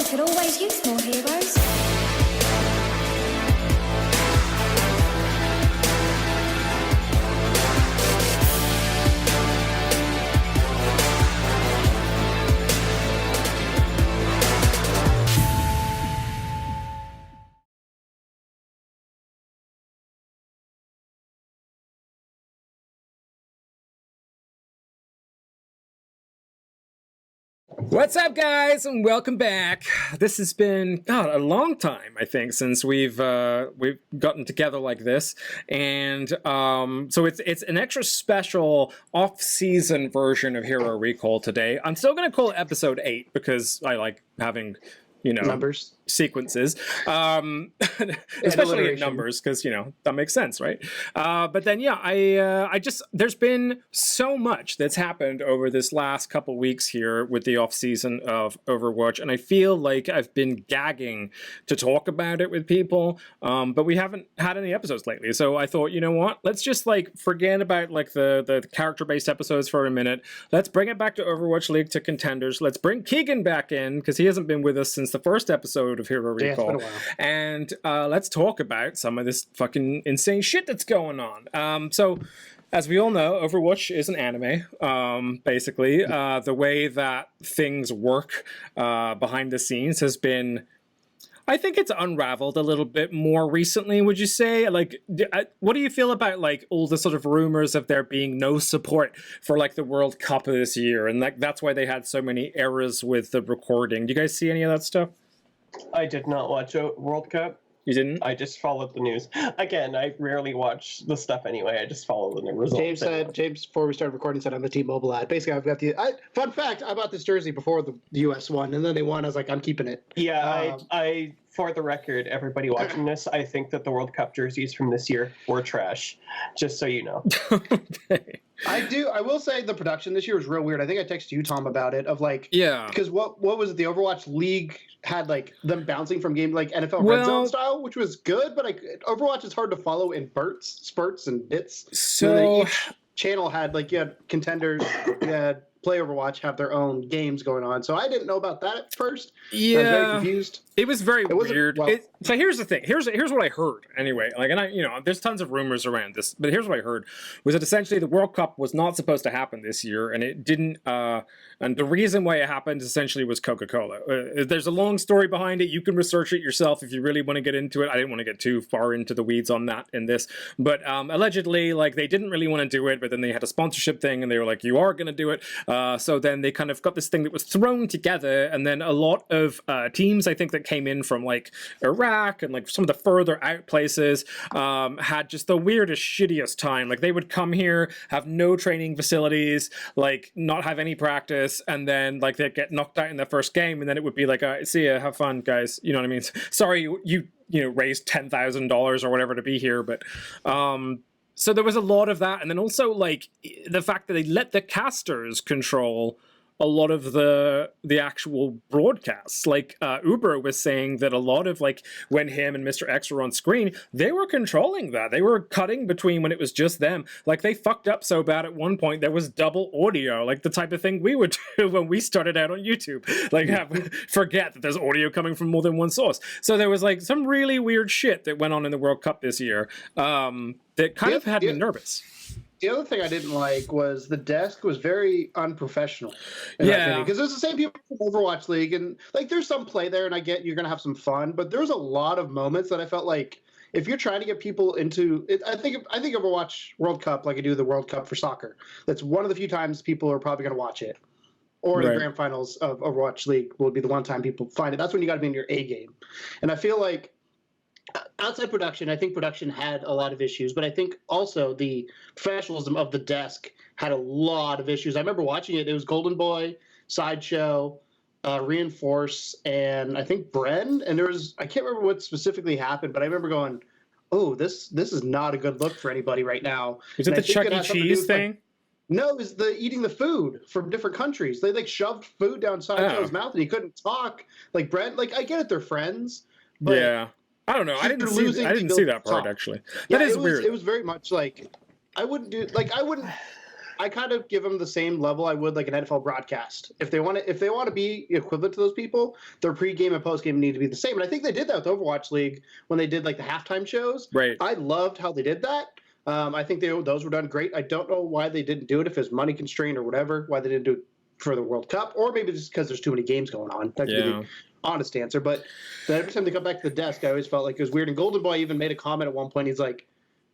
could always use more heroes. What's up, guys, and welcome back. This has been a long time, I think, since we've gotten together like this, and so it's an extra special off-season version of Hero Recall today. I'm still going to call it episode 8 because I like having numbers, sequences, especially in numbers, because that makes sense, right? But then I just there's been so much that's happened over this last couple weeks here with the off season of Overwatch, and I feel like I've been gagging to talk about it with people, but we haven't had any episodes lately. So I thought, you know what? Let's just forget about the character based episodes for a minute. Let's bring it back to Overwatch League to Contenders. Let's bring Keegan back in because he hasn't been with us since the first episode of Hero Recall, and let's talk about some of this fucking insane shit that's going on. So, as we all know, Overwatch is an anime. Basically, the way that things work behind the scenes has been, I think it's unraveled a little bit more recently, would you say? What do you feel about all the sort of rumors of there being no support for the World Cup this year, and that's why they had so many errors with the recording? Do you guys see any of that stuff? I did not watch a World Cup. You didn't? I just followed the news. Again, I rarely watch the stuff anyway. I just follow the results. James, before we started recording, said I'm a T-Mobile ad. Basically, I've got fun fact, I bought this jersey before the U.S. won, and then they won. I was like, I'm keeping it. Yeah, I for the record, everybody watching this, I think that the World Cup jerseys from this year were trash. Just so you know. Okay. I will say the production this year was real weird. I think I texted you, Tom, about it. Yeah. Because what was it? The Overwatch League had them bouncing from game NFL Red Zone style, which was good, but Overwatch is hard to follow in spurts and bits. So each channel had you had Contenders, you had Play Overwatch have their own games going on. So I didn't know about that at first. Yeah. I was very confused. It was very weird. So here's the thing. Here's what I heard anyway. And there's tons of rumors around this, but here's what I heard was that essentially the World Cup was not supposed to happen this year, and it didn't. And the reason why it happened essentially was Coca-Cola. There's a long story behind it. You can research it yourself if you really want to get into it. I didn't want to get too far into the weeds on that in this, but allegedly, they didn't really want to do it, but then they had a sponsorship thing, and they were like, "You are going to do it." So then they kind of got this thing that was thrown together, and then a lot of teams, I think, that came in from Iraq and some of the further out places had just the weirdest, shittiest time. They would come here, have no training facilities, not have any practice, and then they'd get knocked out in their first game, and then it would be see ya, have fun, guys. You know what I mean? Sorry, you raised $10,000 or whatever to be here, but so there was a lot of that, and then also the fact that they let the casters control a lot of the actual broadcasts. Uber was saying that a lot of when him and Mr. X were on screen, they were controlling that. They were cutting between when it was just them. They fucked up so bad at one point there was double audio, the type of thing we would do when we started out on YouTube. Forget that there's audio coming from more than one source. So there was some really weird shit that went on in the World Cup this year that kind of had me nervous. The other thing I didn't like was the desk was very unprofessional. Yeah. Because there's the same people from Overwatch League, and there's some play there, and I get you're going to have some fun, but there's a lot of moments that I felt if you're trying to get people into it, I think Overwatch World Cup, like I do the World Cup for soccer, that's one of the few times people are probably going to watch it. Or the grand finals of Overwatch League will be the one time people find it. That's when you got to be in your A game. And I feel outside production, I think production had a lot of issues, but I think also the professionalism of the desk had a lot of issues. I remember watching it. It was Golden Boy, Sideshow, Reinforce, and I think Bren. And I can't remember what specifically happened, but I remember going, oh, this is not a good look for anybody right now. Is it the Chuck E. Cheese thing? No, it was the eating the food from different countries. They shoved food down Sideshow's mouth and he couldn't talk. Brent, I get it, they're friends. But yeah. I don't know. I didn't see that part actually. That is weird. It was very much I wouldn't do I kind of give them the same level I would like an NFL broadcast. If they want to be equivalent to those people, their pregame and postgame need to be the same. And I think they did that with Overwatch League when they did like the halftime shows. Right. I loved how they did that. I think those were done great. I don't know why they didn't do it, if it's money constraint or whatever, why they didn't do it for the World Cup, or maybe just because there's too many games going on. That could be the honest answer. But every time they come back to the desk, I always felt like it was weird. And Golden Boy even made a comment at one point. He's like,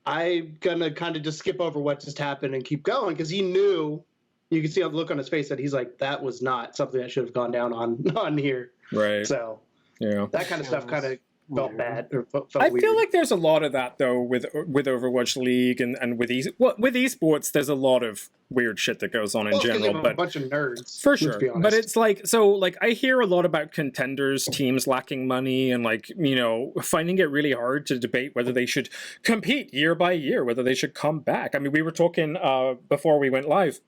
I'm going to kind of just skip over what just happened and keep going, because he knew, you could see the look on his face that he's like, that was not something that should have gone down on here. Right. So that kind of stuff kind of felt bad. Or felt I weird. feel like there's a lot of that though with Overwatch League and with with esports. There's a lot of weird shit that goes on in general, but a bunch of nerds for sure. But it's like I hear a lot about contenders teams lacking money and finding it really hard to debate whether they should compete year by year, whether they should come back. I mean, we were talking before we went live.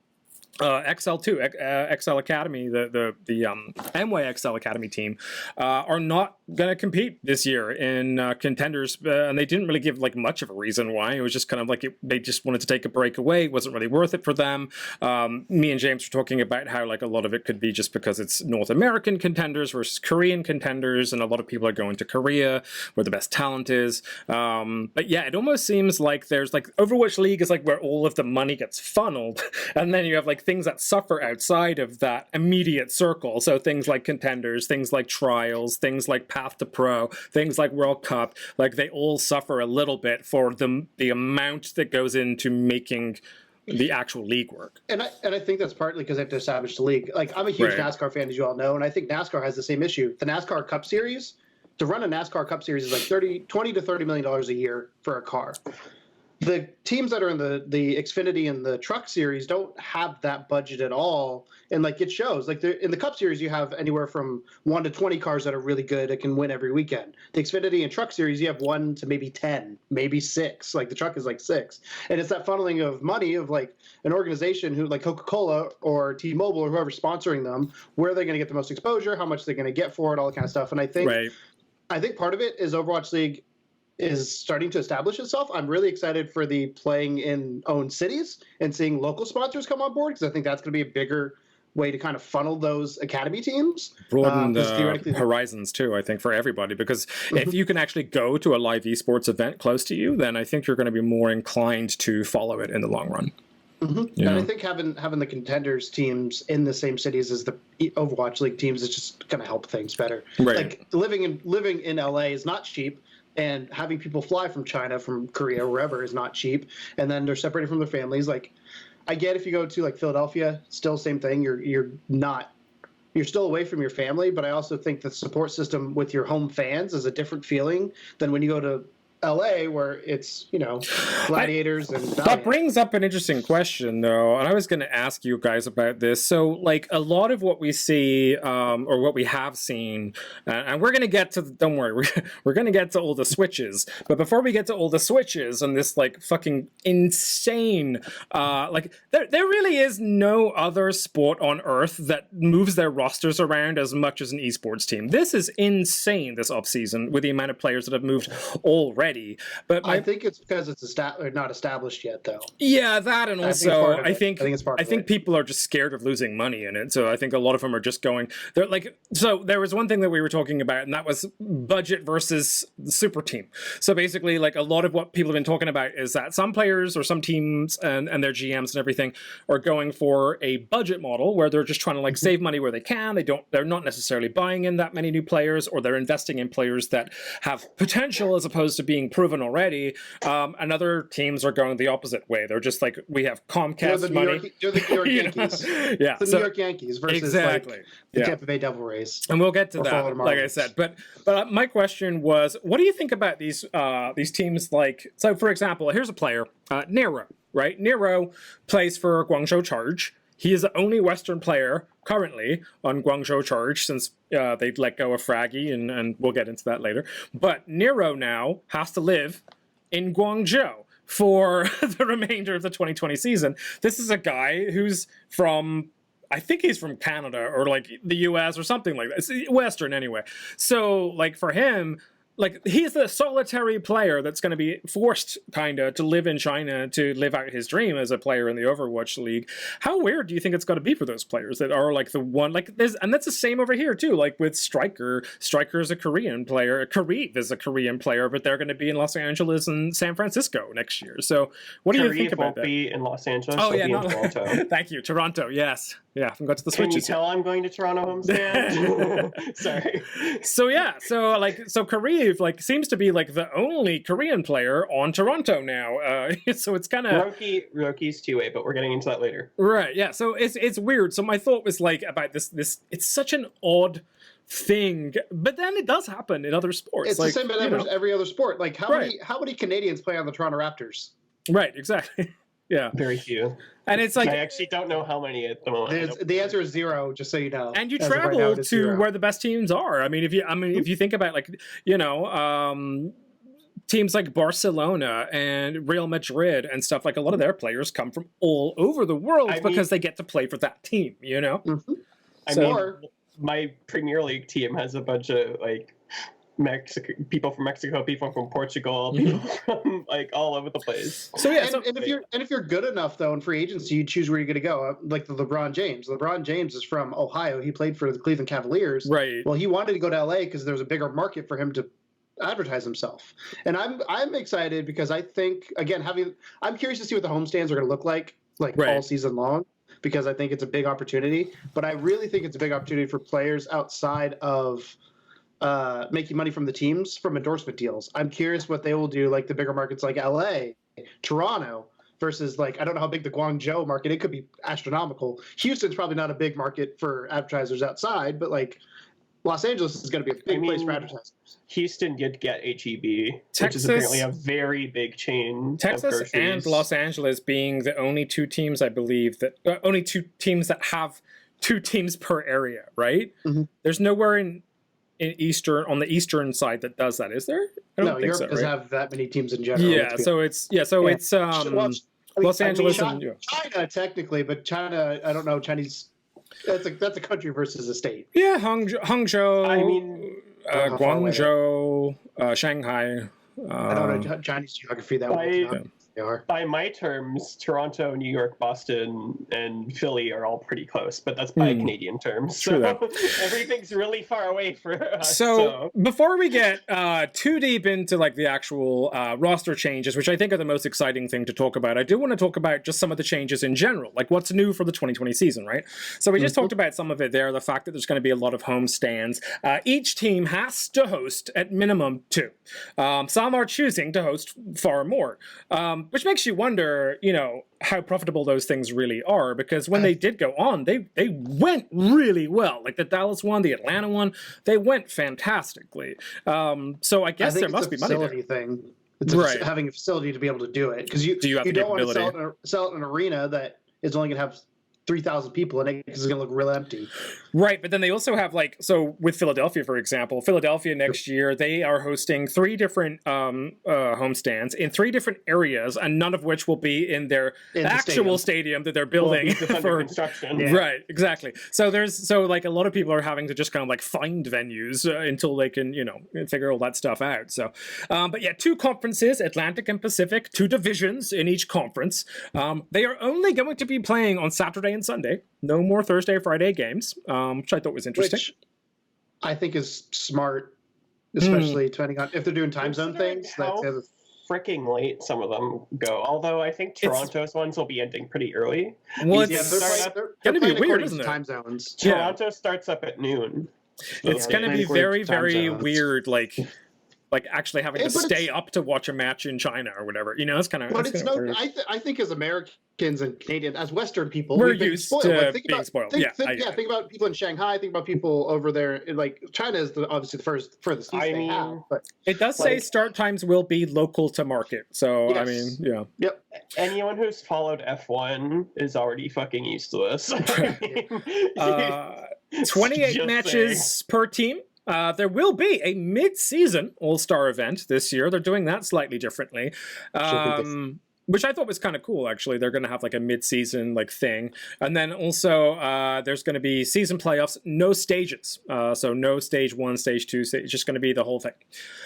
XL2, XL Academy, the NYXL Academy team are not going to compete this year in contenders, and they didn't really give much of a reason why. It was just kind of they just wanted to take a break away. It wasn't really worth it for them. Me and James were talking about how a lot of it could be just because it's North American contenders versus Korean contenders, and a lot of people are going to Korea where the best talent is. But yeah, it almost seems like there's Overwatch League is where all of the money gets funneled, and then you have things that suffer outside of that immediate circle. So things like contenders, things like trials, things like Path to Pro, things like World Cup, they all suffer a little bit for the amount that goes into making the actual league work. And I think that's partly because they have to establish the league. I'm a huge NASCAR fan, as you all know, and I think NASCAR has the same issue. The NASCAR Cup Series, to run a NASCAR Cup Series is $20 to $30 million a year for a car. The teams that are in the Xfinity and the Truck Series don't have that budget at all, and it shows. In the Cup Series, you have anywhere from 1 to 20 cars that are really good that can win every weekend. The Xfinity and Truck Series, you have 1 to maybe 10, maybe 6. The Truck is 6, and it's that funneling of money of an organization who Coca-Cola or T-Mobile or whoever's sponsoring them, where they're going to get the most exposure, how much they're going to get for it, all that kind of stuff. And I think part of it is Overwatch League is starting to establish itself. I'm really excited for the playing in own cities and seeing local sponsors come on board, because I think that's going to be a bigger way to kind of funnel those academy teams. Broaden the horizons too, I think, for everybody, because if you can actually go to a live esports event close to you, then I think you're going to be more inclined to follow it in the long run. And I think having the contenders teams in the same cities as the Overwatch League teams is just going to help things better. Right. Living in LA is not cheap. And having people fly from China, from Korea, wherever is not cheap. And then they're separated from their families. I get if you go to Philadelphia, still same thing. You're still away from your family. But I also think the support system with your home fans is a different feeling than when you go to LA, where it's gladiators and that brings up an interesting question, though, and I was going to ask you guys about this. So a lot of what we see or what we have seen, and we're going to get to, don't worry, we're going to get to all the switches, but before we get to all the switches and this fucking insane there really is no other sport on earth that moves their rosters around as much as an esports team. This is insane, this offseason, with the amount of players that have moved already. But I think it's because it's not established yet, though. Yeah, that, and also I think people are just scared of losing money in it. So I think a lot of them are just going. They're so there was one thing that we were talking about, and that was budget versus super team. So basically, a lot of what people have been talking about is that some players or some teams and their GMs and everything are going for a budget model where they're just trying to save money where they can. They're not necessarily buying in that many new players, or they're investing in players that have potential as opposed to being proven already, and other teams are going the opposite way. They're just we have Comcast money. You're the New York Yankees. Yeah, the New York Yankees versus the Tampa Bay Devil Rays. And we'll get to that, like I said. But my question was, what do you think about these teams? So for example, here's a player, Nero. Right, Nero plays for Guangzhou Charge. He is the only Western player currently on Guangzhou Charge since they let go of Fraggy, and we'll get into that later. But Nero now has to live in Guangzhou for the remainder of the 2020 season. This is a guy who's from, I think he's from Canada or the US or something like that. It's Western anyway. So for him, like he's the solitary player that's going to be forced kind of to live in China to live out his dream as a player in the Overwatch League. How weird do you think it's got to be for those players that are like the one, like there's, and that's the same over here too, like with Striker is a Korean player, Kareev is a Korean player, but they're going to be in Los Angeles and San Francisco next year. So what do you think about that? Won't be in Los Angeles. Oh yeah, in Toronto. Thank you, Toronto. Yes, yeah. I've got to the switches. Can you tell I'm going to Toronto homestand? Sorry. So yeah, so Kareev like seems to be like the only Korean player on Toronto now. So it's kind of Roki's 2A, but we're getting into that later. Right. Yeah. So it's weird. So my thought was like about this. It's such an odd thing, but then it does happen in other sports. It's like, the same in every other sport. Like how many Canadians play on the Toronto Raptors? Right. Exactly. Yeah. Very few. And it's like I actually don't know how many at the moment. The answer is 0, just so you know. And you travel to where the best teams are. I mean, if you think about like teams like Barcelona and Real Madrid and stuff, like a lot of their players come from all over the world because they get to play for that team. You know. Mm-hmm. I mean, my Premier League team has a bunch of like people from Mexico, people from Portugal, people from like all over the place. So yeah, and if you're good enough though in free agency, you choose where you're going to go. Like the LeBron James. LeBron James is from Ohio. He played for the Cleveland Cavaliers. Right. Well, he wanted to go to LA because there was a bigger market for him to advertise himself. And I'm excited because I think again I'm curious to see what the homestands are going to look like all season long, because I think it's a big opportunity. But I really think it's a big opportunity for players outside of making money from the teams from endorsement deals. I'm curious what they will do, like the bigger markets like LA, Toronto, versus like, I don't know how big the Guangzhou market, it could be astronomical. Houston's probably not a big market for advertisers outside, but like Los Angeles is going to be a big place for advertisers. Houston did get HEB, which is apparently a very big chain. Texas and Los Angeles being the only two teams, I believe, that have 2 teams per area, right? Mm-hmm. There's nowhere on the eastern side that does that, is there? No, Europe doesn't have that many teams in general. It's Los Angeles and China technically, but China, I don't know, Chinese. That's a country versus a state. Yeah, Hangzhou. I mean, Guangzhou, Shanghai. I don't know Chinese geography that well. By my terms, Toronto, New York, Boston, and Philly are all pretty close, but that's by Canadian terms. So everything's really far away for us. So before we get too deep into like the actual roster changes, which I think are the most exciting thing to talk about, I do want to talk about just some of the changes in general, like what's new for the 2020 season, right? So we just talked about some of it there, the fact that there's going to be a lot of home stands. Each team has to host at minimum 2. Some are choosing to host far more. Which makes you wonder, how profitable those things really are, because when they did go on, they went really well. Like the Dallas one, the Atlanta one, they went fantastically. So I guess there must be money there. Thing. It's having a facility to be able to do it, because you don't want to sell it in an arena that is only going to have 3,000 people in it, because it's going to look real empty. Right, but then they also have with Philadelphia, for example, next year, they are hosting 3 different homestands in 3 different areas, and none of which will be in their actual stadium that they're building for construction. Yeah. Right, exactly. So a lot of people are having to just kind of like find venues until they can, figure all that stuff out. So, but yeah, 2 conferences, Atlantic and Pacific, 2 divisions in each conference. They are only going to be playing on Saturday and Sunday. No more Thursday or Friday games, which I thought was interesting. Which I think is smart, especially depending on if they're doing time zone things. How freaking late some of them go. Although I think Toronto's ones will be ending pretty early. Well, they're going to be weird, isn't it? Time zones. Toronto starts up at noon. It's going to be very, very weird, like actually having to stay up to watch a match in China or whatever. It's kind of. But it's no. I think as Americans and Canadians, as Western people, we're used to being spoiled. Think about people in Shanghai. Think about people over there. Like China is obviously the furthest east they have. But it does say start times will be local to market. So yes. I mean, yeah. Yep. Anyone who's followed F1 is already fucking used to this. 28 matches per team. There will be a mid-season All-Star event this year. They're doing that slightly differently. which I thought was kind of cool, actually. They're going to have like a mid-season like thing. And then also there's going to be season playoffs, no stages. So no stage 1, stage 2, it's just going to be the whole thing.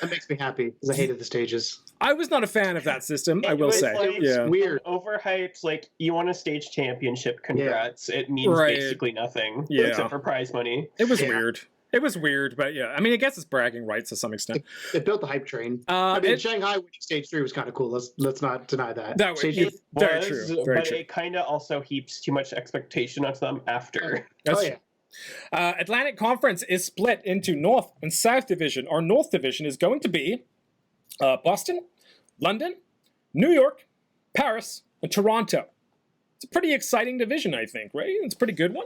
That makes me happy because I hated the stages. I was not a fan of that system, I will say. Like, yeah. Weird. Overhyped, like, you want a stage championship, congrats. Yeah. It means basically nothing, except for prize money. It was weird. It was weird, but yeah. I mean, I guess it's bragging rights to some extent. It built the hype train. I mean, Shanghai winning stage 3 was kind of cool. Let's not deny that. That was very true. Very true. It kind of also heaps too much expectation onto them after. Atlantic Conference is split into North and South Division. Our North Division is going to be Boston, London, New York, Paris, and Toronto. It's a pretty exciting division, I think, right? It's a pretty good one.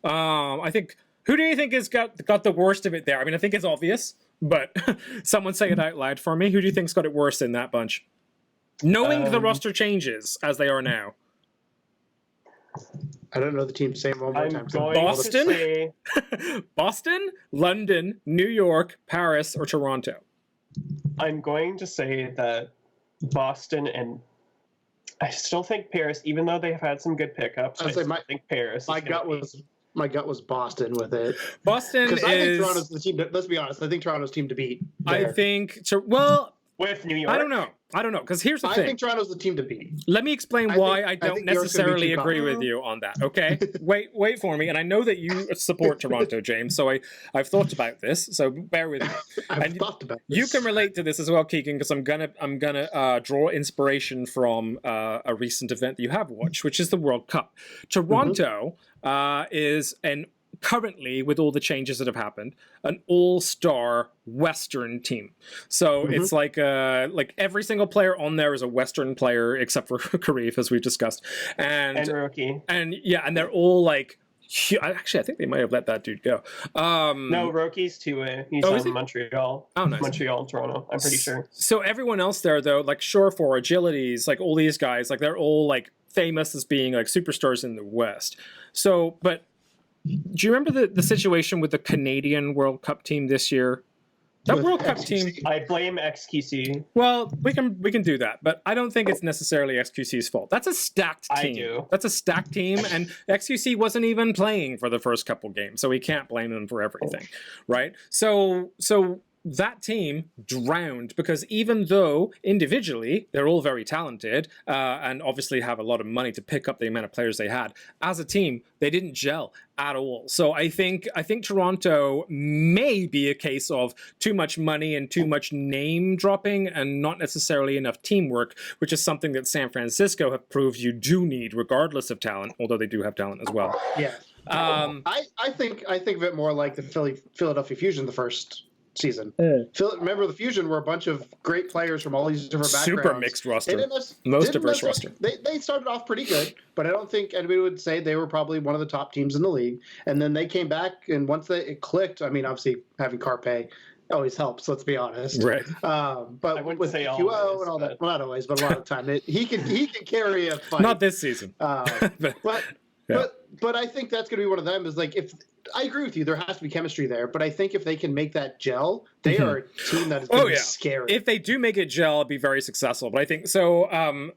I think... Who do you think has got the worst of it there? I mean, I think it's obvious, but someone say it out loud for me. Who do you think's got it worse in that bunch? Knowing the roster changes as they are now. I don't know the team. Say one more time. Boston, Boston, London, New York, Paris, or Toronto. I'm going to say that Boston and I still think Paris, even though they've had some good pickups. I think Paris. My gut was Boston with it. Boston is... Because I think Toronto's the team let's be honest, I think Toronto's team to beat. There. I think... With New York? I don't know, because here's the thing. I think Toronto's the team to beat. Let me explain why I don't necessarily agree with you on that, okay? wait for me, and I know that you support Toronto, James, so I've thought about this, so bear with me. I've thought about this. You can relate to this as well, Keegan, because I'm gonna draw inspiration from a recent event that you have watched, which is the World Cup. Toronto is currently, with all the changes that have happened, an all-star Western team. So it's like every single player on there is a Western player, except for Karif, as we've discussed, and Rookie, and they're all like. Actually, I think they might have let that dude go. No, Roki's two-way. He's on Montreal. Oh, nice. Montreal and Toronto, I'm pretty sure. So everyone else there, though, like Surefour, Agilities, like all these guys, like they're all like famous as being like superstars in the West. So, but do you remember the situation with the Canadian World Cup team this year? That World Cup team... I blame XQC. Well, we can do that, but I don't think it's necessarily XQC's fault. That's a stacked team. I do. That's a stacked team, and XQC wasn't even playing for the first couple games, so we can't blame them for everything, right? So that team drowned because even though individually they're all very talented and obviously have a lot of money to pick up the amount of players they had, as a team they didn't gel at all. So I think Toronto may be a case of too much money and too much name dropping and not necessarily enough teamwork, which is something that San Francisco have proved you do need regardless of talent, although they do have talent as well. Yeah. I think of it more like the Philadelphia Fusion the first season. Remember, the Fusion were a bunch of great players from all these different backgrounds. Super mixed roster. Most diverse roster. They started off pretty good, but I don't think anybody would say they were probably one of the top teams in the league. And then they came back, and once it clicked, I mean, obviously having Carpe always helps, let's be honest. Right. But with say QO always, and all that, well, not always, but a lot of the time, he can carry a fight. Not this season. But I think that's going to be one of them. Is like, if I agree with you, there has to be chemistry there. But I think if they can make that gel, they are a team that is going to be scary. If they do make it gel, it'll be very successful. But I think so.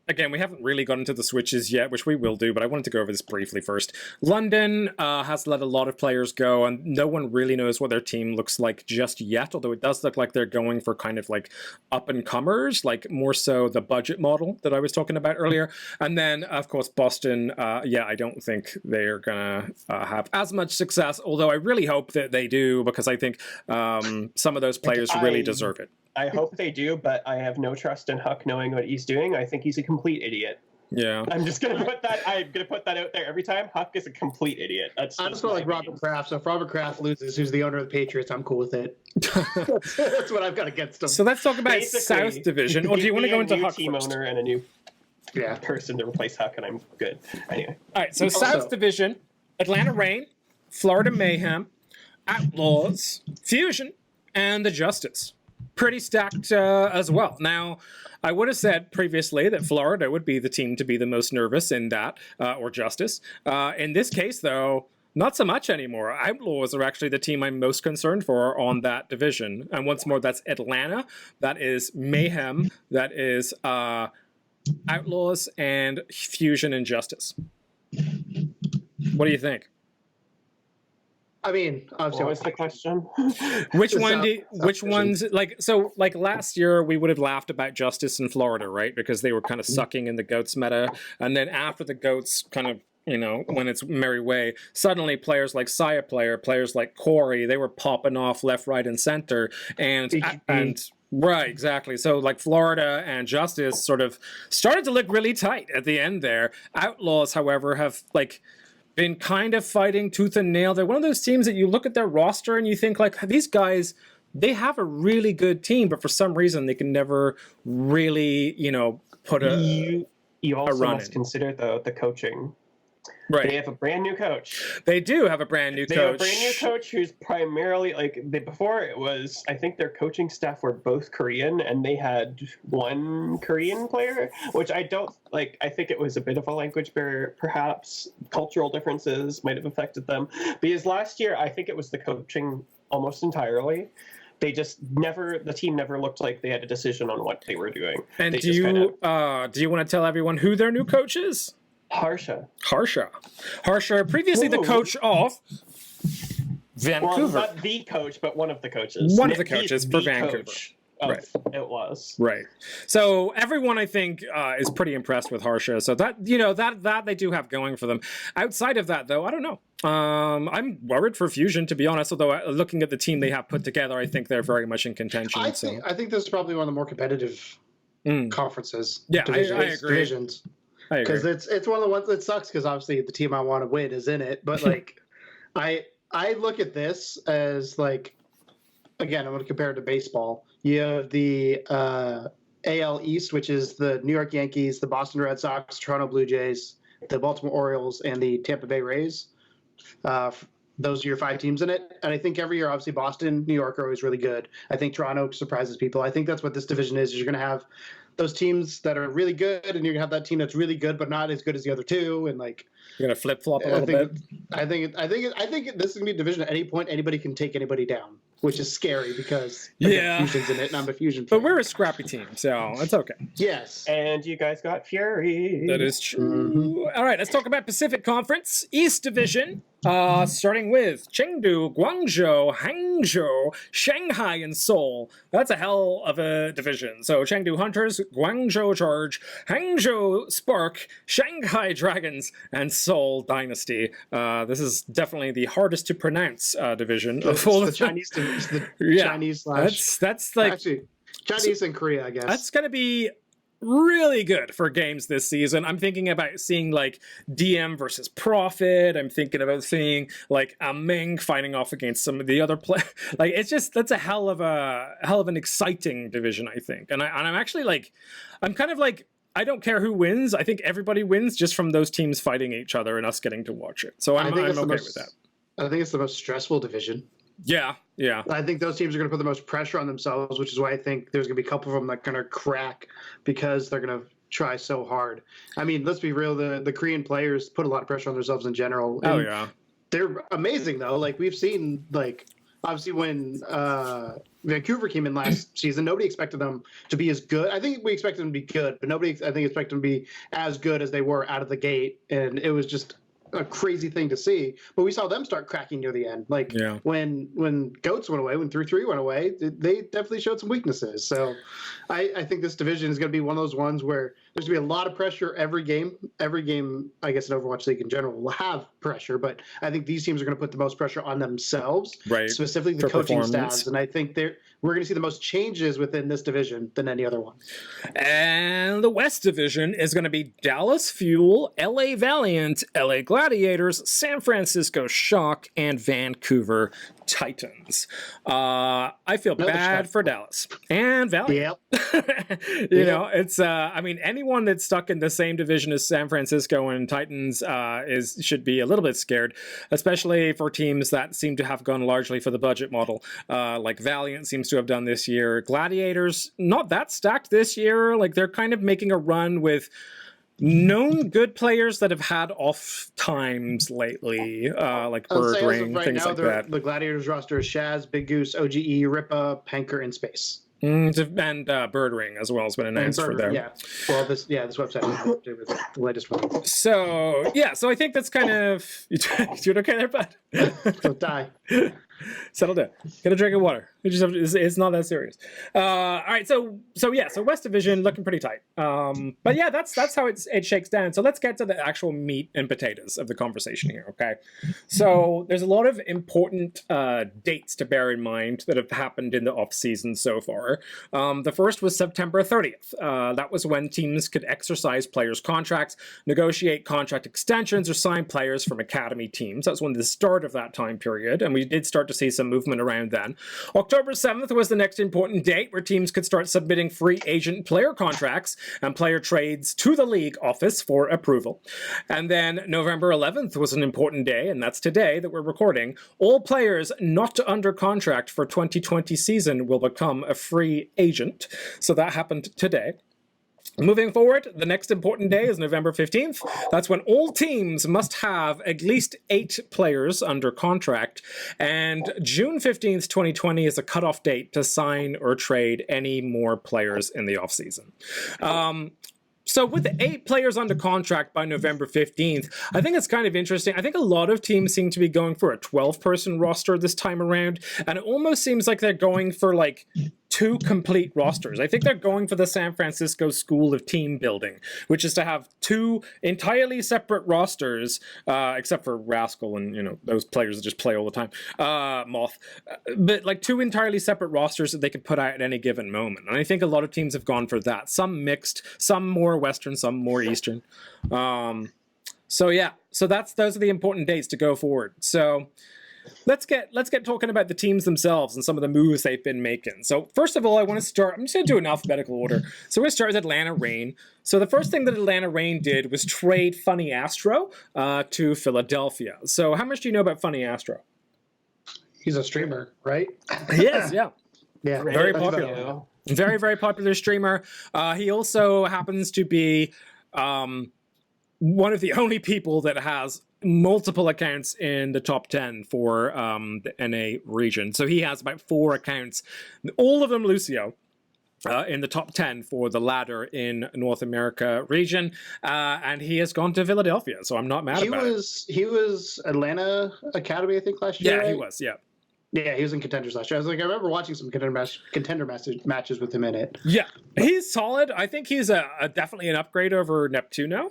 Again, we haven't really gotten into the switches yet, which we will do. But I wanted to go over this briefly first. London has let a lot of players go, and no one really knows what their team looks like just yet. Although it does look like they're going for kind of like up and comers, like more so the budget model that I was talking about earlier. And then, of course, Boston. I don't think they're gonna have as much success. Although I really hope that they do, because I think some of those players really deserve it. I hope they do, but I have no trust in Huck knowing what he's doing. I think he's a complete idiot. Yeah, I'm gonna put that out there every time. Huck is a complete idiot. I'm just going like Robert Kraft. So if Robert Kraft loses, who's the owner of the Patriots, I'm cool with it. That's what I've got against him. So let's talk about South Division. Or do you want to go into Huck team first? Owner and a new person to replace Huck, and I'm good. Anyway. All right. So South Division: Atlanta Reign, Florida Mayhem, Outlaws, Fusion, and the Justice. Pretty stacked as well. Now, I would have said previously that Florida would be the team to be the most nervous in that, or Justice. In this case, though, not so much anymore. Outlaws are actually the team I'm most concerned for on that division. And once more, that's Atlanta. That is Mayhem. That is Outlaws and Fusion and Justice. What do you think? I mean, obviously, What was the question? Which ones, like last year we would have laughed about Justice in Florida, right? Because they were kind of sucking in the GOATS meta. And then after the GOATS kind of, when it's merry way, suddenly players like Saya players like Corey, they were popping off left, right, and center. And right, exactly. So like Florida and Justice sort of started to look really tight at the end there. Outlaws, however, have been kind of fighting tooth and nail. They're one of those teams that you look at their roster and you think like, these guys, they have a really good team, but for some reason they can never really, put You also run must in. consider though the coaching. Right. They have a brand new coach. They do have a brand new They coach. have a brand new coach who's primarily before it was, I think their coaching staff were both Korean and they had one Korean player, which I don't like. I think it was a bit of a language barrier, perhaps cultural differences might have affected them. Because last year, I think it was the coaching almost entirely. They just the team never looked like they had a decision on what they were doing. And do you want to tell everyone who their new coach is? Harsha, previously the coach of Vancouver. well, not the coach, but one of the coaches. One of the coaches for Vancouver. Right. It was. Right. So everyone, I think, is pretty impressed with Harsha. So that they do have going for them. Outside of that, though, I don't know. I'm worried for Fusion, to be honest. Although looking at the team they have put together, I think they're very much in contention. I think this is probably one of the more competitive conferences. Yeah, I agree. Divisions. Because it's one of the ones that sucks because obviously the team I want to win is in it. But I look at this as again, I'm going to compare it to baseball. You have the AL East, which is the New York Yankees, the Boston Red Sox, Toronto Blue Jays, the Baltimore Orioles, and the Tampa Bay Rays. Those are your 5 teams in it. And I think every year, obviously, Boston, New York are always really good. I think Toronto surprises people. I think that's what this division is. You're going to have those teams that are really good, and you're going to have that team that's really good, but not as good as the other two. And you're going to flip-flop a little bit. I think this is going to be a division at any point anybody can take anybody down, which is scary because Fusion's in it, and I'm a Fusion fan. But we're a scrappy team, so it's okay. Yes. And you guys got Fury. That is true. All right, let's talk about Pacific Conference East Division. Starting with Chengdu, Guangzhou, Hangzhou, Shanghai, and Seoul. That's a hell of a division. So Chengdu Hunters, Guangzhou Charge, Hangzhou Spark, Shanghai Dragons, and Seoul Dynasty. This is definitely the hardest to pronounce division of all the Chinese. Chinese slash. That's actually Chinese and Korea, I guess. That's gonna be really good for games this season. I'm thinking about seeing DM versus Prophet. I'm thinking about seeing a Ming fighting off against some of the other that's a hell of an exciting division, I think. And I'm actually I'm kind of I don't care who wins. I think everybody wins just from those teams fighting each other and us getting to watch it. So I'm okay with that. I think it's the most stressful division. Yeah. I think those teams are going to put the most pressure on themselves, which is why I think there's going to be a couple of them that are going to crack because they're going to try so hard. I mean, let's be real. The Korean players put a lot of pressure on themselves in general. Oh, yeah. They're amazing, though. We've seen, obviously when Vancouver came in last season, nobody expected them to be as good. I think we expected them to be good, but nobody, I think, expected them to be as good as they were out of the gate. And it was just a crazy thing to see, but we saw them start cracking near the end. When Goats went away, when 3-3 went away, they definitely showed some weaknesses. So I think this division is going to be one of those ones where there's going to be a lot of pressure every game. Every game, I guess, in Overwatch League in general will have pressure, but I think these teams are going to put the most pressure on themselves, right? Specifically the coaching staffs, and I think we're going to see the most changes within this division than any other one. And the West Division is going to be Dallas Fuel, LA Valiant, LA Gladiators, San Francisco Shock, and Vancouver Titans. I feel bad for Dallas and Valiant. Yep. you know, it's I mean, anyone that's stuck in the same division as San Francisco and Titans should be a little bit scared, especially for teams that seem to have gone largely for the budget model, like Valiant seems to have done this year. Gladiators, not that stacked this year. Like, they're kind of making a run with known good players that have had off times lately, like Bird Ring, things like that. The Gladiators roster is Shaz, Big Goose, OGE, Ripa, Panker, and Space. And Bird Ring as well has been announced for them. Yeah. Well, this website is with the latest one. So I think that's kind of you okay there, bud? Don't die. Settle down. Get a drink of water. It's not that serious. All right. So West Division looking pretty tight. But yeah, that's how it shakes down. So let's get to the actual meat and potatoes of the conversation here. Okay. So there's a lot of important dates to bear in mind that have happened in the off season so far. The first was September 30th. That was when teams could exercise players' contracts, negotiate contract extensions, or sign players from academy teams. That's when the start of that time period, and we did start to see some movement around then. October 7th was the next important date where teams could start submitting free agent player contracts and player trades to the league office for approval. And then November 11th was an important day, and that's today that we're recording. All players not under contract for 2020 season will become a free agent. So that happened today. Moving forward, the next important day is November 15th. That's when all teams must have at least 8 players under contract. And June 15th, 2020 is a cutoff date to sign or trade any more players in the offseason. So with the 8 players under contract by November 15th, I think it's kind of interesting. I think a lot of teams seem to be going for a 12-person roster this time around, and it almost seems like they're going for like 2 complete rosters. I think they're going for the San Francisco school of team building, which is to have 2 entirely separate rosters, except for Rascal and those players that just play all the time, Moth, but like 2 entirely separate rosters that they could put out at any given moment. And I think a lot of teams have gone for that. Some mixed, some more Western, some more Eastern. So those are the important dates to go forward. So let's get talking about the teams themselves and some of the moves they've been making. So first of all, I'm just going to do an alphabetical order. So we're going to start with Atlanta Reign. So the first thing that Atlanta Reign did was trade Funny Astro to Philadelphia. So how much do you know about Funny Astro? He's a streamer, right? He is, yeah. Yeah, very popular. Very, very popular streamer. He also happens to be one of the only people that has multiple accounts in the top 10 for the NA region. So he has about 4 accounts, all of them Lucio, in the top 10 for the ladder in North America region. And he has gone to Philadelphia, so I'm not mad about it. He was Atlanta Academy, I think, last year. Yeah, right? he was, yeah. Yeah, he was in Contenders last year. I remember watching some contender matches with him in it. Yeah, he's solid. I think he's definitely an upgrade over Neptuno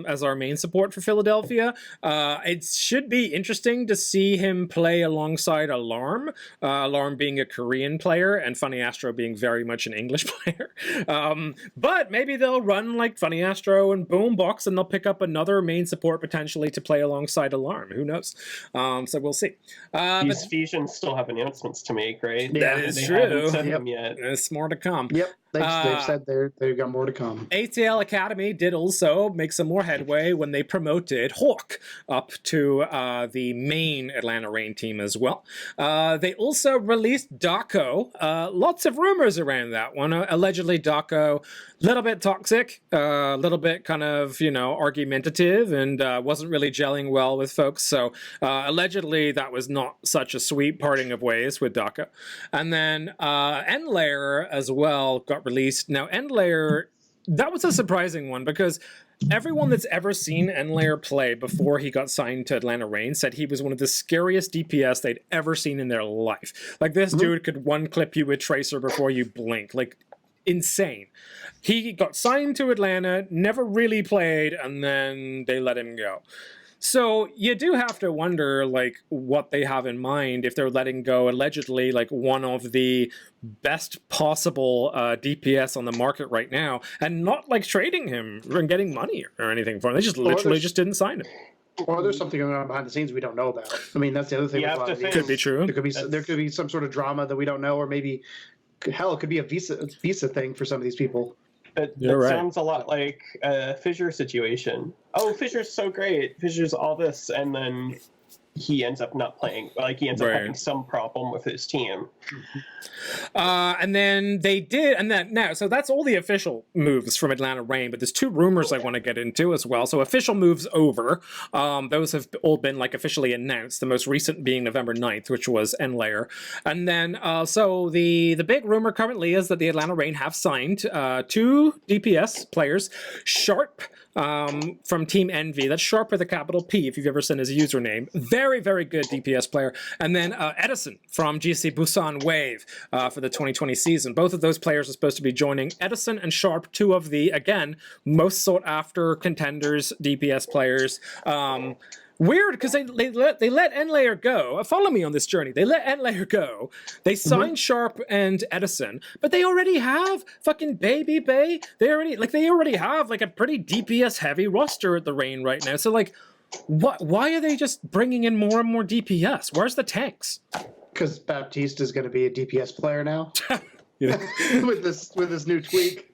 as our main support for Philadelphia. It should be interesting to see him play alongside Alarm. Alarm being a Korean player and Funny Astro being very much an English player. But maybe they'll run like Funny Astro and Boombox, and they'll pick up another main support potentially to play alongside Alarm. Who knows? So we'll see. These fusions still have announcements to make, right? That is they true. Haven't said them yet. There's more to come. Yep. They've said they've got more to come. ATL Academy did also make some more headway when they promoted Hawk up to the main Atlanta Reign team as well. They also released Daco. Lots of rumors around that one. Allegedly Daco, a little bit toxic, a little bit kind of, argumentative, and wasn't really gelling well with folks. So allegedly that was not such a sweet parting of ways with Daco. And then Endlayer as well got released. Now, Endlayer, that was a surprising one because everyone that's ever seen Endlayer play before he got signed to Atlanta Reign said he was one of the scariest DPS they'd ever seen in their life. Like, this dude could one-clip you with Tracer before you blink. Like, insane. He got signed to Atlanta, never really played, and then they let him go. So you do have to wonder, like, what they have in mind if they're letting go, allegedly, like, one of the best possible DPS on the market right now, and not, like, trading him and getting money or anything for him. They just literally just didn't sign him. Or there's something going on behind the scenes we don't know about. I mean, that's the other thing. Could be true. There could be some sort of drama that we don't know, or maybe, hell, it could be a visa thing for some of these people. That right. Sounds a lot like a Fissure situation. Oh, Fissure's so great. Fissure's all this, and then he ends up not playing. Like, he ends up having some problem with his team. And then they did, and then now, so that's all the official moves from Atlanta Reign, but there's 2 rumors I want to get into as well. So official moves over. Those have all been like officially announced, the most recent being November 9th, which was Enlayer. And then, so the big rumor currently is that the Atlanta Reign have signed 2 DPS players, Sharp, from Team Envy. That's Sharp with a capital P, if you've ever seen his username. Very, very good DPS player. And then Edison from GC Busan Wave for the 2020 season. Both of those players are supposed to be joining Edison and Sharp, 2 of the, again, most sought-after contenders, DPS players. Weird, because they let Enlayer go. Follow me on this journey. They let Enlayer go. They signed Sharp and Edison, but they already have fucking Baby Bay. They already have like a pretty DPS heavy roster at the Reign right now. So like, why are they just bringing in more and more DPS? Where's the tanks? Because Baptiste is going to be a DPS player now. with this new tweak.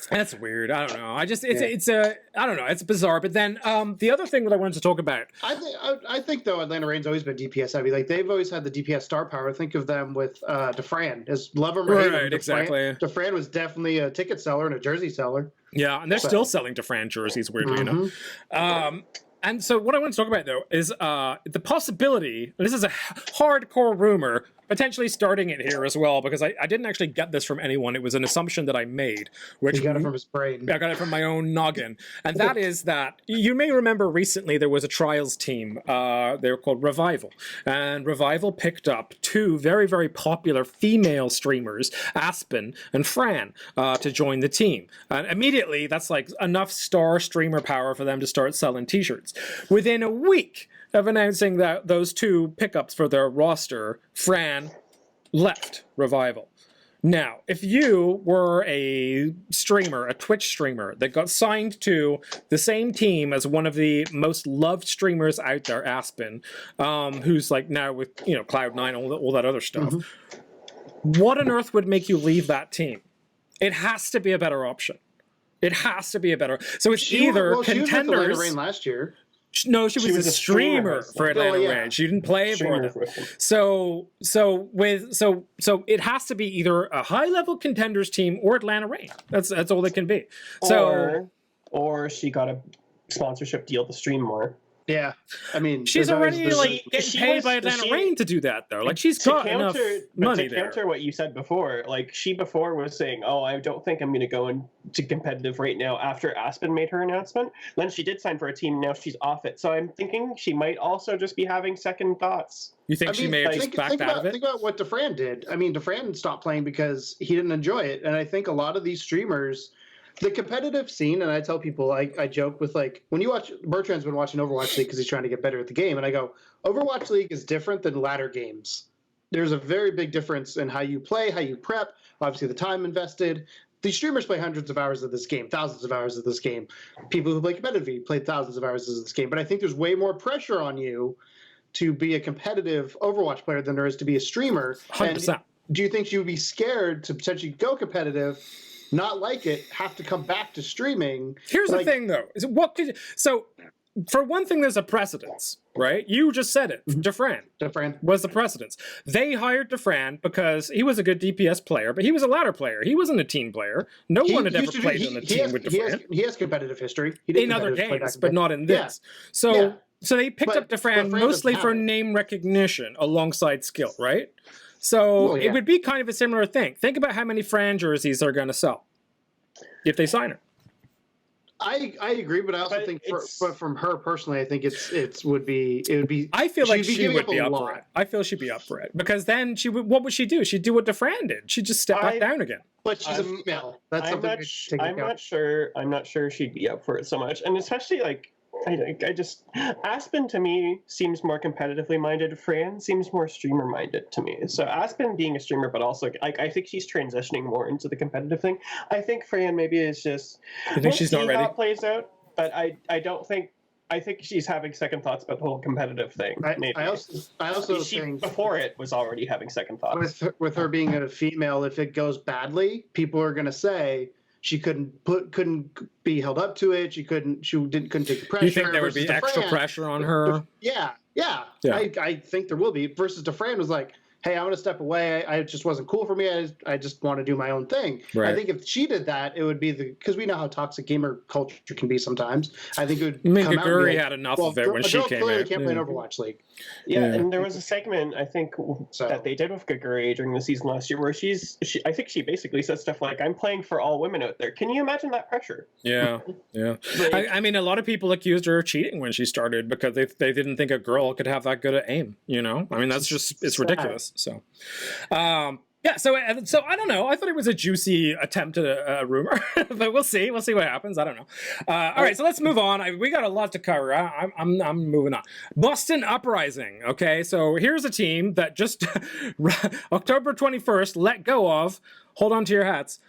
That's weird. I don't know. I don't know. It's bizarre. But then the other thing that I wanted to talk about. I think though Atlanta Reign's always been DPS heavy. Like they've always had the DPS star power. Think of them with Defran. As love him or hate him, exactly. Defran was definitely a ticket seller and a jersey seller. Yeah, and they're still selling Defran jerseys, weirdly enough. And so what I want to talk about, though, is the possibility, and this is a hardcore rumor, potentially starting it here as well, because I didn't actually get this from anyone. It was an assumption that I made. Which he got it from his brain. I got it from my own noggin. And that is that, you may remember recently there was a trials team. They were called Revival. And Revival picked up 2 very, very popular female streamers, Aspen and Fran, to join the team. And immediately, that's like enough star streamer power for them to start selling t-shirts. Within a week of announcing that those 2 pickups for their roster, Fran left Revival. Now, if you were a streamer, a Twitch streamer, that got signed to the same team as one of the most loved streamers out there, Aspen, who's like now with, Cloud9, all that other stuff, what on earth would make you leave that team? It has to be a better option. It has to be a better. So it's either contenders. She was with Atlanta Reign last year. No, she was a streamer for Atlanta Reign. She didn't play for them. So it has to be either a high-level contenders team or Atlanta Reign. That's all it can be. Or she got a sponsorship deal to stream more. Yeah, I mean, she's already getting paid by Atlanta Reign to do that, though. Like she's got enough money there. To counter what you said before, like she before was saying, "Oh, I don't think I'm going to go into competitive right now." After Aspen made her announcement, then she did sign for a team. Now she's off it, so I'm thinking she might also just be having second thoughts. You think she may have just backed out of it? Think about what Defran did. I mean, Defran stopped playing because he didn't enjoy it, and I think a lot of these streamers. The competitive scene, and I tell people, I joke with like, when you watch, Bertrand's been watching Overwatch League because he's trying to get better at the game, and I go, Overwatch League is different than ladder games. There's a very big difference in how you play, how you prep, obviously the time invested. These streamers play hundreds of hours of this game, thousands of hours of this game. People who play competitively play thousands of hours of this game, but I think there's way more pressure on you to be a competitive Overwatch player than there is to be a streamer. 100%. And do you think she would be scared to potentially go competitive, not like it, have to come back to streaming? Here's the thing, though. So, for one thing, there's a precedence, right? You just said it. Defran was the precedence. They hired Defran because he was a good DPS player, but he was a ladder player. He wasn't a team player. No one had ever played on the team with Defran. He has competitive history. In other games, but not in this. So they picked up Defran mostly for name recognition alongside skill, right? So it would be kind of a similar thing. Think about how many Fran jerseys they're going to sell if they sign her. I agree, but I also think from her personally, I think it would be. I feel like she would be up for it. I feel she'd be up for it because then she would. What would she do? She'd do what Defran did. She'd just step back down again. But she's a female. That's something. I'm not sure. I'm not sure she'd be up for it so much, and especially like. I just Aspen to me seems more competitively minded. Fran seems more streamer minded to me. So Aspen being a streamer, but also I think she's transitioning more into the competitive thing. I think Fran maybe is just. You think she's not ready? How it plays out, but I don't think. I think she's having second thoughts about the whole competitive thing. I also think before it was already having second thoughts. With her being a female, if it goes badly, people are going to say. She couldn't be held up to it. She couldn't take the pressure. You think there would be extra pressure on her? Yeah, Yeah, Yeah. I think there will be. Versus Dufresne was like, hey, I'm going to step away. I just wasn't cool for me. I just want to do my own thing. Right. I think if she did that, it would be because we know how toxic gamer culture can be sometimes. I think it would I mean, come out and be Gaguri like, had enough well, of it when she girl came clearly in. can't play an Overwatch League. Yeah, Yeah. and there was a segment I think that they did with Gaguri during the season last year where I think she basically said stuff like, "I'm playing for all women out there." Can you imagine that pressure? Yeah, yeah. I mean, a lot of people accused her of cheating when she started because they didn't think a girl could have that good at aim. You know, I mean, it's ridiculous. So, yeah. So I don't know. I thought it was a juicy attempt at a rumor, but we'll see. We'll see what happens. I don't know. All right, so let's move on. We got a lot to cover. I'm moving on. Boston Uprising. Okay, so here's a team that just October 21st let go of. Hold on to your hats.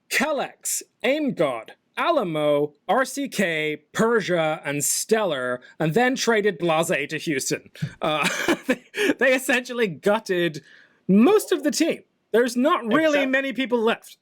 Kellex, Aim God, Alamo, RCK, Persia, and Stellar, and then traded Blase to Houston. They essentially gutted most of the team. There's not really many people left.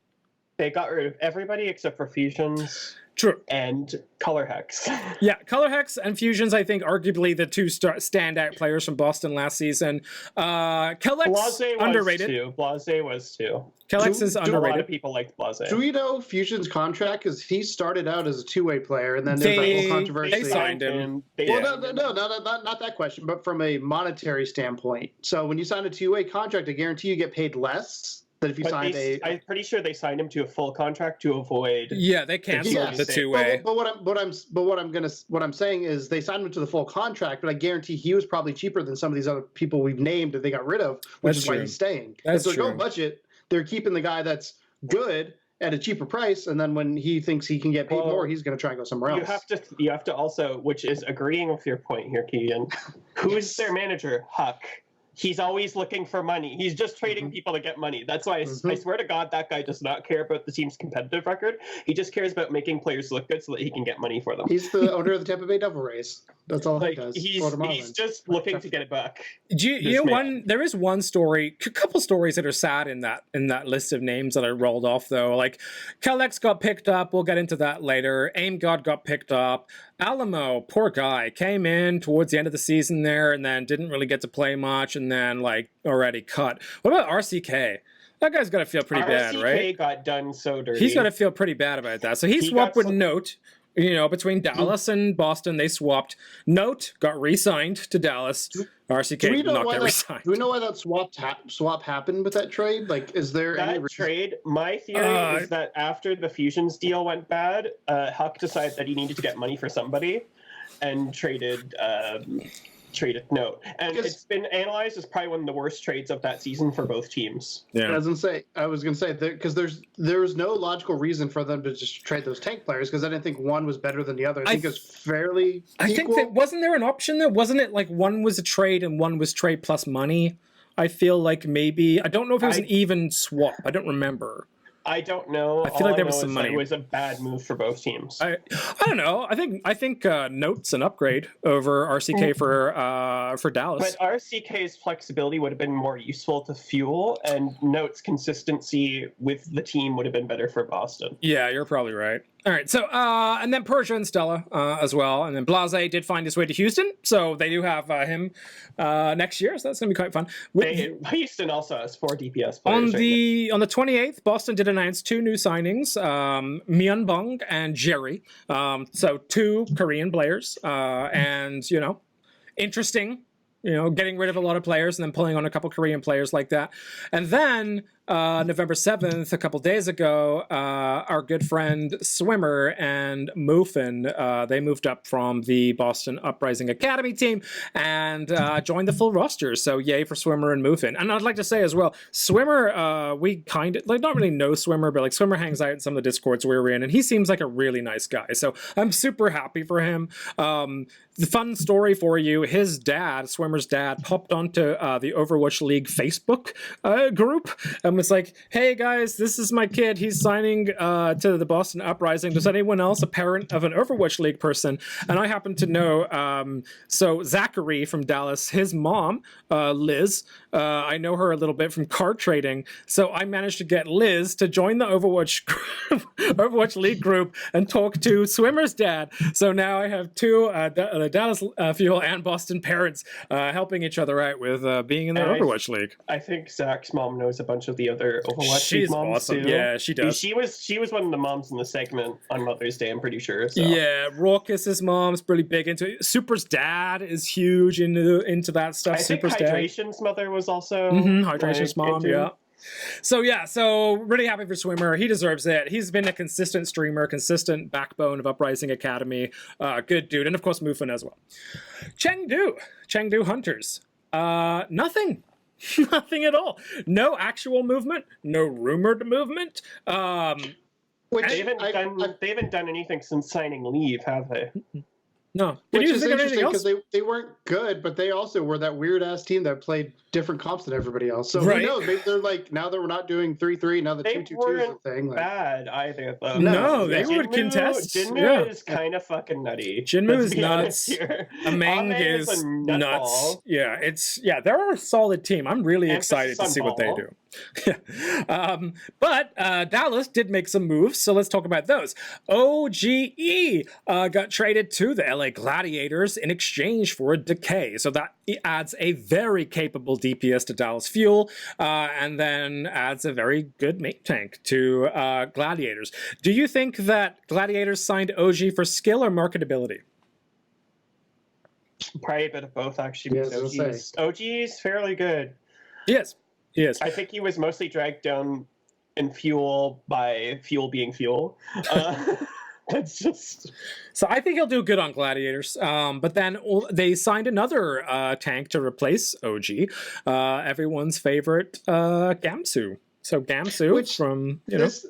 They got rid of everybody except for Fusions. True. And Color Hex. Yeah, Color Hex and Fusions, I think, arguably the two standout players from Boston last season. Kellex, underrated. Blase was too. Kellex is underrated. A lot of people liked Blase. Do we know Fusion's contract? Because he started out as a two-way player, and then there's that whole controversy. They signed him. Not that question, but from a monetary standpoint. So when you sign a two-way contract, I guarantee you get paid less than if you signed I'm pretty sure they signed him to a full contract to avoid. Yeah, they canceled the two-way. But what I'm saying is they signed him to the full contract, but I guarantee he was probably cheaper than some of these other people we've named that they got rid of, which is why he's staying. That's true. True. No budget. They're keeping the guy that's good at a cheaper price, and then when he thinks he can get paid more, he's going to try and go somewhere else. You have to also, which is agreeing with your point here, Keegan. Who is their manager? Huck. He's always looking for money. He's just trading people to get money. That's why I swear to God, that guy does not care about the team's competitive record. He just cares about making players look good so that he can get money for them. He's the owner of the Tampa Bay Devil Rays. That's all he does. He's just looking to get a buck. There is one story, a couple stories that are sad in that list of names that I rolled off though. Like Kellex got picked up. We'll get into that later. Aim God got picked up. Alamo, poor guy, came in towards the end of the season there and then didn't really get to play much and then like already cut. What about RCK? That guy's got to feel pretty bad, right? RCK got done so dirty. He's got to feel pretty bad about that. So he swapped with Note. You know, between Dallas and Boston, they swapped. Note got re-signed to Dallas. RCK did not get re-signed. Do we know why that swap happened with that trade? Like, is there any trade? My theory is that after the Fusions deal went bad, Huck decided that he needed to get money for somebody, and traded Note. And it's been analyzed as probably one of the worst trades of that season for both teams. Yeah. I was going to say, because there's no logical reason for them to just trade those tank players, because I didn't think one was better than the other. I think it's fairly equal. I think that, wasn't there an option there? Wasn't it like one was a trade and one was trade plus money? I feel like maybe, I don't know if it was an even swap. I don't remember. I don't know. I feel like there was some money. It was a bad move for both teams. I don't know. I think Note's an upgrade over RCK for Dallas. But RCK's flexibility would have been more useful to Fuel, and Note's consistency with the team would have been better for Boston. Yeah, you're probably right. All right, so and then Persia and Stella as well, and then Blase did find his way to Houston, so they do have him next year, so that's gonna be quite fun. Houston also has 4 DPS players. On the 28th, Boston did announce 2 new signings, Myunbong and Jerry, so 2 Korean players, and you know, interesting. You know, getting rid of a lot of players and then pulling on a couple Korean players like that. And then November 7th, a couple days ago, our good friend Swimmer and Muffin, they moved up from the Boston Uprising Academy team and joined the full roster. So yay for Swimmer and Muffin. And I'd like to say as well, Swimmer, we kind of, like, not really know Swimmer, but like Swimmer hangs out in some of the Discords we were in, and he seems like a really nice guy. So I'm super happy for him. The fun story for you, his dad, Swimmer's dad, popped onto the Overwatch League Facebook group and was like, hey guys, this is my kid. He's signing to the Boston Uprising. Does anyone else a parent of an Overwatch League person? And I happen to know, so Zachary from Dallas, his mom, Liz, I know her a little bit from card trading. So I managed to get Liz to join the Overwatch League group and talk to Swimmer's dad. So now I have two Dallas Fuel and Boston parents helping each other out with being in the Overwatch League. I think Zach's mom knows a bunch of the other Overwatch League She's moms awesome. too. Yeah, she does. She was one of the moms in the segment on Mother's Day, I'm pretty sure. So. Yeah, Raucus's mom's really big into it. Super's dad is huge into that stuff. I think Super's Hydration's mother was also Hydration's mom, into... yeah. So really happy for Swimmer. He deserves it. He's been a consistent streamer, consistent backbone of Uprising Academy. Good dude. And of course Mufin as well. Chengdu Hunters. Nothing. Nothing at all. No actual movement. No rumored movement. Which they haven't done anything since signing Leave, have they? No. Which is interesting because they weren't good, but they also were that weird ass team that played different comps than everybody else. So who knows? Maybe they're like, now that we're not doing 3-3, now the 2-2-2 is a thing. Like, bad either though. No, they would contest. Jinmu is kind of fucking nutty. Jinmu is nuts. Ameng is nuts. Yeah, they're a solid team. I'm really excited to see what they do. But Dallas did make some moves, so let's talk about those. OGE got traded to the LA Gladiators in exchange for a Decay, so that adds a very capable DPS to Dallas Fuel, and then adds a very good mate tank to Gladiators. Do you think that Gladiators signed OG for skill or marketability? Probably a bit of both, actually. Yes, OG's fairly good. Yes. Yes. I think he was mostly dragged down in Fuel by Fuel being Fuel. That's just... So I think he'll do good on Gladiators. But then they signed another tank to replace OG. Everyone's favorite Gamsu. So Gamsu, which from this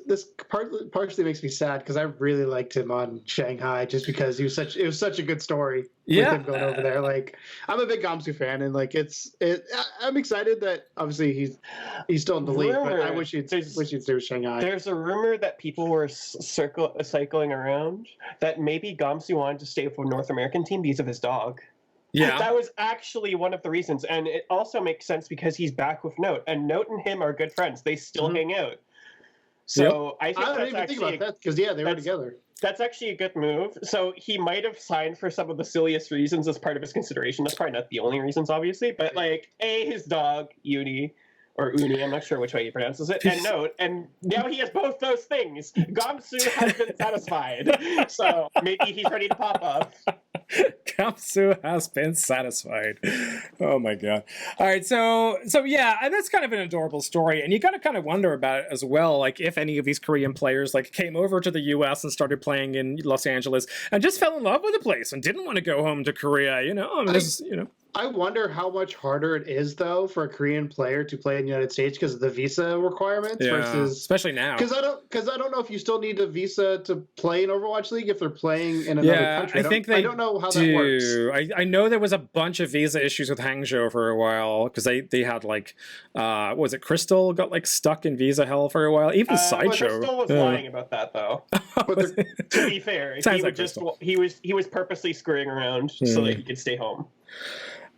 partially makes me sad because I really liked him on Shanghai just because it was such a good story with him going over there. Like, I'm a big Gamsu fan, and like I'm excited that obviously he's still in the league, but I wish he'd stay with Shanghai. There's a rumor that people were cycling around that maybe Gamsu wanted to stay with a North American team because of his dog. Yeah, that was actually one of the reasons, and it also makes sense because he's back with Note, and Note and him are good friends. They still hang out. So I think didn't even think about that because they were together. That's actually a good move. So he might have signed for some of the silliest reasons as part of his consideration. That's probably not the only reasons, obviously, but like his dog Uni. Or Uni, I'm not sure which way he pronounces it, and Note, and now he has both those things. Gamsu has been satisfied, so maybe he's ready to pop off. Gamsu has been satisfied. Oh my god. All right, so yeah, and that's kind of an adorable story, and you gotta kind of wonder about it as well, like if any of these Korean players like came over to the US and started playing in Los Angeles and just fell in love with the place and didn't want to go home to Korea, I wonder how much harder it is, though, for a Korean player to play in the United States because of the visa requirements versus... especially now. Because I don't know if you still need a visa to play in Overwatch League if they're playing in another country. I don't know how that works. I know there was a bunch of visa issues with Hangzhou for a while because they had like... was it Crystal got like stuck in visa hell for a while? Even Sideshow. Crystal was lying about that, though. But to be fair, he was purposely screwing around so that he could stay home.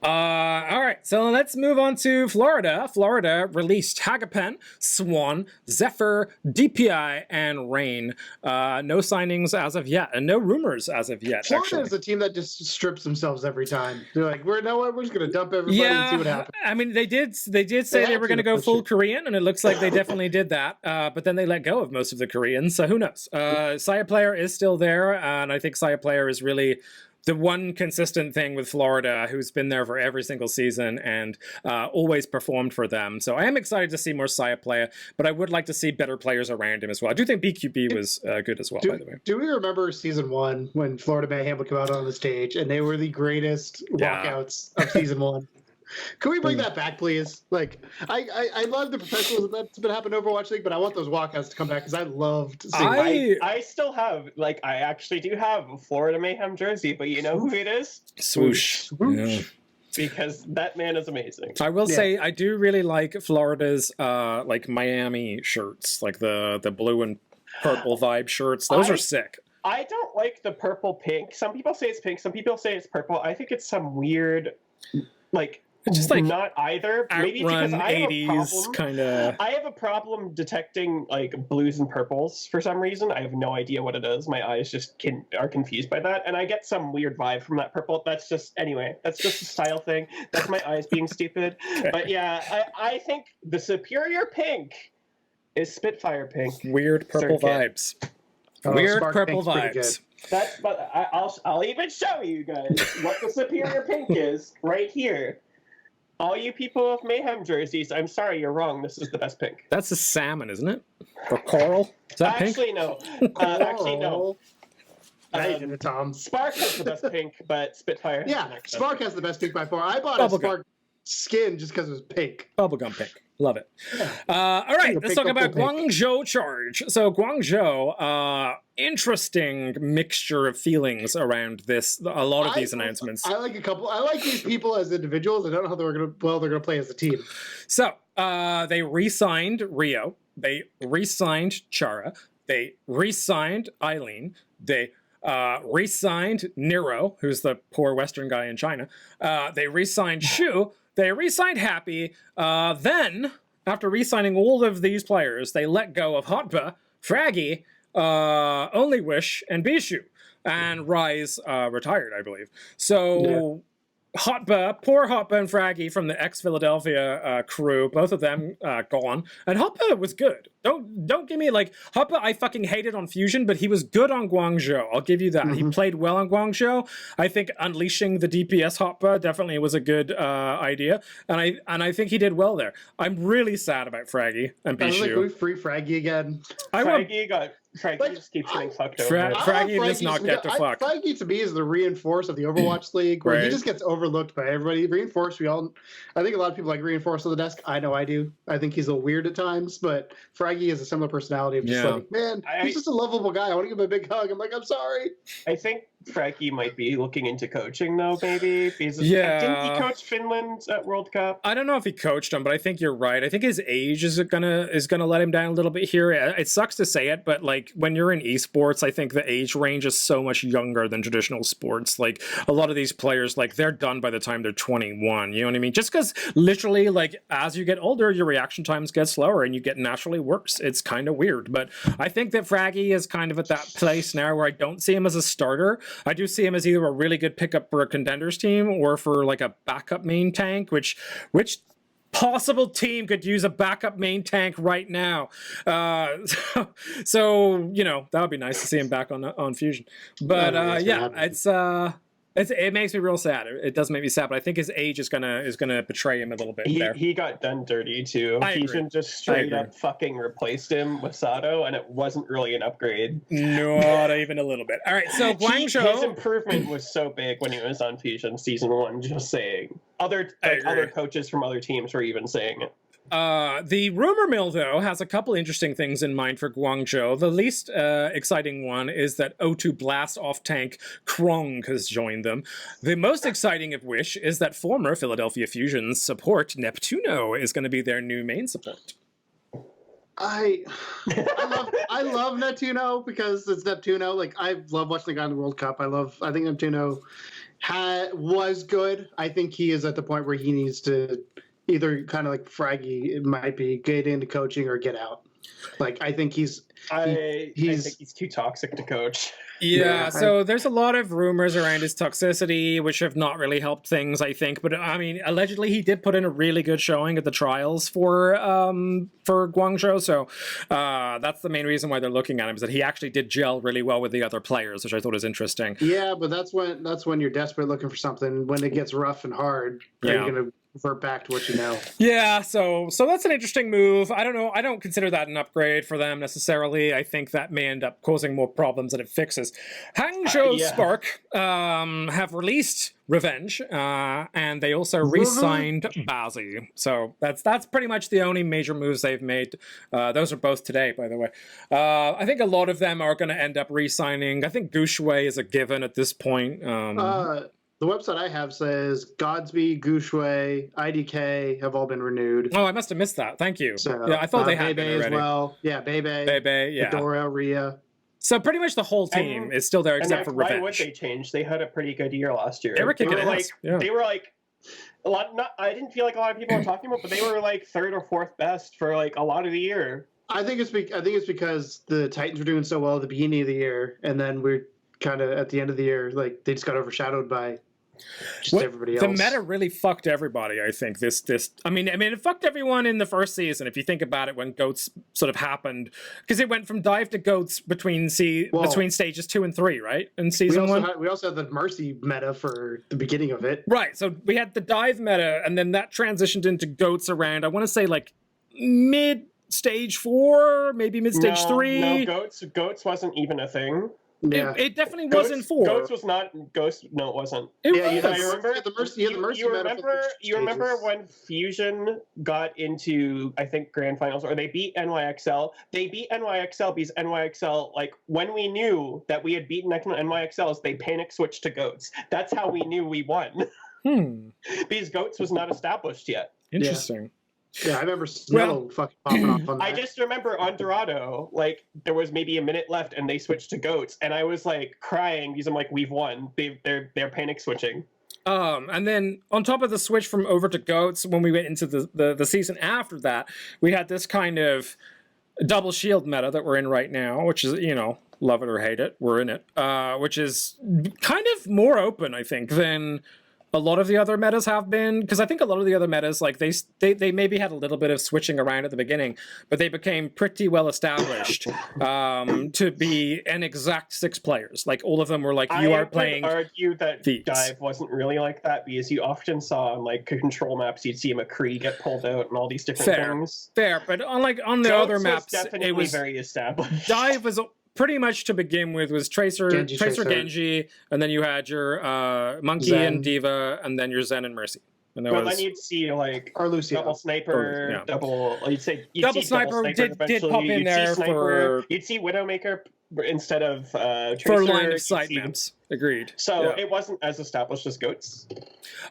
All right, so let's move on to Florida. Florida released Hagapen, Swan, Zephyr, DPI, and Rain. No signings as of yet, and no rumors as of yet. Florida is a team that just strips themselves every time. They're like, we're just going to dump everybody and see what happens. I mean, they did say they were going to go full Korean, and it looks like they definitely did that. But then they let go of most of the Koreans, so who knows? Saya Player is still there, and I think Saya Player is really the one consistent thing with Florida, who's been there for every single season and always performed for them. So I am excited to see more Saya Player, but I would like to see better players around him as well. I do think BQB was good as well, by the way. Do we remember season 1 when Florida Mayhem would come out on the stage and they were the greatest walkouts of season 1? Can we bring that back, please? Like, I love the professionalism that's been happening in Overwatch League, but I want those walkouts to come back because I loved seeing I still have, like, I actually do have a Florida Mayhem jersey, but you know who it is? Swoosh. Swoosh. Yeah. because that man is amazing. I will say I do really like Florida's like Miami shirts, like the blue and purple vibe shirts. Those are sick. I don't like the purple pink. Some people say it's pink, some people say it's purple. I think it's some weird, like, just like not either. Maybe because I have 80s a problem. kind of. I have a problem detecting like blues and purples for some reason. I have no idea what it is. My eyes just are confused by that, and I get some weird vibe from that purple. That's just a style thing. That's my eyes being stupid. Okay. But yeah, I think the superior pink is Spitfire pink. Weird purple vibes. Weird purple vibes. That's. But I'll even show you guys what the superior pink is right here. All you people with Mayhem jerseys, I'm sorry, you're wrong. This is the best pink. That's a salmon, isn't it? Or coral? Is that pink? Actually, no. Tom. Spark has the best pink, but Spitfire has the next Spark has the best pink by far. I bought a Spark skin just because it was pink. Bubblegum pink. Love it. All right, let's talk about Guangzhou Charge. So Guangzhou, interesting mixture of feelings around this. A lot of these announcements. I like a couple. I like these people as individuals. I don't know how they're going to play as a team. So they re-signed Rio. They re-signed Chara. They re-signed Eileen. They re-signed Nero, who's the poor Western guy in China. They re-signed Shu. They re-signed Happy. Then, after re-signing all of these players, they let go of Hotba, Fraggy, Only Wish, and Bishu. And Rise retired, I believe. So Hotba, poor Hotba and Fraggy from the ex-Philadelphia crew, both of them gone. And Hotba was good. Don't give me like Hotba. I fucking hated on Fusion, but he was good on Guangzhou. I'll give you that. Mm-hmm. He played well on Guangzhou. I think unleashing the DPS Hotba definitely was a good idea, and I think he did well there. I'm really sad about Fraggy and Bishu. Can we free Fraggy again? Fraggy just keeps getting fucked over. Fraggy does not get to fuck. Fraggy to me is the Reinforce of the Overwatch League, where he just gets overlooked by everybody. Reinforce, I think a lot of people like Reinforce on the desk. I know I do. I think he's a little weird at times, but Fraggy is a similar personality of just like, man, he's just a lovable guy. I want to give him a big hug. I'm like, I'm sorry. I think Fraggy might be looking into coaching though, maybe. Because didn't he coach Finland at World Cup? I don't know if he coached them, but I think you're right. I think his age is gonna let him down a little bit here. It sucks to say it, but like when you're in esports, I think the age range is so much younger than traditional sports. Like a lot of these players, like they're done by the time they're 21. You know what I mean? Just because literally, like as you get older, your reaction times get slower and you get naturally worse. It's kind of weird, but I think that Fraggy is kind of at that place now where I don't see him as a starter. I do see him as either a really good pickup for a contenders team or for like a backup main tank, which possible team could use a backup main tank right now. So you know, that would be nice to see him back on Fusion. But it makes me real sad. It does make me sad, but I think his age is gonna betray him a little bit. He got done dirty too. Fusion just straight up fucking replaced him with Sato, and it wasn't really an upgrade. Not even a little bit. All right, so Guangzhou. His improvement was so big when he was on Fusion Season 1. Just saying. Other coaches from other teams were even saying it. The rumor mill, though, has a couple interesting things in mind for Guangzhou. The least exciting one is that O2 Blast off tank Krong has joined them. The most exciting of which is that former Philadelphia Fusion support Neptuno is going to be their new main support. I love Neptuno because it's Neptuno. Like I love watching the guy in the World Cup. I think Neptuno was good. I think he is at the point where he needs to either kind of like Fraggy, it might be get into coaching or get out. Like I think I think he's too toxic to coach. Yeah, so there's a lot of rumors around his toxicity, which have not really helped things, I think. But I mean, allegedly he did put in a really good showing at the trials for Guangzhou. So that's the main reason why they're looking at him, is that he actually did gel really well with the other players, which I thought was interesting. Yeah, but that's when you're desperate looking for something. When it gets rough and hard, you're gonna revert back to what you know. Yeah, so that's an interesting move. I don't know. I don't consider that an upgrade for them necessarily. I think that may end up causing more problems than it fixes. Hangzhou Spark have released Revenge, and they also re-signed Bazzi. So that's pretty much the only major moves they've made. Those are both today, by the way. I think a lot of them are going to end up re-signing. I think Gushui is a given at this point. The website I have says Godsby, Gushue, IDK have all been renewed. Oh, I must have missed that. Thank you. So, Yeah, I thought they had been Bebe already. as well. Yeah, Bebe, yeah. Fedora, Rhea. So pretty much the whole team is still there except for why Revenge. would they change? They had a pretty good year last year. They were kicking ass. They were like a lot. I didn't feel like a lot of people were talking about, but they were like third or fourth best for like a lot of the year. I think it's because the Titans were doing so well at the beginning of the year, and then we're kind of at the end of the year, like they just got overshadowed by everybody else. The meta really fucked everybody, I think. I mean, it fucked everyone in the first season. If you think about it, when Goats sort of happened, because it went from Dive to Goats between stages 2 and 3, right? In season 1, we also had the Mercy meta for the beginning of it. Right. So we had the Dive meta, and then that transitioned into Goats around, I want to say like mid stage 4, maybe mid stage 3. No, Goats wasn't even a thing. Yeah. It definitely wasn't 4. Goats was not Ghost. No, it wasn't. I remember the Mercy. You remember when Fusion got into, I think, grand finals, or they beat NYXL. They beat NYXL because NYXL, like when we knew that we had beaten NYXLs, they panic switched to Goats. That's how we knew we won. Because Goats was not established yet. Interesting. Yeah, I remember Snow fucking popping off on that. I just remember on Dorado, like, there was maybe a minute left and they switched to Goats, and I was, like, crying because I'm like, we've won. They're panic switching. And then on top of the switch from over to Goats, when we went into the season after that, we had this kind of double shield meta that we're in right now, which is, love it or hate it, we're in it, which is kind of more open, I think, than a lot of the other metas have been, because I think a lot of the other metas, like they maybe had a little bit of switching around at the beginning, but they became pretty well established to be an exact 6 players. Like all of them were like, you are playing. I would argue that these. Dive wasn't really like that, because you often saw on like control maps, you'd see a McCree get pulled out and all these different things. Fair, but on the Goats other maps, definitely it was very established. Dive was pretty much to begin with was Tracer, Genji, and then you had your Monkey Zen. and Diva, and then your Zen and Mercy. And But then you'd see like Or Lucio. double sniper, you'd see double sniper did eventually. pop in there for You'd see Widowmaker instead of Tracer. For line of sight maps. Agreed. So it wasn't as established as Goats.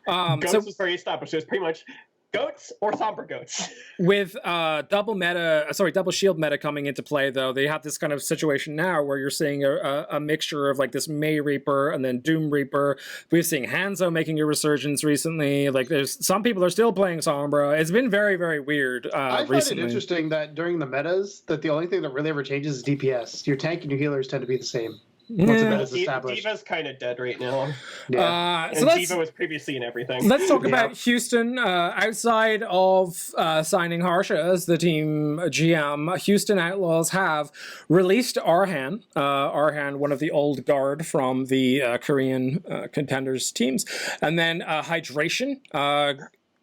Goats was very established. It was pretty much Goats or Somber Goats. With double shield meta coming into play, though, they have this kind of situation now where you're seeing a mixture of like this May Reaper and then Doom Reaper. We're seeing Hanzo making a resurgence recently. Like there's some people are still playing Sombra. It's been very, very weird I recently. find it interesting that during the metas, that the only thing that really ever changes is DPS. Your tank and your healers tend to be the same. Once the meta's established. Diva's kind of dead right now. Yeah. And Diva was previously in everything. Let's talk about Houston. Outside of signing Harsha as the team GM, Houston Outlaws have released Arhan. Arhan, one of the old guard from the Korean contenders teams. And then Hydration.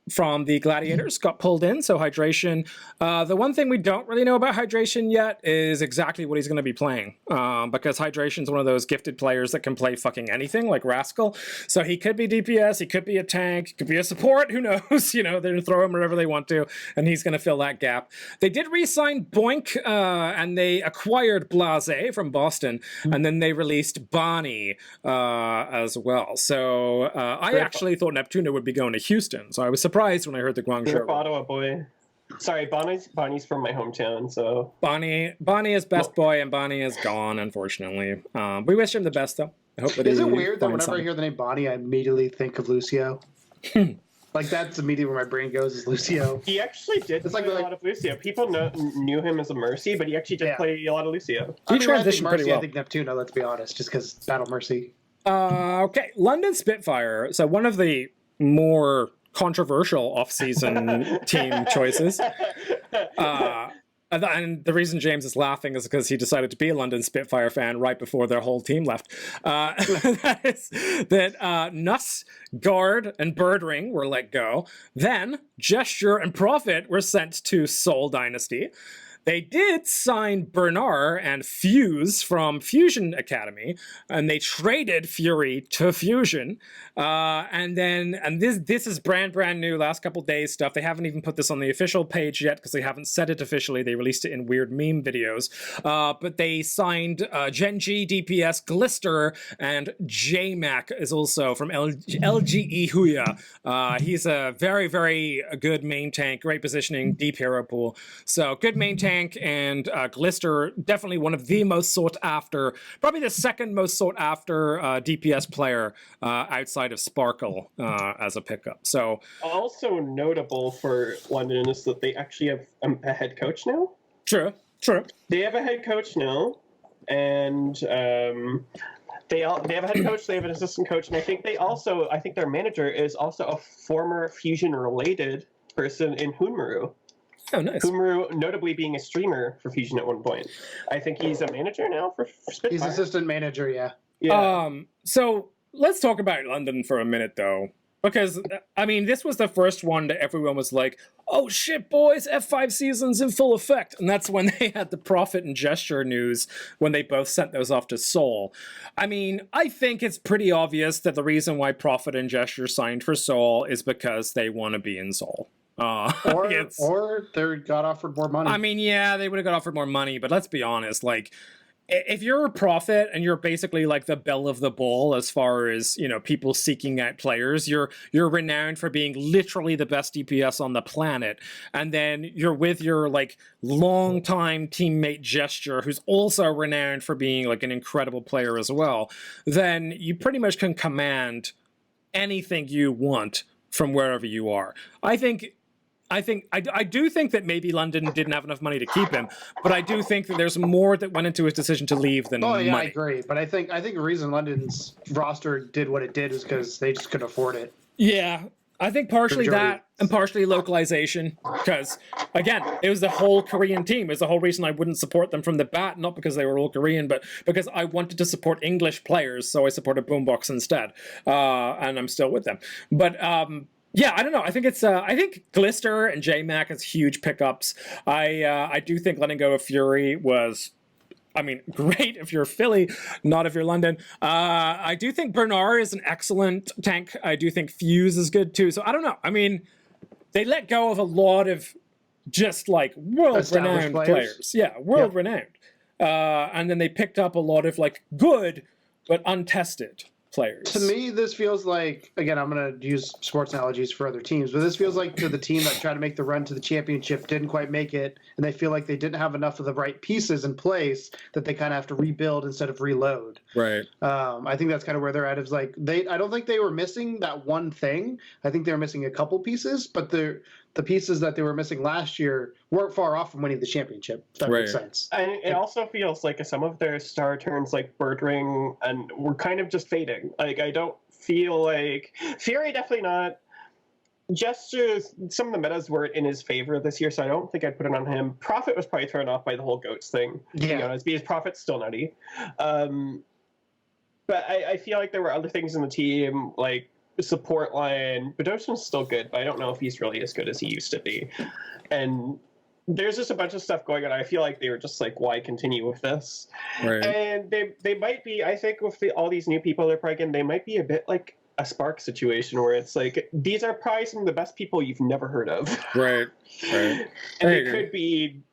From the Gladiators got pulled in, so Hydration. The one thing we don't really know about Hydration yet is exactly what he's going to be playing, because Hydration's one of those gifted players that can play fucking anything, like Rascal. So he could be DPS, he could be a tank, he could be a support, who knows? They're going to throw him wherever they want to, and he's going to fill that gap. They did re-sign Boink, and they acquired Blase from Boston, and then they released Bonnie as well. So I actually thought Neptuna would be going to Houston, so I was surprised when I heard the Guangzhou. Ottawa boy. Sorry, Bonnie's from my hometown, so Bonnie is best boy, and Bonnie is gone, unfortunately. We wish him the best, though. I hope that is it weird that whenever I hear the name Bonnie, I immediately think of Lucio? Like that's immediately where my brain goes is Lucio. He actually did play a lot of Lucio. People knew him as a Mercy, but he actually did play a lot of Lucio. He transitioned pretty well. I think Neptuna, let's be honest, just because Battle Mercy. Okay, London Spitfire. So one of the more controversial off-season team choices. And the reason James is laughing is because he decided to be a London Spitfire fan right before their whole team left. That is that Nuss, Guard, and Birdring were let go. Then Gesture and Profit were sent to Soul Dynasty. They did sign Bernard and Fuse from Fusion Academy, and they traded Fury to Fusion. And this is brand new, last couple days stuff. They haven't even put this on the official page yet because they haven't said it officially. They released it in weird meme videos. But they signed Genji, DPS, Glister, and JMac is also from LGE Huya. He's a very, very good main tank, great positioning, deep hero pool. So good main tank, and Glister, definitely one of the most sought after, probably the second most sought after DPS player outside of Sparkle as a pickup. So also notable for London is that they actually have a head coach now. True. They have a head coach now, and they have a head coach. They have an assistant coach, and I think their manager is also a former Fusion related person in Hunmaru. Oh, nice. Hunmaru notably being a streamer for Fusion at one point. I think he's a manager now for Spitfire. He's assistant manager, yeah. So let's talk about London for a minute, though. Because, I mean, this was the first one that everyone was like, oh shit, boys, F5 season's in full effect. And that's when they had the Prophet and Gesture news, when they both sent those off to Seoul. I mean, I think it's pretty obvious that the reason why Prophet and Gesture signed for Seoul is because they want to be in Seoul. Or they got offered more money. I mean, yeah, they would have got offered more money, but let's be honest, like, if you're a Prophet and you're basically like the belle of the ball as far as, you know, people seeking out players, you're renowned for being literally the best DPS on the planet, and then you're with your like longtime teammate Gesture, who's also renowned for being like an incredible player as well, then you pretty much can command anything you want from wherever you are. I do think that maybe London didn't have enough money to keep him, but I do think that there's more that went into his decision to leave than money. I agree. But I think the reason London's roster did what it did is because they just couldn't afford it. Yeah, I think partially that and partially localization. Because again, it was the whole Korean team. It's the whole reason I wouldn't support them from the bat, not because they were all Korean, but because I wanted to support English players, so I supported Boombox instead, and I'm still with them. But yeah, I don't know. I think I think Glister and JMac is huge pickups. I do think letting go of Fury was, I mean, great if you're Philly, not if you're London. I do think Bernard is an excellent tank. I do think Fuse is good too. So I don't know. I mean, they let go of a lot of just like world-renowned players. Yeah, world-renowned. And then they picked up a lot of like good but untested players. To me, this feels like, again, I'm going to use sports analogies for other teams, but this feels like to the team that tried to make the run to the championship, didn't quite make it, and they feel like they didn't have enough of the right pieces in place, that they kind of have to rebuild instead of reload. Right. I think that's kind of where they're at. Is like I don't think they were missing that one thing. I think they were missing a couple pieces, but the pieces that they were missing last year weren't far off from winning the championship. If that makes sense. And it also feels like some of their star turns, like Birdring, and were kind of just fading. Like, I don't feel like Fury, definitely not. Gesture, some of the metas weren't in his favor this year, so I don't think I'd put it on him. Prophet was probably thrown off by the whole goats thing, to be honest, because Prophet's still nutty. But I feel like there were other things in the team, like support line. Bedosian's still good, but I don't know if he's really as good as he used to be. And there's just a bunch of stuff going on. I feel like they were just like, why continue with this? Right. And they might be, I think with all these new people they're probably getting, they might be a bit like a Spark situation where it's like, these are probably some of the best people you've never heard of. Right. And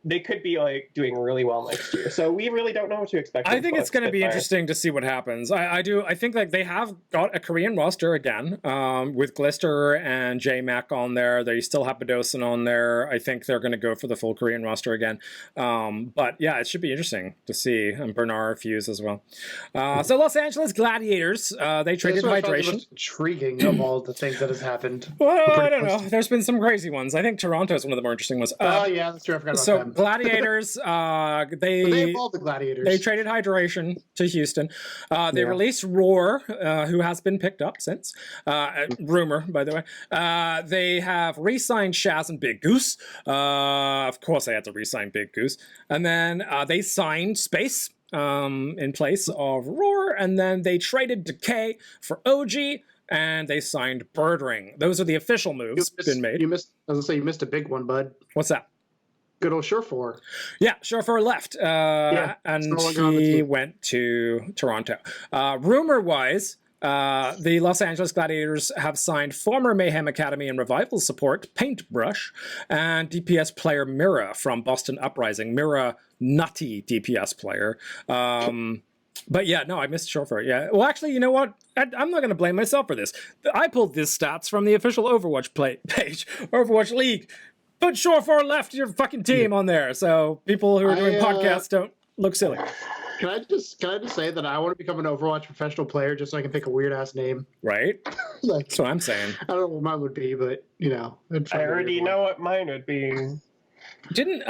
they could be like doing really well next year. So we really don't know what to expect. I think it's going to be interesting to see what happens. I think like they have got a Korean roster again, with Glister and JMac on there. They still have Bedosin on there. I think they're going to go for the full Korean roster again. But yeah, it should be interesting to see. And Bernard Fuse as well. So Los Angeles Gladiators, they traded Hydration. Intriguing of all the things that has happened. Well, I don't know. There's been some crazy ones. I think Toronto's one of the more interesting ones. Yeah, that's true. I forgot about them. Gladiators, they involved the Gladiators. They traded Hydration to Houston. They released Roar, who has been picked up since. Rumor, by the way. They have re-signed Shaz and Big Goose. Of course, they had to re-sign Big Goose. And then they signed Space in place of Roar, and then they traded Decay for OG, and they signed Birdring. Those are the official moves been made. You missed a big one, bud. What's that? good old Surefour. Yeah, Chauffeur left, and no longer on the he team. went to Toronto. Rumor-wise, the Los Angeles Gladiators have signed former Mayhem Academy and Revival support Paintbrush and DPS player Mira from Boston Uprising. Mira, nutty DPS player. But yeah, no, I missed Chauffeur. Yeah, well, actually, you know what? I'm not going to blame myself for this. I pulled these stats from the official Overwatch page, Overwatch League. Put Chauffeur left your fucking team on there, so people who are doing podcasts don't look silly. Can I just say that I want to become an Overwatch professional player just so I can pick a weird ass name? Right? Like, That's what I'm saying. I don't know what mine would be, but I already know what mine would be. Didn't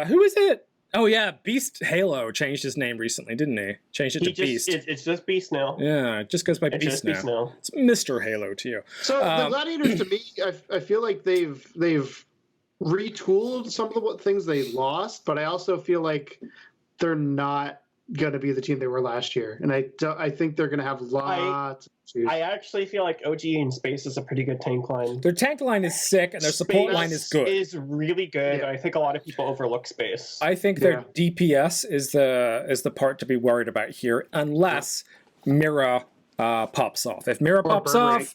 who is it? Oh yeah, Beast Halo changed his name recently, didn't he? Changed it to Beast. It's just Beast now. Yeah, it just goes by Beast now. It's Mr. Halo to you. So the Gladiators, to me, I feel like they've retooled some of the things they lost, but I also feel like they're not going to be the team they were last year, and I think they're going to have lots of issues. I actually feel like OG in space is a pretty good tank line. Their tank line is sick, and their support line is good. Is really good. Yeah. I think a lot of people overlook space. I think their DPS is the part to be worried about here, unless Mira pops off. If Mira pops off,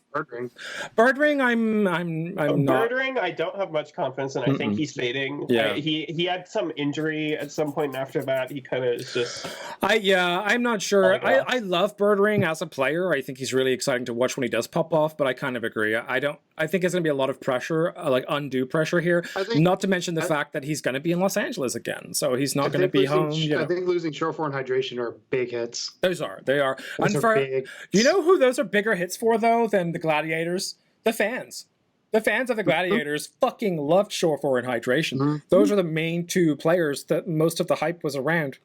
Birdring, I'm not. Birdring, I don't have much confidence in. I think he's fading. Yeah. He had some injury at some point, and after that, he kind of is just. I'm not sure. I love Birdring as a player. I think he's really exciting to watch when he does pop off. But I kind of agree. I think it's going to be a lot of pressure, like undue pressure here. Not to mention the fact that he's going to be in Los Angeles again, so he's not going to be home. I think losing Surefour and Hydration are big hits. They are. Those are big. Do you know who those are bigger hits for, though, than the Gladiators? The fans. The fans of the Gladiators fucking loved Surefour and Hydration. Those are the main two players that most of the hype was around.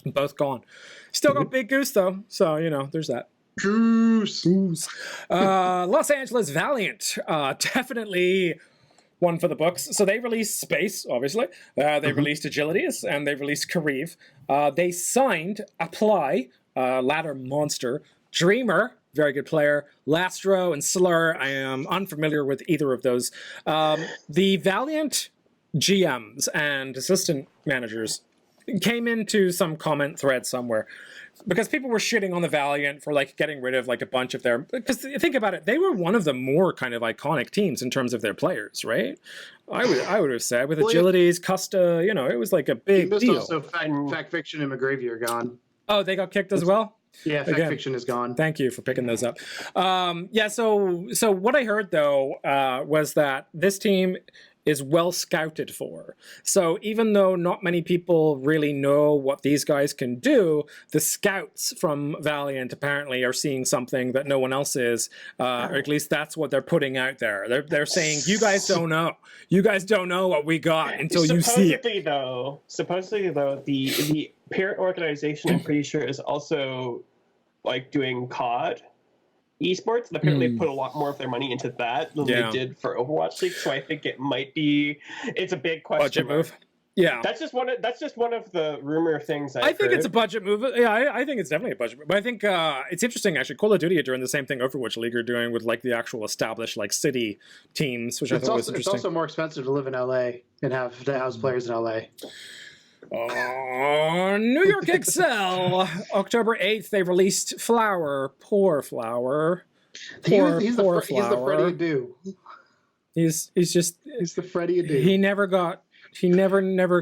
Both gone. Still got Big Goose, though, so, there's that. Goose. Los Angeles Valiant. Definitely one for the books. So they released Space, obviously. They released Agilities, and they released Kariv. They signed Apply, Ladder Monster, Dreamer, very good player, Lastro, and Slur. I am unfamiliar with either of those. The Valiant GMs and assistant managers came into some comment thread somewhere because people were shitting on the Valiant for getting rid of a bunch of their, because think about it, they were one of the more kind of iconic teams in terms of their players, right? I would have said with Agilities, Custa, it was like a big deal. Also, Fact Fiction and McGravy are gone. Oh, they got kicked as well? Yeah, Fact Fiction is gone. Thank you for picking those up. So what I heard, though, was that this team is well scouted for. So even though not many people really know what these guys can do, the scouts from Valiant apparently are seeing something that no one else is, or at least that's what they're putting out there. They're saying, you guys don't know. You guys don't know what we got until you see it. Supposedly, though, the parent organization, I'm pretty sure, is also doing COD esports, and apparently put a lot more of their money into that than they did for Overwatch League. So I think it's a big question. Budget move. Yeah, that's just one of the rumor things. I think it's a budget move. Yeah, I think it's definitely a budget move. But I think it's interesting actually. Call of Duty are doing the same thing Overwatch League are doing with the actual established city teams, which I thought was interesting. It's also more expensive to live in LA and have to house players in LA. New York Excel, October 8th, they released Flower. Poor Flower. He's the Freddy Adu. He's the Freddy Adu. He never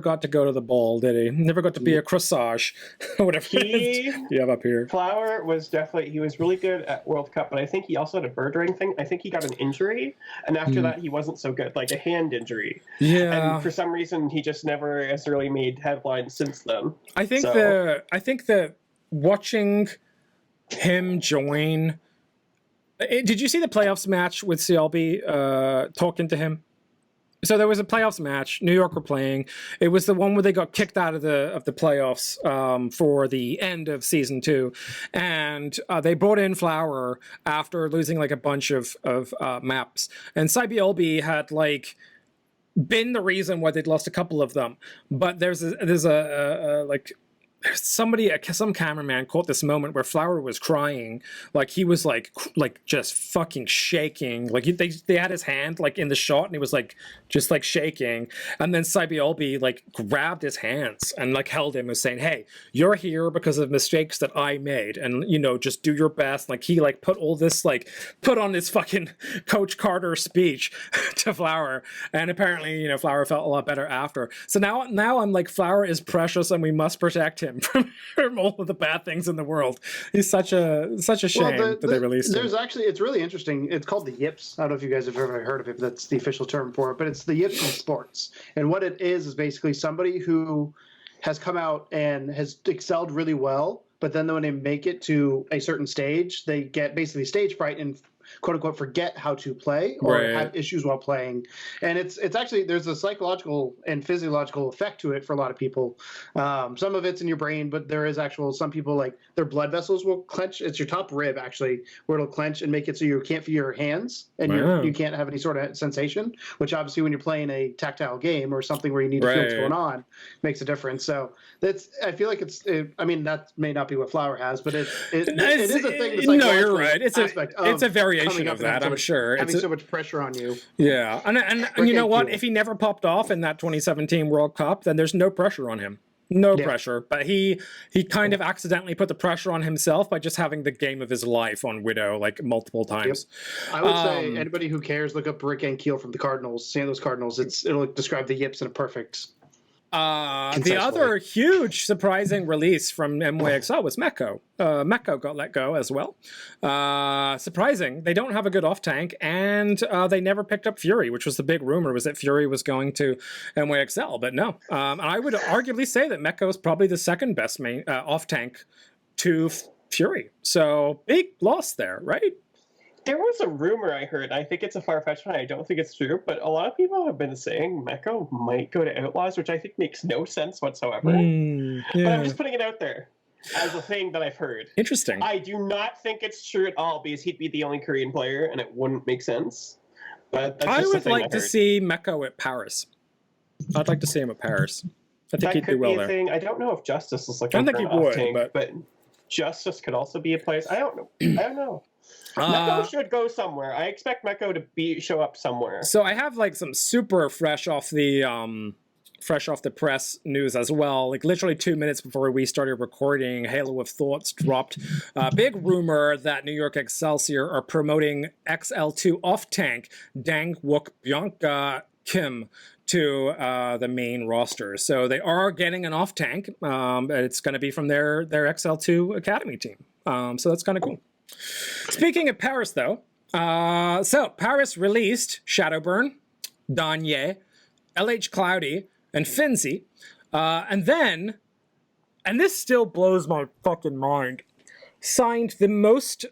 got to go to the ball, did he? Never got to be a croissage, whatever you have up here. Flower was he was really good at World Cup, but I think he also had a birdring thing. I think he got an injury, and after that he wasn't so good, like a hand injury. Yeah. And for some reason he just never has really made headlines since then. I think that watching him join. Did you see the playoffs match with CLB talking to him? So there was a playoffs match. New York were playing. It was the one where they got kicked out of the playoffs for the end of season 2, and they brought in Flower after losing a bunch of maps. And CyBLB had been the reason why they'd lost a couple of them. But there's a some cameraman caught this moment where Flower was crying, like he was like just fucking shaking, like they had his hand like in the shot and he was like just like shaking, and then Cybiolbi like grabbed his hands and like held him and was saying, hey, you're here because of mistakes that I made, and you know, just do your best. Like he like put on this fucking Coach Carter speech to Flower, and apparently, you know, Flower felt a lot better after. So now I'm like, Flower is precious and we must protect him from all of the bad things in the world. He's such a shame that they released him. It's really interesting. It's called the Yips. I don't know if you guys have ever heard of it, but that's the official term for it. But it's the Yips in sports. And what it is basically somebody who has come out and has excelled really well, but then when they make it to a certain stage, they get basically stage fright and quote unquote forget how to play or have issues while playing. And it's actually, there's a psychological and physiological effect to it for a lot of people. Some of it's in your brain, but there is some people like their blood vessels will clench. It's your top rib actually where it'll clench and make it so you can't feel your hands and you can't have any sort of sensation, which obviously when you're playing a tactile game or something where you need to feel what's going on makes a difference. So I feel like that may not be what Flower has, but it is a thing. No, you're right. It's a variation of that, I'm sure. Having so much pressure on you. Yeah, and you know what? If he never popped off in that 2017 World Cup, then there's no pressure on him. No pressure. But he kind of accidentally put the pressure on himself by just having the game of his life on Widow like multiple times. Yep. I would say anybody who cares, look up Rick Ankiel from the Cardinals, St. Louis Cardinals. It'll describe the Yips in a perfect. The other huge surprising release from MYXL was Mecco. Mecco got let go as well. Surprising. They don't have a good off-tank, and they never picked up Fury, which was the big rumor, was that Fury was going to MYXL, but no. And I would arguably say that Mecco is probably the second best main off-tank to Fury. So big loss there, right? There was a rumor I heard. I think it's a far-fetched one. I don't think it's true, but a lot of people have been saying Mecco might go to Outlaws, which I think makes no sense whatsoever. But I'm just putting it out there as a thing that I've heard. Interesting. I do not think it's true at all because he'd be the only Korean player, and it wouldn't make sense. But that's I would like to see Mecco at Paris. I'd like to see him at Paris. I think he'd do well there. I don't know if Justice is looking for an off-tank, but Justice could also be a place. I don't know. Mecco should go somewhere. I expect Mecco to show up somewhere. So I have like some super fresh off the press news as well. Like literally 2 minutes before we started recording, Halo of Thoughts dropped a big rumor that New York Excelsior are promoting XL2 off-tank Dang Wook Bianca Kim to the main roster. So they are getting an off-tank. It's going to be from their XL2 Academy team. So that's kind of cool. Speaking of Paris, though, so Paris released Shadowburn, Danye, LH Cloudy, and Finzi, and then, and this still blows my fucking mind, signed the most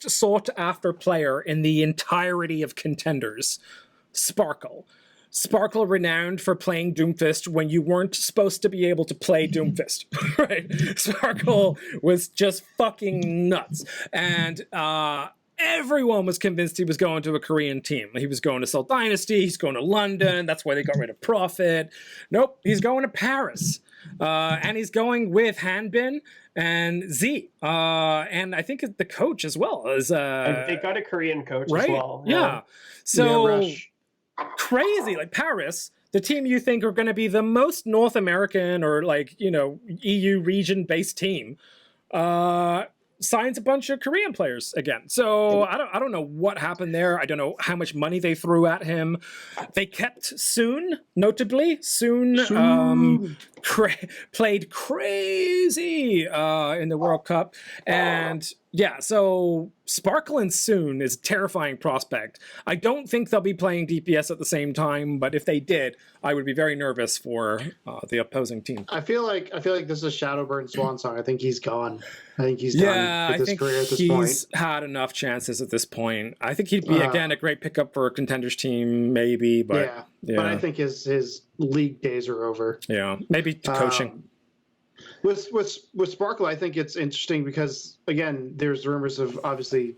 sought after player in the entirety of Contenders, Sparkle. Sparkle renowned for playing Doomfist when you weren't supposed to be able to play Doomfist, right? Sparkle was just fucking nuts. And everyone was convinced he was going to a Korean team. He was going to Seoul Dynasty, he's going to London, that's why they got rid of Prophet. Nope, he's going to Paris. And he's going with Hanbin and Z. And I think the coach as well. They got a Korean coach as well. Yeah. So... crazy, like Paris, the team you think are going to be the most North American or like, you know, EU region based team, signs a bunch of Korean players again. So I don't know what happened there. I don't know how much money they threw at him. They kept Soon, notably. Soon. Played crazy in the World Cup. And yeah, so Sparkle and Soon is a terrifying prospect. I don't think they'll be playing DPS at the same time, but if they did, I would be very nervous for the opposing team. I feel like this is Shadowburn swan song. I think he's gone. I think he's done with his career at this point. He's had enough chances at this point. I think he'd be again a great pickup for a Contenders team, maybe, but but I think his league days are over. Yeah, maybe coaching. With Sparkle, I think it's interesting because, again, there's rumors of, obviously,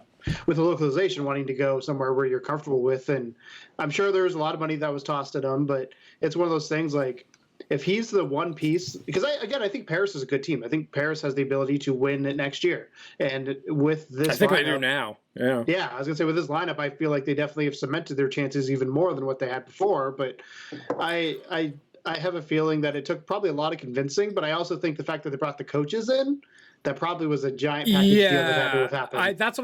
with the localization, wanting to go somewhere where you're comfortable with. And I'm sure there's a lot of money that was tossed at him, but it's one of those things like, if he's the one piece, because I think Paris is a good team. I think Paris has the ability to win it next year. And with this I think lineup, they do now. Yeah. Yeah, I was gonna say with this lineup, I feel like they definitely have cemented their chances even more than what they had before. But I have a feeling that it took probably a lot of convincing. But I also think the fact that they brought the coaches in, that probably was a giant package deal that had to have happened. That's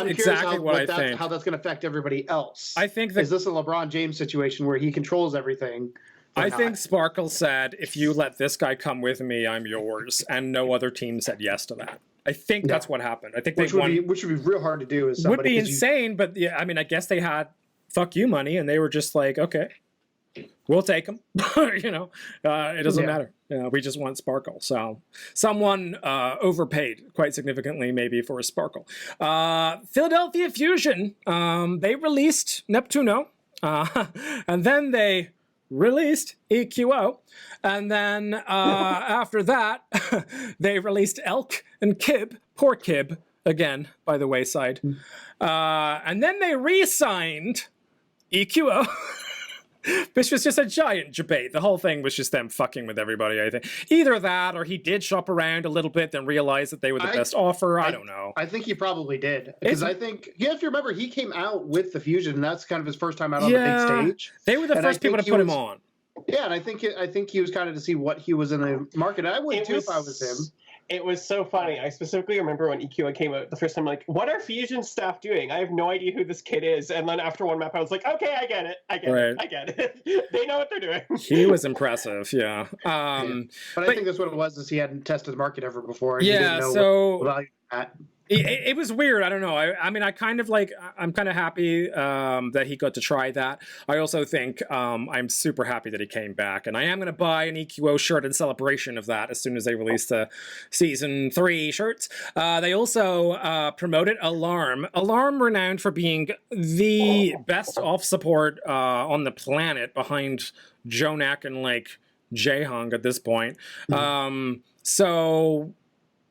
exactly what I think. How that's going to affect everybody else. I think is this a LeBron James situation where he controls everything? I think Sparkle said, if you let this guy come with me, I'm yours. And no other team said yes to that. I think that's what happened. I think which would be real hard to do. Would be insane, but yeah, I mean, I guess they had fuck you money, and they were just like, okay, we'll take them. It doesn't matter. We just want Sparkle. So someone overpaid quite significantly, maybe, for a Sparkle. Philadelphia Fusion, they released Neptuno, and then they released EQO, and then after that, they released Elk and Kib, poor Kib, again, by the wayside. And then they re-signed EQO, which was just a giant debate. The whole thing was just them fucking with everybody, I think. Either that, or he did shop around a little bit and realized that they were the best offer. I don't know. I think he probably did. Because I think, you have to remember, he came out with the Fusion, and that's kind of his first time out on the big stage. They were the first people to put him on. Yeah, and I think he was kind of to see what he was in the market. I would too if I was him. It was so funny. I specifically remember when EQA came out the first time, like, what are Fusion staff doing? I have no idea who this kid is. And then after one map, I was like, okay, I get it. I get it. They know what they're doing. He was impressive, yeah. But I think that's what it was, is he hadn't tested the market ever before. And yeah, he didn't know so... what value at. It was weird. I don't know. I mean, I'm kind of happy that he got to try that. I also think I'm super happy that he came back, and I am going to buy an EQO shirt in celebration of that as soon as they release the Season 3 shirts. They also promoted Alarm. Alarm, renowned for being the best off support on the planet behind Jonak and like Jaehong at this point.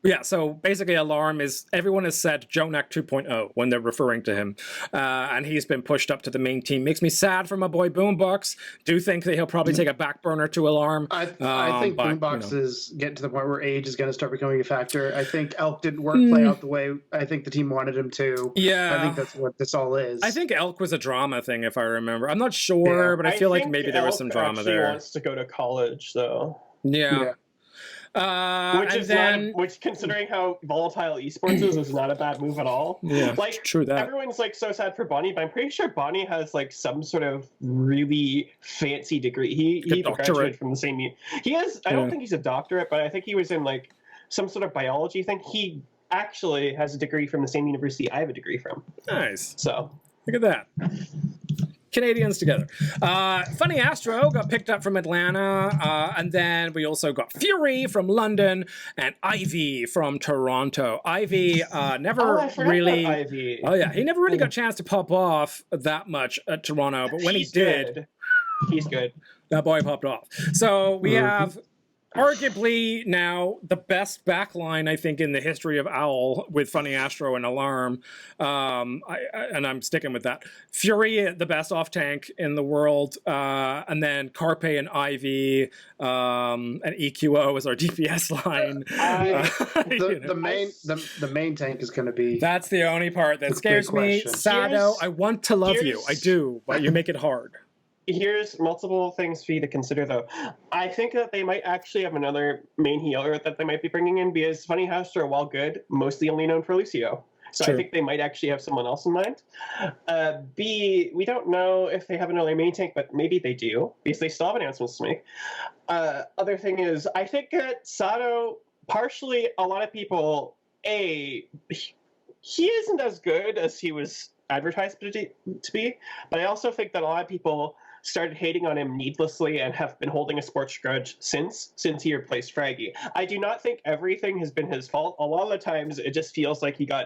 So basically Alarm is, everyone has said Jonak 2.0 when they're referring to him. And he's been pushed up to the main team. Makes me sad for my boy Boombox. Do think that he'll probably take a back burner to Alarm. I think Boombox is getting to the point where age is going to start becoming a factor. I think Elk didn't play out the way I think the team wanted him to. Yeah. I think that's what this all is. I think Elk was a drama thing, if I remember. I'm not sure, but I feel like maybe there was some drama there. He wants to go to college, though. Yeah. Which, considering how volatile esports is not a bad move at all. Yeah, like, true that. Everyone's like so sad for Bonnie, but I'm pretty sure Bonnie has like some sort of really fancy degree. He graduated from the same. He has. I don't think he's a doctorate, but I think he was in like some sort of biology thing. He actually has a degree from the same university I have a degree from. Nice. So look at that. Canadians together. Funny Astro got picked up from Atlanta, and then we also got Fury from London and Ivy from Toronto. Ivy never really. Ivy. Oh yeah, he never really got a chance to pop off that much at Toronto, but when he did, he's good. That boy popped off. So we have arguably now the best backline, I think, in the history of OWL with Funny Astro and Alarm. And I'm sticking with that. Fury, the best off tank in the world. And then Carpe and Ivy and EQO is our DPS line. The main tank is going to be... That's the only part that scares me. Sado, I want to love you. I do, but you make it hard. Here's multiple things for you to consider, though. I think that they might actually have another main healer that they might be bringing in, because Funny House are, while good, mostly only known for Lucio. So I think they might actually have someone else in mind. B, we don't know if they have another main tank, but maybe they do, because they still have announcements to make. Other thing is, I think that Sato, partially, a lot of people, he isn't as good as he was advertised to be, but I also think that a lot of people started hating on him needlessly and have been holding a sports grudge since he replaced Fraggy. I do not think everything has been his fault. A lot of the times it just feels like because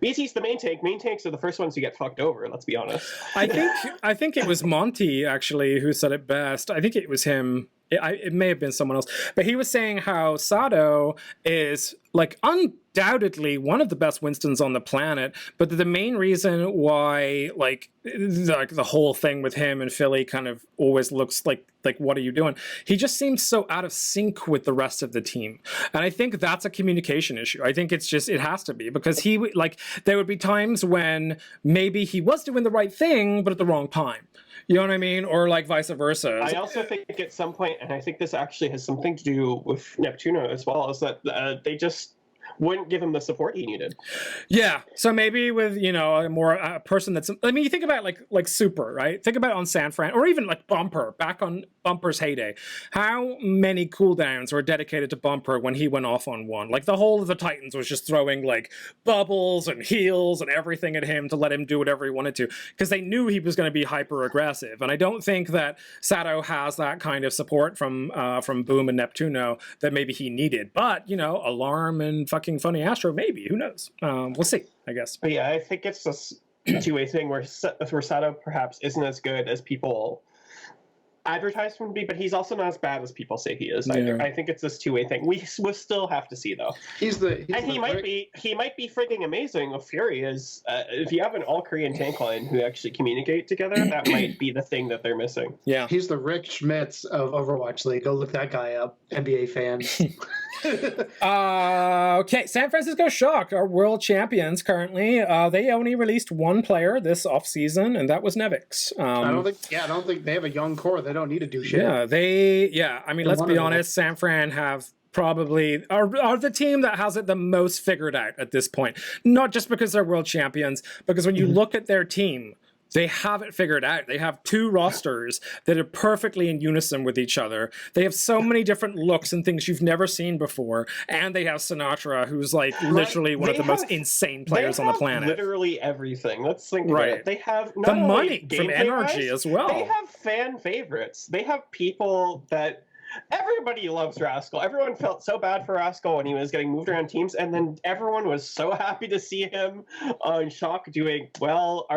he's the main tank. Main tanks are the first ones to get fucked over, let's be honest. I think it was Monty, actually, who said it best. I think it was him. it may have been someone else, but he was saying how Sato is like undoubtedly one of the best Winstons on the planet, but the main reason why like the whole thing with him and Philly kind of always looks like what are you doing? He just seems so out of sync with the rest of the team, and I think that's a communication issue. I think it has to be, because there would be times when maybe he was doing the right thing but at the wrong time. You know what I mean? Or like vice versa. I also think at some point, and I think this actually has something to do with Neptuno as well, is that they just wouldn't give him the support he needed. Yeah. So maybe with, a person that's, I mean, you think about like Super, right? Think about on San Fran, or even like Bumper, back on Bumper's heyday. How many cooldowns were dedicated to Bumper when he went off on one? Like the whole of the Titans was just throwing like bubbles and heals and everything at him to let him do whatever he wanted to, because they knew he was going to be hyper aggressive. And I don't think that Sato has that kind of support from Boom and Neptuno that maybe he needed. But, Alarm and fucking Funny Astro, maybe. Who knows? We'll see, I guess. But yeah, I think it's this two-way thing where Sato perhaps isn't as good as people advertised him to be, but he's also not as bad as people say he is either. I think it's this two-way thing. We will still have to see, though. He might be frigging amazing. If Fury is, if you have an all-Korean tank line who actually communicate together, that might be the thing that they're missing. Yeah, he's the Rick Schmitz of Overwatch League. Go look that guy up, NBA fans. Okay, San Francisco Shock are world champions currently. They only released one player this offseason, and that was Nevix. I don't think they have a young core. They don't need to do shit. I mean, let's be honest, San Fran have probably are the team that has it the most figured out at this point. Not just because they're world champions, because when you look at their team, they have it figured out. They have two rosters that are perfectly in unison with each other. They have so many different looks and things you've never seen before. And they have Sinatra, who's like literally one of the most insane players on the planet. Literally everything. Let's think about it. They have not the money from energy as well. They have fan favorites. They have people that... Everybody loves Rascal. Everyone felt so bad for Rascal when he was getting moved around teams, and then everyone was so happy to see him on Shock doing well,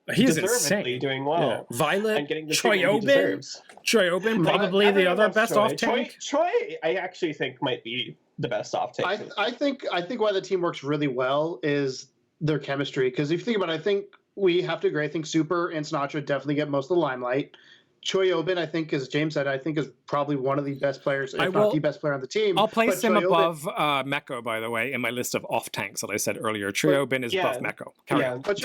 deservedly doing well. Yeah. Violet, and getting the Choyobin, probably the other best off tank. Choi, I actually think might be the best off tank. I think why the team works really well is their chemistry. Because if you think about it, I think we have to agree. I think Super and Sinatra definitely get most of the limelight. Choyobin, I think, as James said, is probably one of the best players, if not the best player on the team. I'll place him above Meko, by the way, in my list of off tanks that I said earlier. Choyobin is above Meko. But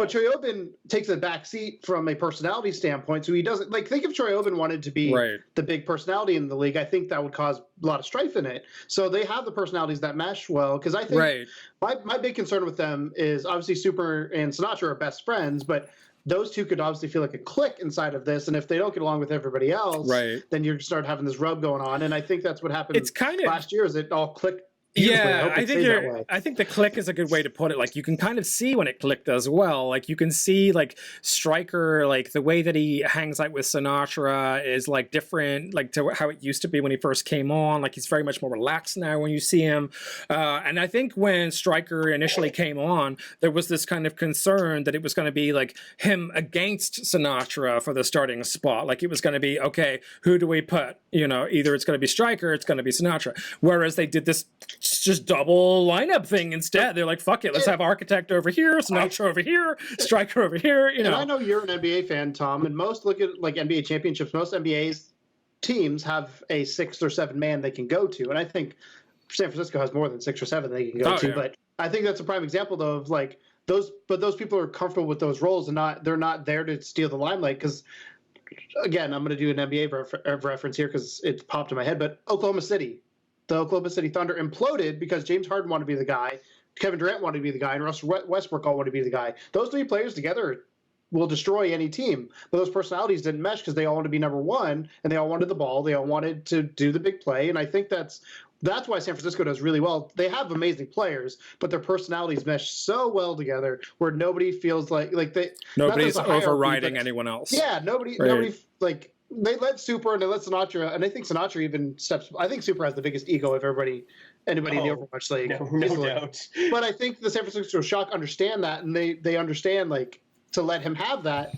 Choyobin takes a back seat from a personality standpoint, so he doesn't think if Choyobin wanted to be the big personality in the league, I think that would cause a lot of strife in it. So they have the personalities that mesh well, because I think my big concern with them is obviously Super and Sinatra are best friends, but those two could obviously feel like a clique inside of this, and if they don't get along with everybody else, then you start having this rub going on. And I think that's what happened last year, is it all clicked. Yeah, I think the click is a good way to put it. Like, you can kind of see when it clicked as well. Like, you can see like Stryker, like the way that he hangs out with Sinatra is like different, like to how it used to be when he first came on. Like, he's very much more relaxed now when you see him. And I think when Stryker initially came on, there was this kind of concern that it was going to be like him against Sinatra for the starting spot. Like, it was going to be, okay, who do we put? Either it's going to be Stryker, it's going to be Sinatra. Whereas they did this just double lineup thing instead. They're like, fuck it, let's have Architect over here, Sinatra over here, Stryker over here. And I know you're an NBA fan, Tom, and most look at like NBA championships. Most NBA's teams have a 6 or 7 man they can go to, and I think San Francisco has more than 6 or 7 they can go to. Yeah. But I think that's a prime example though, of like those. But those people are comfortable with those roles, and they're not there to steal the limelight. Because again, I'm going to do an NBA reference here because it popped in my head. But Oklahoma City. The Oklahoma City Thunder imploded because James Harden wanted to be the guy, Kevin Durant wanted to be the guy, and Russell Westbrook all wanted to be the guy. Those 3 players together will destroy any team. But those personalities didn't mesh because they all wanted to be number one, and they all wanted the ball. They all wanted to do the big play. And I think that's why San Francisco does really well. They have amazing players, but their personalities mesh so well together where nobody feels like nobody's overriding anyone else. Yeah, nobody like. They let Super and they let Sinatra, and I think Sinatra even steps. I think Super has the biggest ego of anybody in the Overwatch League. No doubt. But I think the San Francisco Shock understand that, and they understand like to let him have that.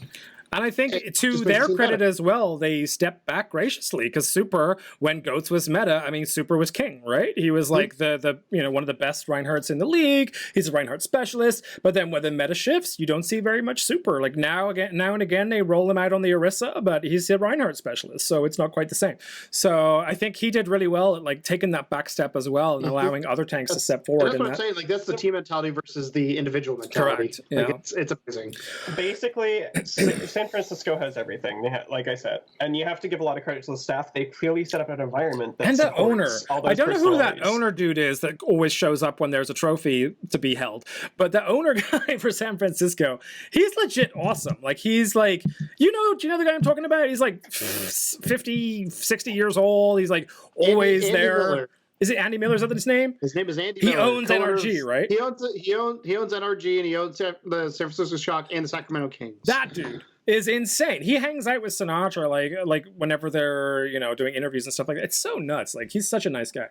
And I think to just makes their it seem credit better. as well, they stepped back graciously because Super, when Goats was meta, I mean, Super was king, right? He was like the one of the best Reinhardts in the league. He's a Reinhardt specialist. But then when the meta shifts, you don't see very much Super. Like now and again, they roll him out on the Orisa, but he's a Reinhardt specialist, so it's not quite the same. So I think he did really well at like taking that back step as well and allowing other tanks to step forward. That's what I'm saying. Like that's the team mentality versus the individual mentality. Correct. Like it's amazing. Basically, San Francisco has everything. Like I said, and you have to give a lot of credit to the staff. They clearly set up an environment that and the supports owner. all those I don't know who that personalities. owner dude is that always shows up when there's a trophy to be held. But the owner guy for San Francisco, he's legit awesome. Like he's like, do you know the guy I'm talking about? He's like 50, 60 years old. He's like always Andy there. Miller. Is it Andy Miller? Is that his name? His name is Andy He Miller. owns NRG, right? He owns NRG, and he owns the San Francisco Shock and the Sacramento Kings. That dude is insane. He hangs out with Sinatra like whenever they're doing interviews and stuff like that. It's so nuts. Like he's such a nice guy.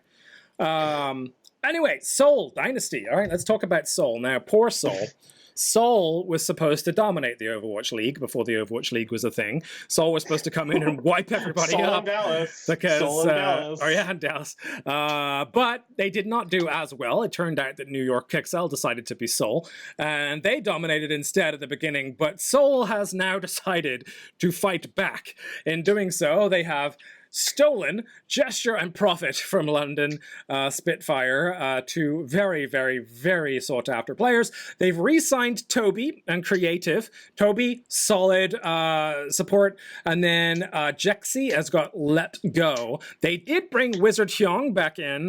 Anyway, Seoul Dynasty. All right, let's talk about Seoul now. Poor Seoul. Seoul was supposed to dominate the Overwatch League before the Overwatch League was a thing. Seoul was supposed to come in and wipe everybody Seoul up. and Dallas. Because, Seoul and Dallas. Oh yeah, and Dallas. But they did not do as well. It turned out that New York Pixel decided to be Seoul, and they dominated instead at the beginning. But Seoul has now decided to fight back. In doing so, they have stolen Gesture and Profit from London Spitfire, two very, very, very sought-after players. They've re-signed Toby and Creative. Toby, solid support, and then Jexy has got let go. They did bring Wizard Hyung back in.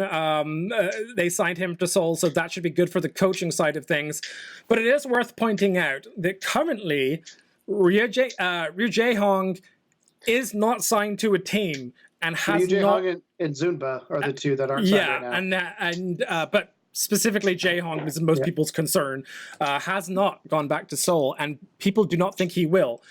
They signed him to Seoul, so that should be good for the coaching side of things. But it is worth pointing out that currently Ryu Jae-hong is not signed to a team and has Jae not. Hong and Zunba are the two that aren't signed right now. But specifically Jae-hong, is most people's concern, has not gone back to Seoul, and people do not think he will.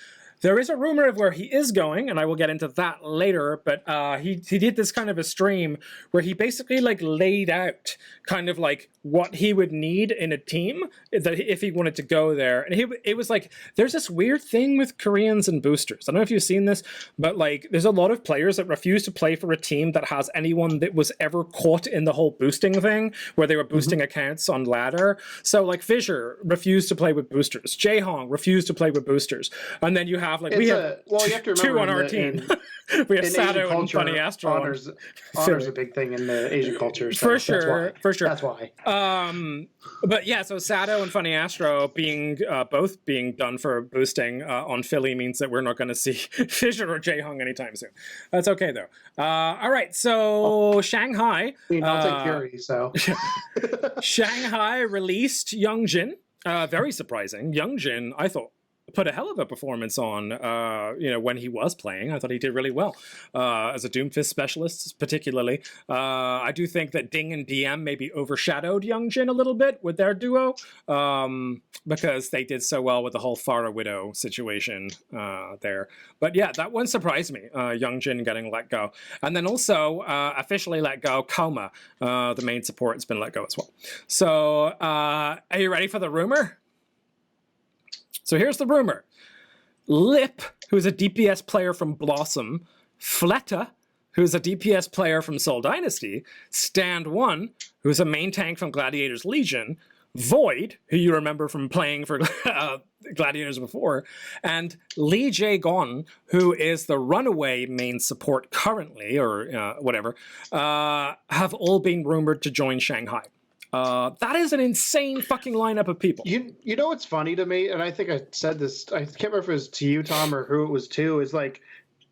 There is a rumor of where he is going, and I will get into that later, but he did this kind of a stream where he basically like laid out kind of like what he would need in a team that if he wanted to go there. And it was like, there's this weird thing with Koreans and boosters. I don't know if you've seen this, but like there's a lot of players that refuse to play for a team that has anyone that was ever caught in the whole boosting thing where they were boosting accounts on ladder. So like Fissure refused to play with boosters. Jae-hong refused to play with boosters. And then you have like, we have you have to remember two on our team. We have in Sado Asian and culture, Funny Astro. Honor's a big thing in the Asian culture. So For sure. That's why. But yeah, so Sado and Funny Astro being both being done for boosting on Philly means that we're not going to see Fissure or Jae-hong anytime soon. That's okay though. All right, so Shanghai. I mean, I'll take Fury. So Shanghai released Youngjin. Very surprising. Youngjin, I thought, put a hell of a performance on, when he was playing. I thought he did really well as a Doomfist specialist, particularly. I do think that Ding and DM maybe overshadowed Youngjin a little bit with their duo because they did so well with the whole Pharah Widow situation there. But yeah, that one surprised me, Youngjin getting let go. And then also officially let go Koma, the main support, has been let go as well. So are you ready for the rumor? So here's the rumor. Lip, who's a DPS player from Blossom, Fleta, who's a DPS player from Seoul Dynasty, Stand One, who's a main tank from Gladiators Legion, Void, who you remember from playing for Gladiators before, and Lee Jae-gon, who is the runaway main support currently, or whatever, have all been rumored to join Shanghai. That is an insane fucking lineup of people. You know what's funny to me, and I think I said this, I can't remember if it was to you, Tom, or who it was to, is like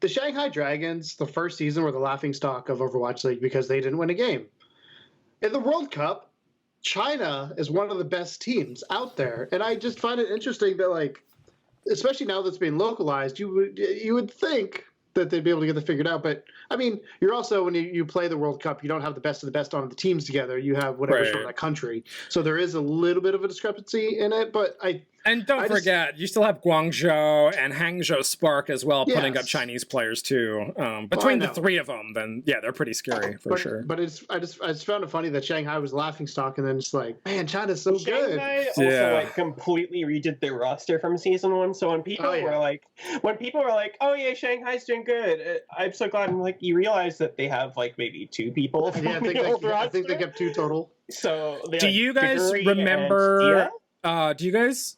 the Shanghai Dragons, the first season, were the laughingstock of Overwatch League because they didn't win a game. In the World Cup, China is one of the best teams out there, and I just find it interesting that, like, especially now that's being localized, you would think that they'd be able to get it figured out. But I mean, you're also, when you play the World Cup, you don't have the best of the best on the teams together. You have whatever's from that country. So there is a little bit of a discrepancy in it. But And don't forget, you still have Guangzhou and Hangzhou Spark as well, putting up Chinese players too. Between the three of them, then they're pretty scary for sure. But I just found it funny that Shanghai was laughing stock, and then it's like, man, China's so good. Shanghai also completely redid their roster from season 1. So when people were like, oh yeah, Shanghai's doing good, I'm so glad. I'm like, you realize that they have like maybe 2 people. From I think they kept 2 total. So do you guys remember? Do you guys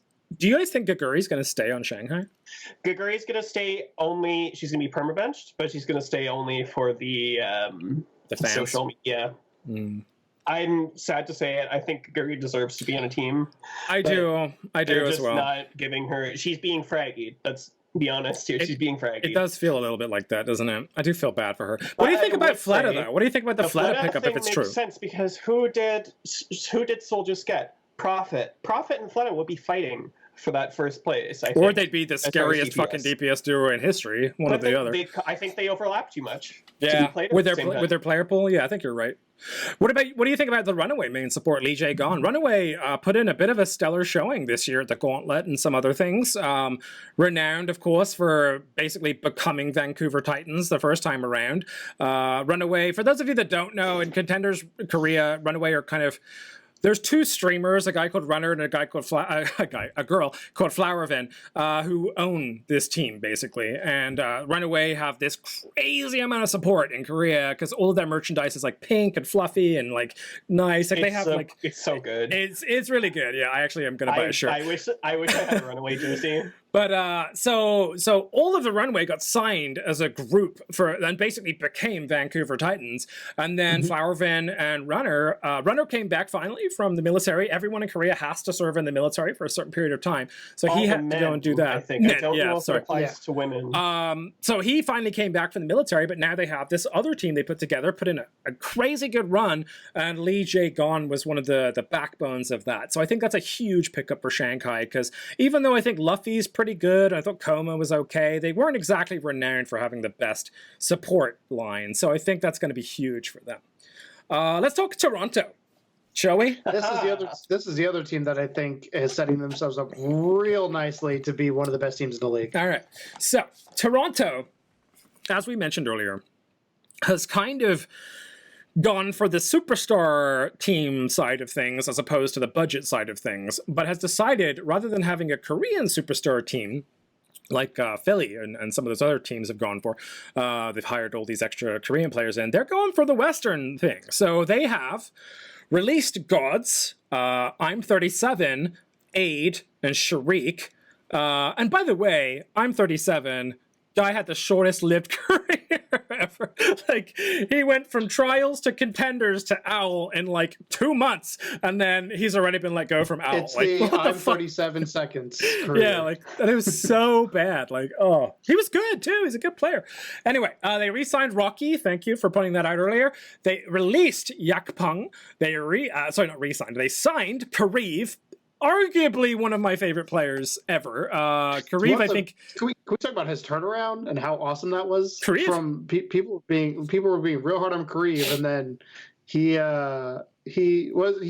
think Gaguri's going to stay on Shanghai? Gaguri's going to stay only. She's going to be permabenched, but she's going to stay only for the fans. Social media. I'm sad to say it. I think Gaguri deserves to be on a team. I do as well. Not giving her. She's being fraggy. Let's be honest here. She's being fraggy. It does feel a little bit like that, doesn't it? I do feel bad for her. What do you think about Fleta though? What do you think about the Fleta pickup if it's true? Makes sense because who did Soldiers get? Profit and Fleta will be fighting for that first place. I think. Or they'd be the scariest fucking DPS duo in history, one or the other. I think they overlap too much. Yeah, with their player pool. Yeah, I think you're right. What do you think about the Runaway main support, Lee Jae Gon? Runaway put in a bit of a stellar showing this year at the Gauntlet and some other things. Renowned, of course, for basically becoming Vancouver Titans the first time around. Runaway, for those of you that don't know, in Contenders Korea, Runaway are kind of... There's 2 streamers, a guy called Runner and a girl called Flowervin, who own this team basically. And Runaway have this crazy amount of support in Korea because all of their merchandise is like pink and fluffy and like nice. Like it's so good. It's really good. Yeah, I actually am gonna buy a shirt. I wish I had a Runaway jersey. But so all of the Runway got signed as a group and basically became Vancouver Titans. And then Flowervin and Runner came back finally from the military. Everyone in Korea has to serve in the military for a certain period of time. So he had to go and do that. I think. I don't know if it applies to women. So he finally came back from the military, but now they have this other team they put together, put in a crazy good run, and Lee Jae Gon was one of the backbones of that. So I think that's a huge pickup for Shanghai, because even though I think Luffy's pretty good, I thought Koma was okay, they weren't exactly renowned for having the best support line. So I think that's going to be huge for them. Let's talk Toronto, shall we? This is the other team that I think is setting themselves up real nicely to be one of the best teams in the league. All right. So Toronto, as we mentioned earlier, has kind of gone for the superstar team side of things as opposed to the budget side of things, but has decided rather than having a Korean superstar team like Philly and some of those other teams have gone for, they've hired all these extra Korean players in, they're going for the Western thing. So they have released Gods, I'm 37, Aid, and Sharik. And by the way, I'm 37. Guy had the shortest lived career ever. Like, he went from trials to contenders to Owl in like 2 months, and then he's already been let go from Owl. It's like, the I'm 37 seconds career. Yeah, like, and it was so bad. Like, oh, he was good too. He's a good player. Anyway, they re-signed Rocky. Thank you for pointing that out earlier. They released Yakpung. They not re-signed. They signed Kariv. Arguably one of my favorite players ever. Kariv, I think. Can we talk about his turnaround and how awesome that was? Kariv? From people were being real hard on Kariv, and then he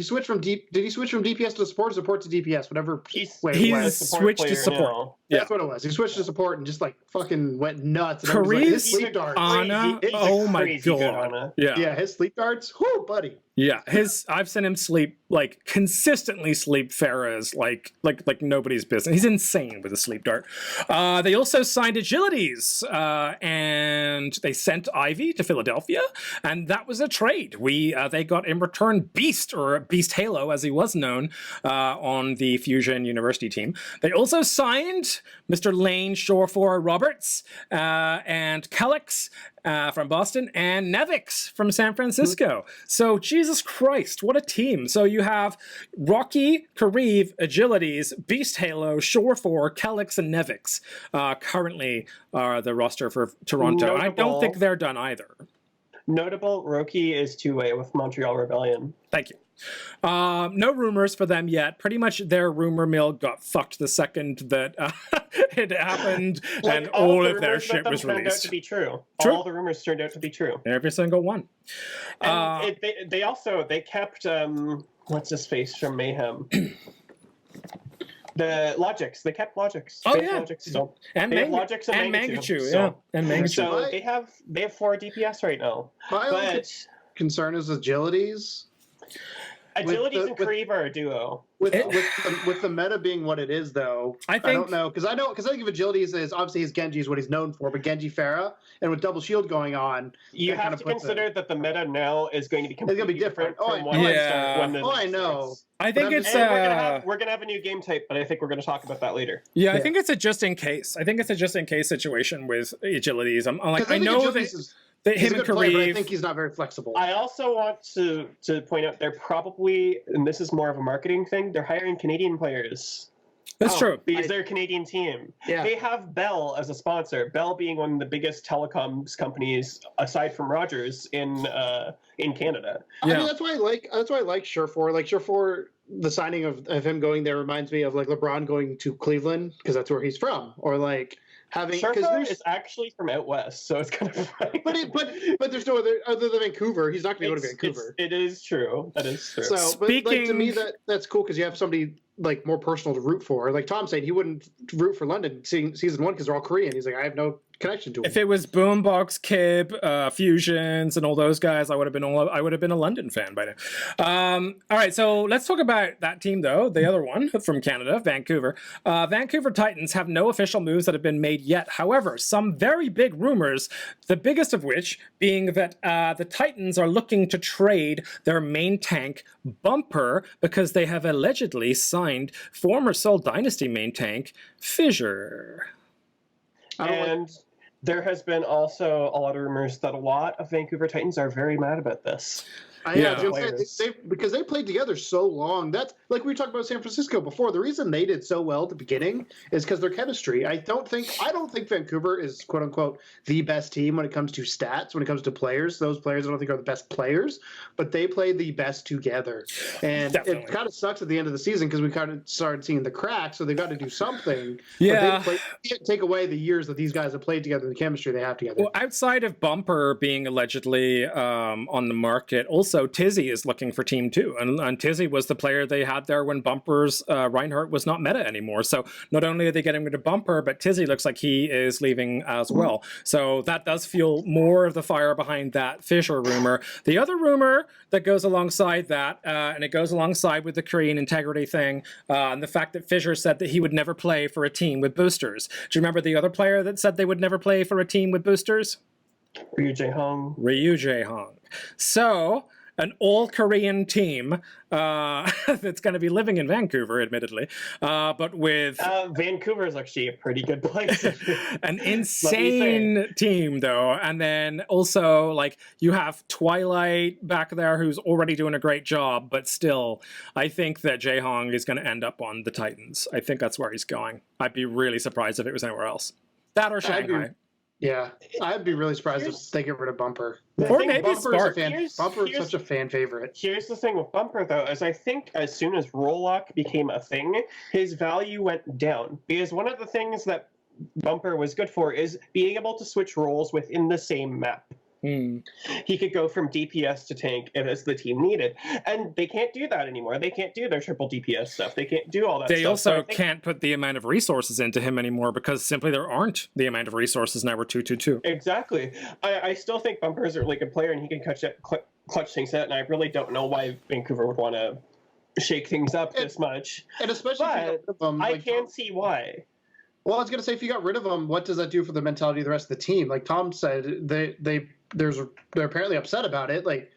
switched from Did he switch from DPS to support to DPS? Whatever. He's switched to support. Now. Yeah. That's what it was. He switched to support and just like fucking went nuts. And Kariv, his sleep darts. Ana, oh my god. Yeah, his sleep darts. Whoo, buddy. Yeah, I've seen him sleep, like, consistently sleep Pharahs like nobody's business. He's insane with a sleep dart. They also signed Agilities, and they sent Ivy to Philadelphia, and that was a trade. They got in return Beast, or Beast Halo as he was known, on the Fusion University team. They also signed Mr. Lane Shorefor Roberts, and Kellex, from Boston, and Nevix from San Francisco. So, Jesus Christ, what a team. So you have Rocky, Kariv, Agilities, Beast Halo, Shorefor, Kellex, and Nevix currently are the roster for Toronto. And I don't think they're done either. Notable, Rocky is two-way with Montreal Rebellion. Thank you. No rumors for them yet. Pretty much their rumor mill got fucked the second that it happened, and all of their shit was released. Turned out to be true. All the rumors turned out to be true. Every single one. And they kept what's his face from Mayhem. The Logics, they kept Logics. Oh, They have yeah. Logics still. And They have Logics and Mangachu, yeah. And Mangachu. So they have 4 DPS right now. My only But concern is agilities. Agilities and Kariba are a duo. With the meta being what it is, though, I don't know because I think of agilities as obviously his Genji is what he's known for, but Genji Pharah, and with double shield going on, you have to consider that the meta now is going to be completely different. from when I know. Starts. I think it's we're gonna have a new game type, but I think we're gonna talk about that later. Yeah, I think it's a just in case. I think it's a just in case situation with agilities. I'm like, I know that. He's a good player, but I think he's not very flexible. I also want to point out they're probably, and this is more of a marketing thing, they're hiring Canadian players. That's true. Because they're a Canadian team. Yeah. They have Bell as a sponsor. Bell being one of the biggest telecoms companies aside from Rogers in Canada. Yeah. I mean, that's why I like Surefour. Like Surefour, the signing of him going there reminds me of like LeBron going to Cleveland because that's where he's from, or like. Surefour is actually from out west, so it's kind of funny. But there's no other than Vancouver. He's not going to go to Vancouver. It is true. That is true. So, but like, to me, that's cool because you have somebody like more personal to root for. Like Tom said, he wouldn't root for London season 1 because they're all Korean. He's like, I have no connection to him. If it was Boombox, Kib, Fusions, and all those guys, I would have been a London fan by now. All right, so let's talk about that team though. The other one from Canada, Vancouver. Vancouver Titans have no official moves that have been made yet. However, some very big rumors. The biggest of which being that the Titans are looking to trade their main tank Bumper because they have allegedly signed former Seoul Dynasty main tank Fissure. And there has been also a lot of rumors that a lot of Vancouver Titans are very mad about this. Because they played together so long. That's like we were talking about San Francisco before. The reason they did so well at the beginning is because their chemistry. I don't think Vancouver is quote unquote the best team when it comes to stats. When it comes to players, those players I don't think are the best players, but they play the best together. And it kind of sucks at the end of the season because we kind of started seeing the cracks. So they've got to do something. Yeah, but they can't take away the years that these guys have played together, the chemistry they have together. Well, outside of Bumper being allegedly on the market, also Tizzy is looking for Team 2, and Tizzy was the player they had there when Bumper's Reinhardt was not meta anymore. So not only are they getting rid of Bumper, but Tizzy looks like he is leaving as well. So that does fuel more of the fire behind that Fissure rumor. The other rumor that goes alongside that, and it goes alongside with the Korean integrity thing, and the fact that Fissure said that he would never play for a team with boosters. Do you remember the other player that said they would never play for a team with boosters? Ryu Jae-hong. So an all-Korean team that's going to be living in Vancouver, admittedly, but with... Vancouver is actually a pretty good place. An insane team, though. And then also, like, you have Twilight back there who's already doing a great job, but still, I think that Jae-hong is going to end up on the Titans. I think that's where he's going. I'd be really surprised if it was anywhere else. That or Shanghai. Yeah, I'd be really surprised if they get rid of Bumper. Or maybe Spark. Bumper is such a fan favorite. Here's the thing with Bumper, though, is I think as soon as Rollock became a thing, his value went down. Because one of the things that Bumper was good for is being able to switch roles within the same map. He could go from DPS to tank as the team needed. And they can't do that anymore. They can't do their triple DPS stuff. They can't do all that stuff. They also can't put the amount of resources into him anymore because simply there aren't the amount of resources now. We're 2-2-2. Exactly. I still think Bumper is a really good player and he can clutch things out, and I really don't know why Vancouver would want to shake things up this much. And especially if you got rid of them, I can see why. Well, I was going to say, if you got rid of them, what does that do for the mentality of the rest of the team? Like Tom said, they're apparently upset about it. Like,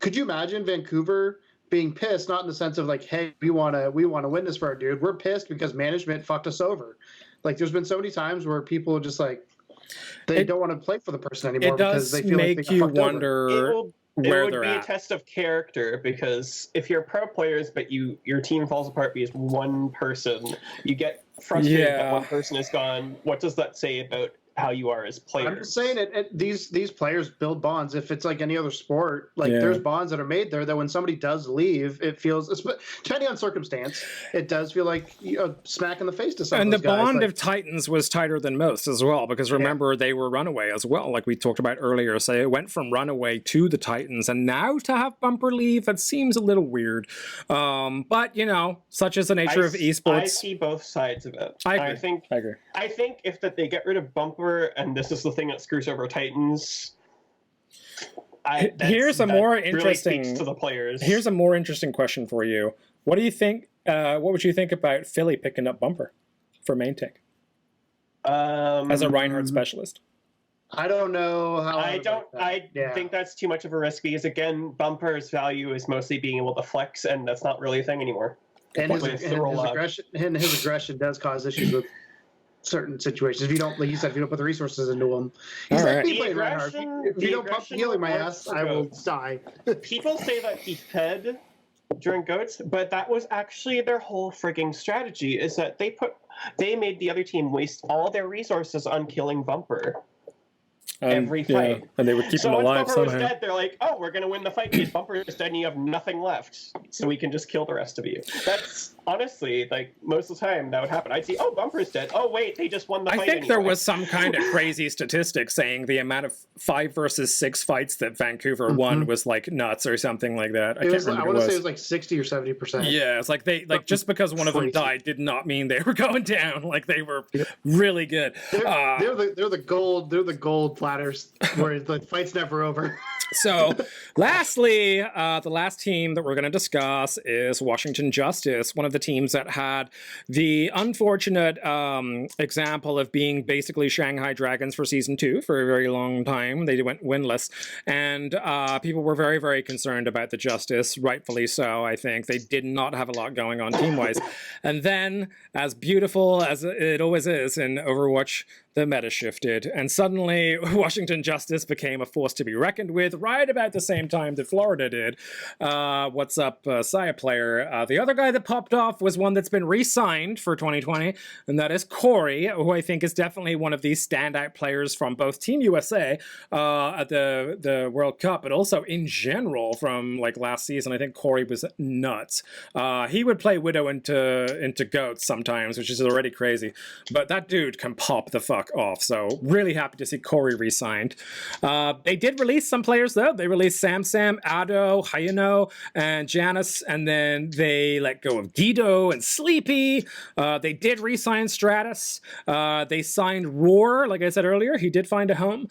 could you imagine Vancouver being pissed, not in the sense of like, hey, we want to win this for our dude. We're pissed because management fucked us over. Like, there's been so many times where people are just like, they don't want to play for the person anymore because they feel like they got fucked over. It would be a test of character, because if you're pro players but your team falls apart because one person, you get frustrated that one person is gone. What does that say about how you are as players. I'm just saying these players build bonds. If it's like any other sport, like there's bonds that are made there that when somebody does leave, it feels, depending on circumstance, it does feel like smack in the face to some and of those guys. And the bond of Titans was tighter than most as well, because remember, they were Runaway as well, like we talked about earlier. So it went from Runaway to the Titans, and now to have Bumper leave, it seems a little weird. But, such is the nature of esports. I see both sides of it. I agree. I think if they get rid of Bumper, and this is the thing that screws over Titans. Here's a more interesting really to the players. Here's a more interesting question for you. What do you think? What would you think about Philly picking up Bumper for main tank as a Reinhardt specialist? I don't know how. I think that's too much of a risk because again, Bumper's value is mostly being able to flex, and that's not really a thing anymore. And his aggression does cause issues with certain situations. If you don't, like you said, if you don't put the resources into them, he's like me playing Reinhardt. If you don't pump healing my ass, I will die. People say that he fed during GOATs, but that was actually their whole frigging strategy. Is that they made the other team waste all their resources on killing Bumper. Every fight. And they would keep him alive somehow. So once Bumper was dead, they're like, oh, we're going to win the fight because Bumper is dead and you have nothing left. So we can just kill the rest of you. That's honestly, like, most of the time that would happen. I'd see, oh, Bumper's dead. Oh, wait, they just won the fight I think anyway. there was some kind of crazy statistic saying the amount of 5 versus 6 fights that Vancouver won was, like, nuts or something like that. I want to say it was like 60 or 70%. Yeah, it's like just because one of them died did not mean they were going down. Like, they were really good. They're the gold platters where the fight's never over. So, lastly, the last team that we're going to discuss is Washington Justice, one of the teams that had the unfortunate example of being basically Shanghai Dragons for Season 2 for a very long time. They went winless, and people were very, very concerned about the Justice, rightfully so, I think. They did not have a lot going on team-wise. And then, as beautiful as it always is in Overwatch, the meta shifted, and suddenly Washington Justice became a force to be reckoned with right about the same time that Florida did. What's up, Saya player? The other guy that popped off was one that's been re-signed for 2020, and that is Corey, who I think is definitely one of these standout players from both Team USA at the World Cup, but also in general from like last season. I think Corey was nuts. He would play Widow into Goats sometimes, which is already crazy, but that dude can pop the fuck off. So really happy to see Corey re-signed. They did release some players though. They released Sam, Ado, Hayano, and Janice, and then they let go of Guido and Sleepy. They did re-sign Stratus. They signed Roar, like I said earlier. He did find a home.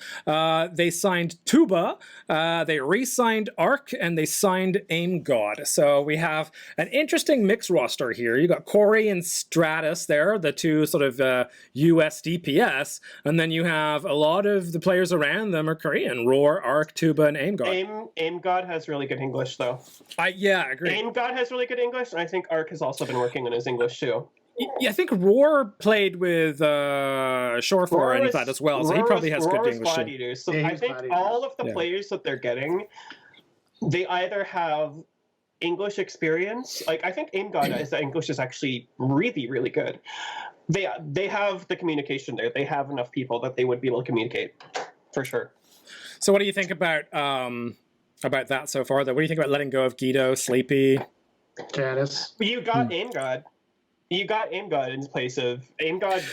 They signed Tuba. They re-signed Arc, and they signed Aim God. So we have an interesting mixed roster here. You got Corey and Stratus there, the two sort of US DPS. And then you have a lot of the players around them are Korean. Roar, Arc, Tuba, and Aim God. Aim God has really good English, though. I agree. Aim God has really good English, and I think Arc has also been working on his English, too. Yeah, I think Roar played with Shorefor and that as well, so he probably has good English, too. So I think all of the players that they're getting, they either have English experience. Like, I think Aim God's English is actually really, really good. They have the communication there. They have enough people that they would be able to communicate, for sure. So what do you think about that so far, though? What do you think about letting go of Guido, Sleepy? Janice? You got Aim God. You got Aim God in place of Aim God.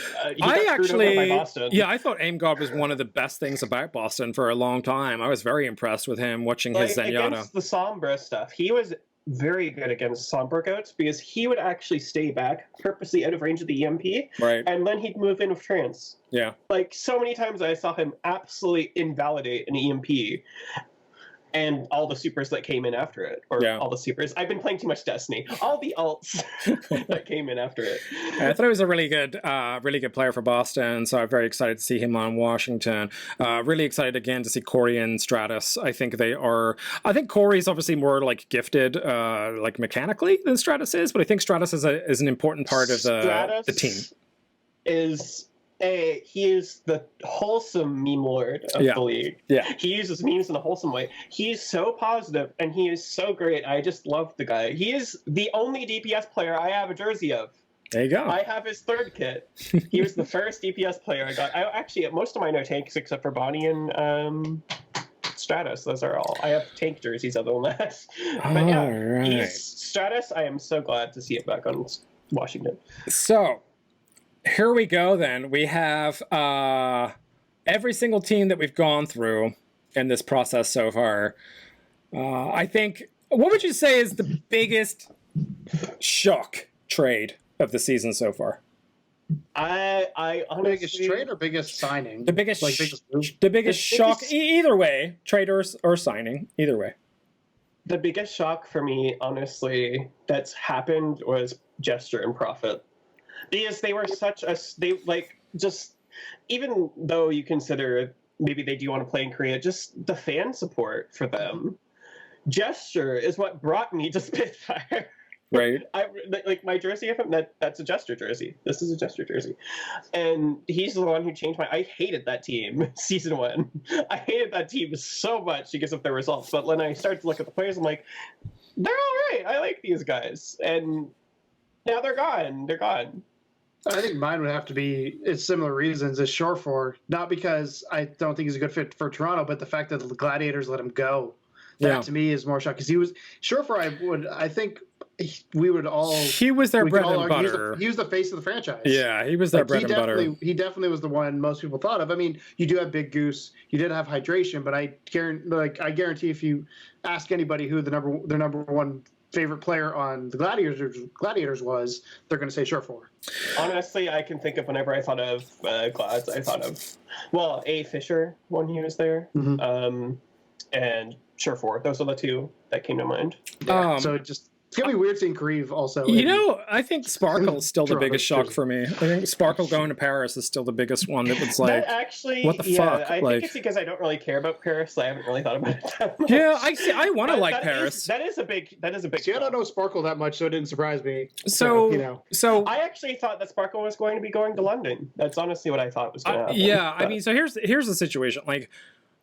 By Boston. Yeah, I thought Aim God was one of the best things about Boston for a long time. I was very impressed with him watching his Zenyatta. Against the Sombra stuff, he was very good against Sombra Goats because he would actually stay back purposely out of range of the EMP, right? And then he'd move in with Trance. Yeah. Like, so many times I saw him absolutely invalidate an EMP and all the supers that came in after it. All the supers. I've been playing too much Destiny. All the alts that came in after it. I thought he was a really good player for Boston, so I'm very excited to see him on Washington. Really excited again to see Corey and Stratus. I think Corey's obviously more like gifted, like mechanically than Stratus is, but I think Stratus is an important part of the team. He is the wholesome meme lord of the league. Yeah. He uses memes in a wholesome way. He's so positive, and he is so great. I just love the guy. He is the only DPS player I have a jersey of. There you go. I have his third kit. He was the first DPS player I got. I actually, most of mine are tanks except for Bonnie and Stratus. Those are all. I have tank jerseys other than that. But yeah, right. Stratus, I am so glad to see it back on Washington. So, here we go then. We have every single team that we've gone through in this process so far. I think, what would you say is the biggest shock trade of the season so far? I honestly, biggest trade or biggest signing? The biggest, biggest move? the biggest shock, either way, trade or signing, either way. The biggest shock for me, honestly, that's happened was Gesture and Profit. Because they were just, even though you consider maybe they do want to play in Korea, just the fan support for them. Gesture is what brought me to Spitfire. Right. Like my jersey of him, that's a Gesture jersey. This is a Gesture jersey. And he's the one who changed I hated that team season 1. I hated that team so much because of their results. But when I started to look at the players, I'm like, they're all right. I like these guys. And now they're gone. They're gone. I think mine would have to be, it's similar reasons, as Shorefor. Not because I don't think he's a good fit for Toronto, but the fact that the Gladiators let him go. That to me is more shocking. Because he was, Shorefor, I think we would all... He was their bread and butter. He was the face of the franchise. Yeah, he was their bread and butter. He definitely was the one most people thought of. I mean, you do have Big Goose. You did have Hydration, but I guarantee if you ask anybody who their number one favorite player on the Gladiators was, they're going to say Shorefor. Honestly, I can think of whenever I thought of Glads, I thought of, well, A. Fisher when he was there, and Shorefor. Those are the two that came to mind. Yeah, so it's going to be weird seeing Kareev also. I think Sparkle's still the biggest shock for me. I think Sparkle going to Paris is still the biggest one that was like, actually, what the fuck? I think it's because I don't really care about Paris, so I haven't really thought about it that much. Yeah, I want to like Paris. That is a big See, I don't know Sparkle that much, so it didn't surprise me. So I actually thought that Sparkle was going to be going to London. That's honestly what I thought was going to happen. Yeah, I mean, so here's the situation. Like,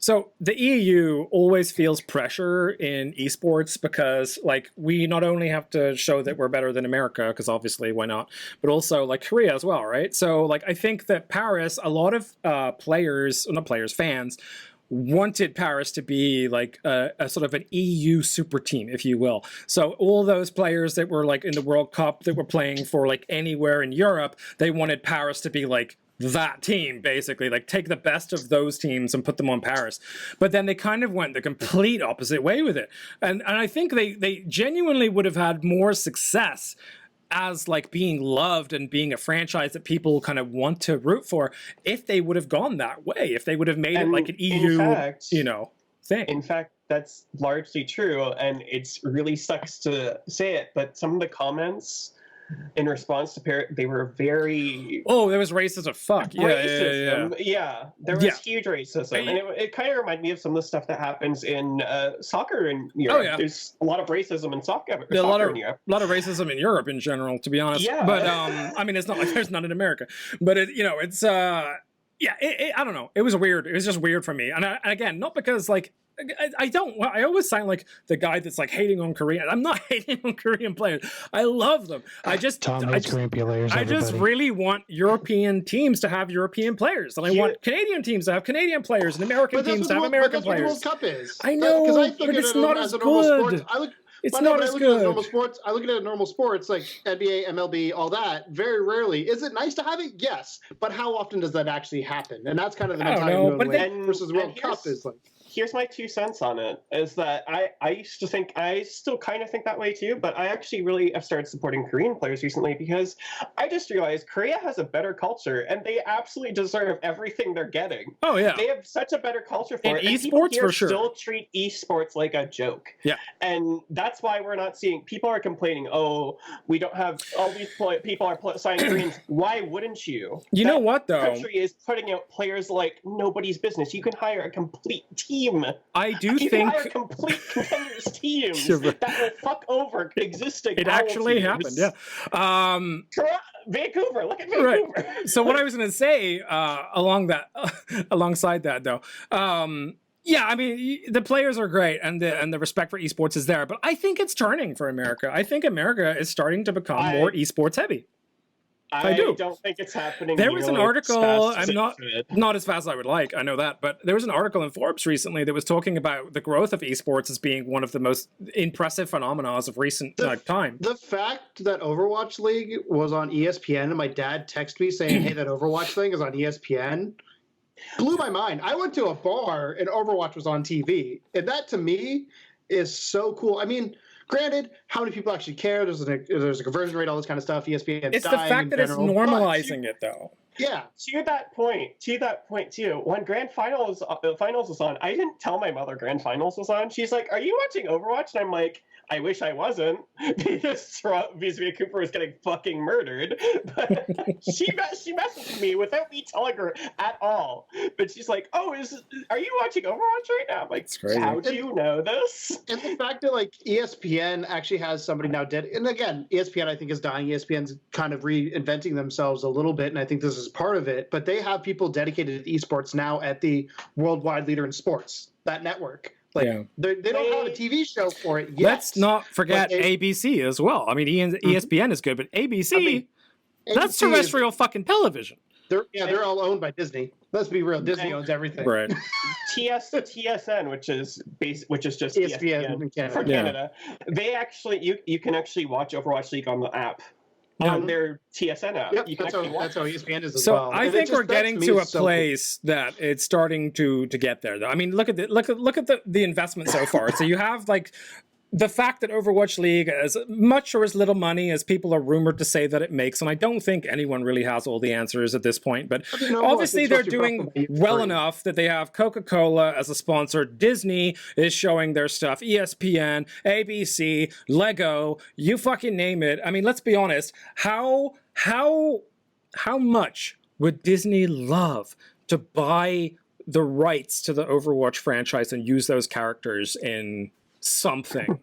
so the EU always feels pressure in esports because, like, we not only have to show that we're better than America, because obviously why not, but also like Korea as well, right? So like I think that Paris, a lot of fans wanted Paris to be like a sort of an EU super team, if you will. So all those players that were like in the World Cup that were playing for like anywhere in Europe, they wanted Paris to be like that team, basically, like take the best of those teams and put them on Paris. But then they kind of went the complete opposite way with it. And I think they genuinely would have had more success as like being loved and being a franchise that people kind of want to root for if they would have gone that way, if they would have made it like an EU, thing. In fact, that's largely true, and it's really sucks to say it, but some of the comments in response to they were very... Oh, there was racism. Fuck. Yeah. There was huge racism. And it kind of reminded me of some of the stuff that happens in soccer in Europe. Oh, yeah. There's a lot of racism in soccer in Europe. A lot of racism in Europe in general, to be honest. Yeah. But, I mean, it's not like there's none in America. But, it's... I don't know. It was weird. It was just weird for me. And again, not because, like... I always sound like the guy that's like hating on Korean. I'm not hating on Korean players. I love them. I just really want European teams to have European players, and I want Canadian teams to have Canadian players, and American teams to have American players. That's what the World Cup is. I know, but it's not as good. It's not as good. I look at it at normal sports like NBA, MLB, all that. Very rarely. Is it nice to have it? Yes. But how often does that actually happen? And that's kind of the mentality versus World Cup is like. Here's my 2 cents on it, is that I still kind of think that way too, but I actually really have started supporting Korean players recently because I just realized Korea has a better culture and they absolutely deserve everything they're getting. Oh, yeah. They have such a better culture for it. And esports, for sure. Still treat esports like a joke. Yeah. And that's why we're not seeing, people are complaining, oh, we don't have, all these people are signing Koreans. Why wouldn't you? You know what, though? The country is putting out players like nobody's business. You can hire a complete team. I do you think can hire complete contenders teams that will fuck over existing. It actually teams. Happened, yeah. Vancouver, look at Vancouver. Right. So what I was going to say, alongside that, though, yeah, I mean, the players are great, and the respect for esports is there, but I think it's turning for America. I think America is starting to become more esports heavy. I do. don't think it's happening. There was an nearly article, as fast as I'm it should. not as fast as I would like, I know that, but there was an article in Forbes recently that was talking about the growth of esports as being one of the most impressive phenomena of recent time. The fact that Overwatch League was on ESPN and my dad texted me saying, hey, that Overwatch thing is on ESPN, blew my mind. I went to a bar and Overwatch was on TV. And that to me is so cool. I mean, granted, how many people actually care? There's a conversion rate, all this kind of stuff. ESPN. It's the fact that it's normalizing it, though. Yeah. To that point too, when Grand Finals was on, I didn't tell my mother Grand Finals was on. She's like, "Are you watching Overwatch?" And I'm like, I wish I wasn't, because Vizia Cooper was getting fucking murdered. But she messaged me without me telling her at all. But she's like, "Oh, are you watching Overwatch right now?" I'm like, how do you know this? And the fact that like ESPN actually has somebody now dead, and again, ESPN I think is dying. ESPN's kind of reinventing themselves a little bit, and I think this is part of it. But they have people dedicated to esports now at the worldwide leader in sports, that network. Like they don't have a TV show for it yet. Let's not forget ABC as well. I mean, ESPN is good, but ABC, that's terrestrial fucking television. They're all owned by Disney. Let's be real. Disney owns everything. Right. TSN, which is just ESPN in Canada. For Canada. They actually you can actually watch Overwatch League on the app. On their TSN app. Yep, that's how ESPN is as so well. I think we're getting to a place that it's starting to get there, though. I mean, look at the investment so far. So you have like the fact that Overwatch League, as much or as little money as people are rumored to say that it makes, and I don't think anyone really has all the answers at this point, but obviously they're doing well enough that they have Coca-Cola as a sponsor, Disney is showing their stuff, ESPN, ABC, Lego, you fucking name it. I mean, let's be honest, how much would Disney love to buy the rights to the Overwatch franchise and use those characters in something?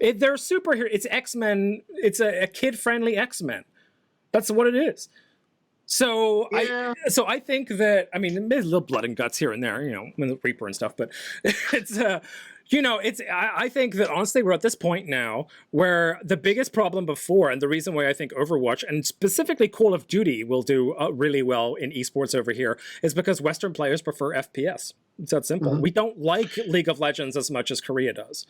They're superhero. It's X-Men. It's a kid-friendly X-Men. That's what it is. So I think that, I mean, there's a little blood and guts here and there, with the Reaper and stuff, but it's I think that honestly we're at this point now where the biggest problem before, and the reason why I think Overwatch and specifically Call of Duty will do really well in esports over here is because Western players prefer FPS. It's that simple. We don't like League of Legends as much as Korea does,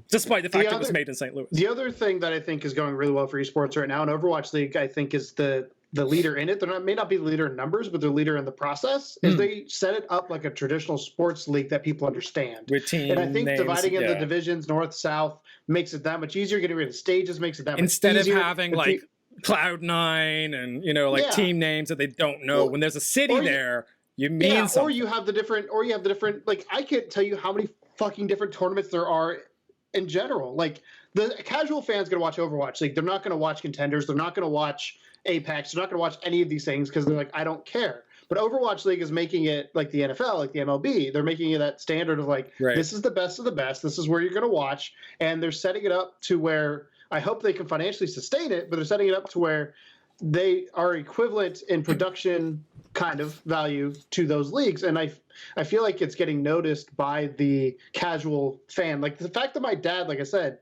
despite the fact it was made in St. Louis. The other thing that I think is going really well for esports right now, and Overwatch League, I think, is the leader in it. They may not be the leader in numbers, but they're leader in the process. Is they set it up like a traditional sports league that people understand. With team and I think names, dividing into divisions, north, south, makes it that much easier. Getting rid of stages makes it that Instead much easier. Instead of having like Cloud9 and team names that they don't know. When there's a city there, you mean something. Or you have the different, like, I can't tell you how many fucking different tournaments there are in general. Like, the casual fan's going to watch Overwatch League. They're not going to watch Contenders. They're not going to watch Apex. They're not going to watch any of these things because they're like, I don't care. But Overwatch League is making it like the NFL, like the MLB. They're making it that standard of like, this is the best of the best. This is where you're going to watch. And they're setting it up to where I hope they can financially sustain it, but they're setting it up to where they are equivalent in production kind of value to those leagues. And I feel like it's getting noticed by the casual fan. Like the fact that my dad, like I said,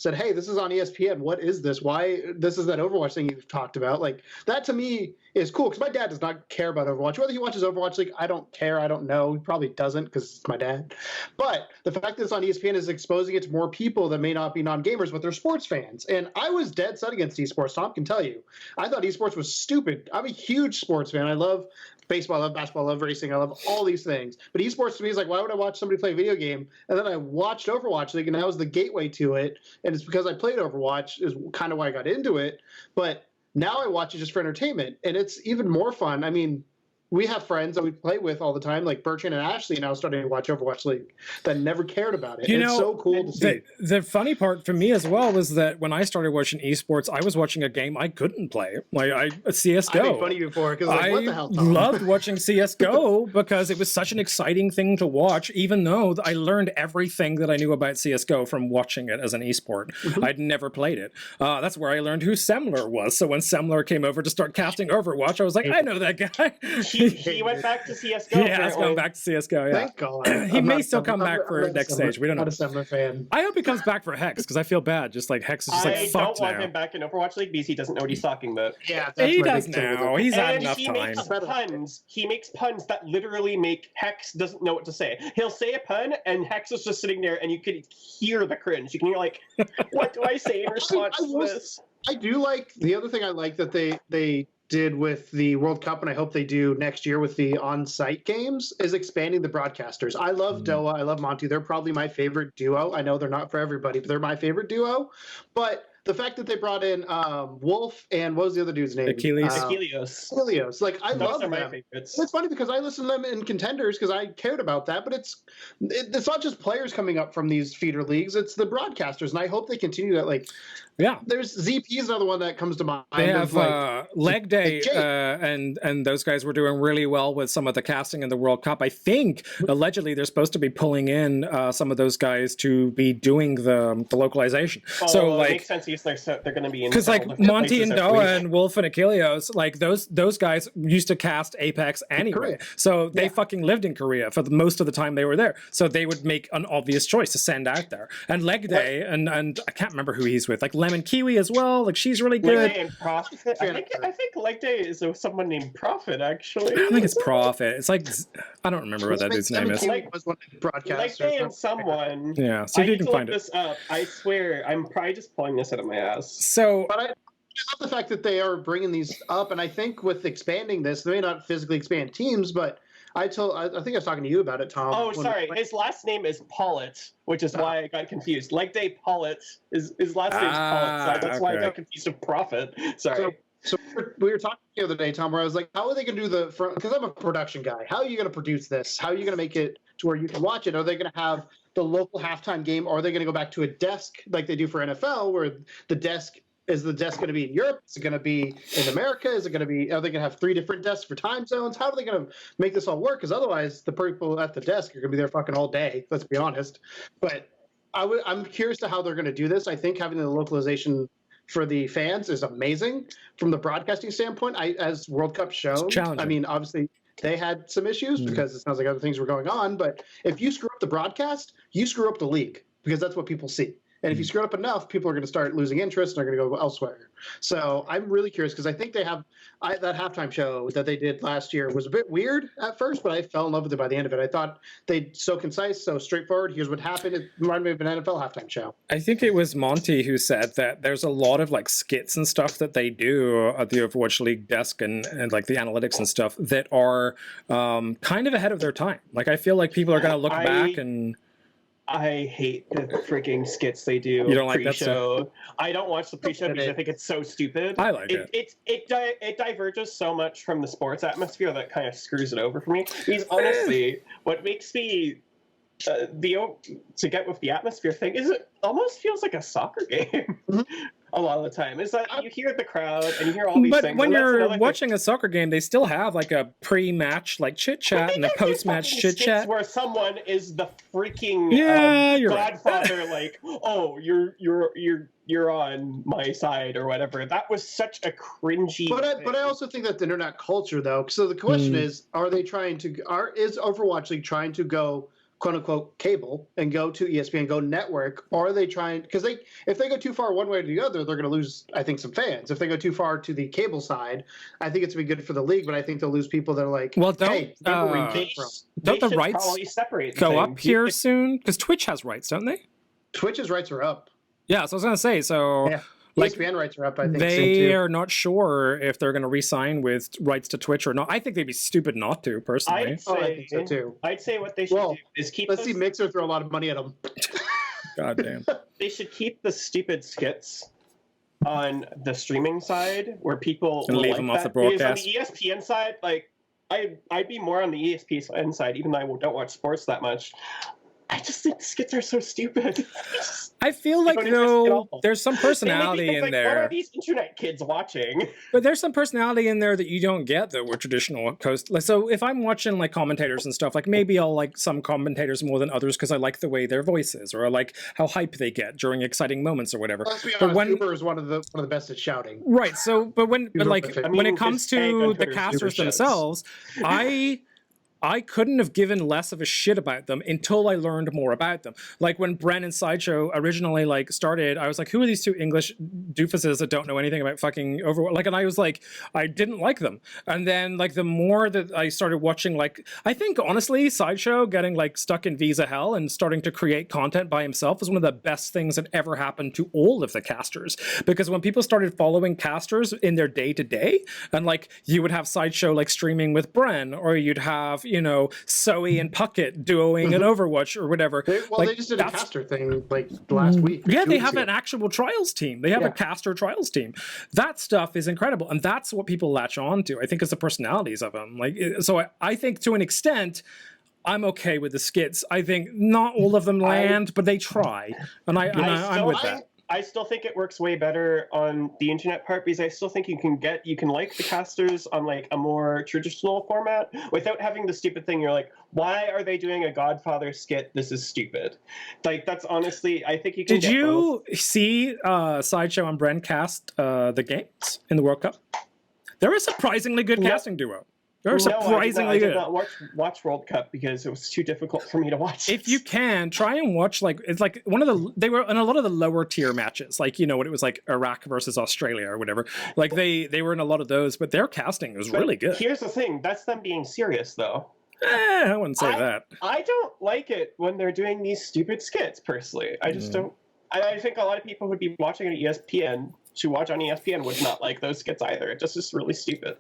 hey, this is on ESPN. What is this? Why? This is that Overwatch thing you've talked about. Like, that to me is cool because my dad does not care about Overwatch. Whether he watches Overwatch League, I don't care. I don't know. He probably doesn't because it's my dad. But the fact that it's on ESPN is exposing it to more people that may not be non-gamers, but they're sports fans. And I was dead set against esports. Tom can tell you. I thought esports was stupid. I'm a huge sports fan. I love baseball, I love basketball, I love racing, I love all these things. But esports to me is like, why would I watch somebody play a video game? And then I watched Overwatch League, and that was the gateway to it. And it's because I played Overwatch is kind of why I got into it. But now I watch it just for entertainment, and it's even more fun. I mean, we have friends that we play with all the time, like Bertrand and Ashley, now starting to watch Overwatch League that never cared about it. It's so cool to see. The funny part for me as well was that when I started watching esports, I was watching a game I couldn't play. Like CSGO. I made fun of you before because like, what the hell, Tom? I loved watching CSGO because it was such an exciting thing to watch, even though I learned everything that I knew about CSGO from watching it as an esport. I'd never played it. That's where I learned who Semler was. So when Semler came over to start casting Overwatch, I was like, I know that guy. he went back to CS:GO. He has gone back to CS:GO. Yeah, Thank God. he may still come back for next stage. We don't know. I'm not a Summer fan. I hope he comes back for Hex because I feel bad. Just like Hex is just like I fucked don't want now. him back in Overwatch League because he doesn't know what he's talking about. Yeah, that's He my does big thing with now. it. He's had And enough he time. makes puns. He makes puns that literally make Hex doesn't know what to say. He'll say a pun, and Hex is just sitting there, and you could hear the cringe. You can hear like, "What do I say in response to this?" I do like the other thing I like that they did with the World Cup, and I hope they do next year with the on-site games, is expanding the broadcasters. I love Doa, I love Monty. They're probably my favorite duo. I know they're not for everybody, but they're my favorite duo. But the fact that they brought in Wolf and what was the other dude's name? Achilles. Like, I love them. My favorites. It's funny because I listen to them in contenders because I cared about that, but it's not just players coming up from these feeder leagues, it's the broadcasters, and I hope they continue that. Like, yeah, there's ZP is another one that comes to mind. They have Leg Day, and those guys were doing really well with some of the casting in the World Cup. I think allegedly they're supposed to be pulling in some of those guys to be doing the localization. Oh, so it like, makes sense because they're going to be in because like Monty and Doa and Wolf and Achilles, like those guys used to cast Apex anyway. So they fucking lived in Korea for most of the time they were there. So they would make an obvious choice to send out there. And Leg Day and I can't remember who he's with, like Lemon Kiwi as well. Like she's really good. Leg Day and Prophet. I think Leg Day is someone named Prophet actually. I think it's Prophet. It's like I don't remember what that dude's name is. Leg Day and someone. Yeah, see if you can find it. This up. I swear, I'm probably just pulling this out of my ass. So, but I love the fact that they are bringing these up, and I think with expanding this, they may not physically expand teams, but I think I was talking to you about it, Tom. Oh, sorry. His last name is Pollitt, which is why I got confused. Leg Day Pollitt his last name is Pollitt, so that's why I got confused with Prophet. Sorry. So we were talking the other day, Tom, where I was like, how are they going to do the front? Because I'm a production guy. How are you going to produce this? How are you going to make it to where you can watch it? Are they going to have the local halftime game? Or are they going to go back to a desk like they do for NFL, where the desk going to be in Europe? Is it going to be in America? Are they going to have 3 different desks for time zones? How are they going to make this all work? Because otherwise, the people at the desk are going to be there fucking all day. Let's be honest. But I'm curious to how they're going to do this. I think having the localization for the fans is amazing. From the broadcasting standpoint, as World Cup shown, I mean, obviously they had some issues because it sounds like other things were going on. But if you screw up the broadcast, you screw up the league because that's what people see. And if you screw it up enough, people are going to start losing interest and they're going to go elsewhere. So I'm really curious because I think they have that halftime show that they did last year was a bit weird at first, but I fell in love with it by the end of it. I thought they'd so concise, so straightforward. Here's what happened. It reminded me of an NFL halftime show. I think it was Monty who said that there's a lot of like skits and stuff that they do at the Overwatch League desk and like the analytics and stuff that are kind of ahead of their time. Like I feel like people are going to look back and... I hate the freaking skits they do. You don't like that stuff? I don't watch the pre-show because I think it's so stupid. I like it. It diverges so much from the sports atmosphere that kind of screws it over for me. Because honestly, what makes me to get with the atmosphere thing is it almost feels like a soccer game. A lot of the time is that you hear the crowd and you hear all these things. But when you're watching a soccer game, they still have like a pre-match like chit chat and a post-match chit chat where someone is the freaking godfather. Right. Like, oh, you're on my side or whatever. That was such a cringy. But I also think that the internet culture though. So the question is is Overwatch League trying to go quote unquote cable and go to ESPN, go network, or are they trying, because if they go too far one way or the other, they're going to lose, I think, some fans. If they go too far to the cable side, I think it's going to be good for the league, but I think they'll lose people that are like, well, hey, remember where you came from. Don't the rights go up here soon? Because Twitch has rights, don't they? Twitch's rights are up. Yeah, so I was going to say, so... Yeah. Like, ESPN rights are up, I think. They are not sure if they're going to re-sign with rights to Twitch or not. I think they'd be stupid not to, personally. I think so too. I'd say what they should do is keep. Let's see Mixer throw a lot of money at them. God damn. They should keep the stupid skits on the streaming side where people and leave them off the broadcast. Because on the ESPN side, like I'd be more on the ESPN side, even though I don't watch sports that much. I just think skits are so stupid. I feel like though there's some personality in What are there. these internet kids watching? But there's some personality in there that you don't get though with traditional coast. Like, so if I'm watching like commentators and stuff, like maybe I'll like some commentators more than others because I like the way their voice is, or I like how hype they get during exciting moments or whatever. Let's be honest, Uber is one of the best at shouting. Right. So, but when it comes to the casters themselves, I couldn't have given less of a shit about them until I learned more about them. Like when Bren and Sideshow originally like started, I was like, who are these two English doofuses that don't know anything about fucking Overwatch? Like, and I was like, I didn't like them. And then like the more that I started watching, like, I think honestly, Sideshow getting like stuck in visa hell and starting to create content by himself was one of the best things that ever happened to all of the casters. Because when people started following casters in their day to day, and like you would have Sideshow like streaming with Bren, or you'd have, you know, Zoe and Puckett doing an Overwatch or whatever. They just did a caster thing like last week. Yeah, they have an actual trials team. They have a caster trials team. That stuff is incredible, and that's what people latch on to. I think it's the personalities of them. Like, so I think to an extent, I'm okay with the skits. I think not all of them land, but they try, and I'm with that. I still think it works way better on the internet part because I still think you can like the casters on like a more traditional format without having the stupid thing. You're like, why are they doing a Godfather skit? This is stupid. Like that's honestly, I think you can. Did you see Sideshow and Bren cast the games in the World Cup? They're a surprisingly good casting duo. They're surprisingly good. I did not watch World Cup because it was too difficult for me to watch. If you can, try and watch, like, it's like they were in a lot of the lower tier matches, like, you know, when it was like Iraq versus Australia or whatever. Like they were in a lot of those, but their casting was really good. Here's the thing, that's them being serious though. I wouldn't say that. I don't like it when they're doing these stupid skits, personally. I just don't. I think a lot of people would be watching on ESPN to watch on ESPN would not like those skits either. It just is really stupid.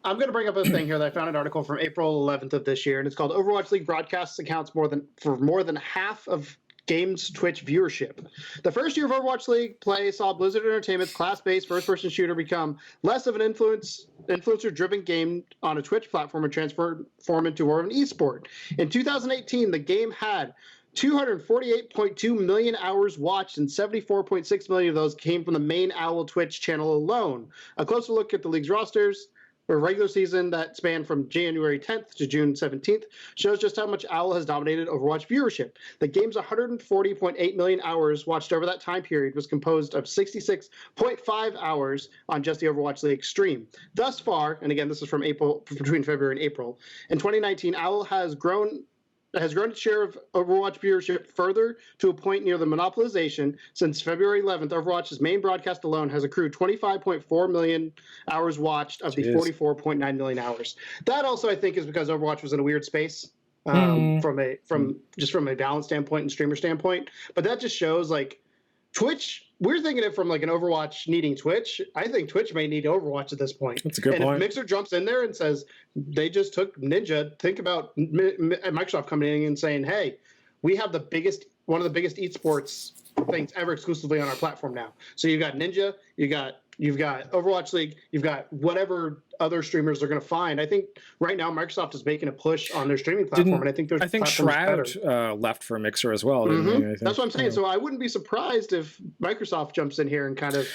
I'm going to bring up a thing here that I found an article from April 11th of this year, and it's called Overwatch League broadcasts accounts for more than half of games Twitch viewership. The first year of Overwatch League play saw Blizzard Entertainment's class-based first-person shooter become less of an influencer-driven game on a Twitch platform and transform into more of an esport. In 2018, the game had 248.2 million hours watched, and 74.6 million of those came from the main Owl Twitch channel alone. A closer look at the league's rosters for regular season that spanned from January 10th to June 17th shows just how much Owl has dominated Overwatch viewership. The game's 140.8 million hours watched over that time period was composed of 66.5 hours on just the Overwatch League stream. Thus far, and again, this is from between February and April, in 2019, Owl has grown its share of Overwatch viewership further to a point near the monopolization. Since February 11th, Overwatch's main broadcast alone has accrued 25.4 million hours watched of the 44.9 million hours. That also, I think, is because Overwatch was in a weird space from a balance standpoint and streamer standpoint. But that just shows, like, Twitch, we're thinking it from like an Overwatch needing Twitch. I think Twitch may need Overwatch at this point. That's a good point. If Mixer jumps in there and says, they just took Ninja, think about Microsoft coming in and saying, hey, we have one of the biggest esports things ever exclusively on our platform now. So you've got Ninja, you've got Overwatch League, you've got whatever other streamers they're going to find. I think right now Microsoft is making a push on their streaming platform, and I think Shroud left for Mixer as well. That's what I'm saying. So I wouldn't be surprised if Microsoft jumps in here and kind of.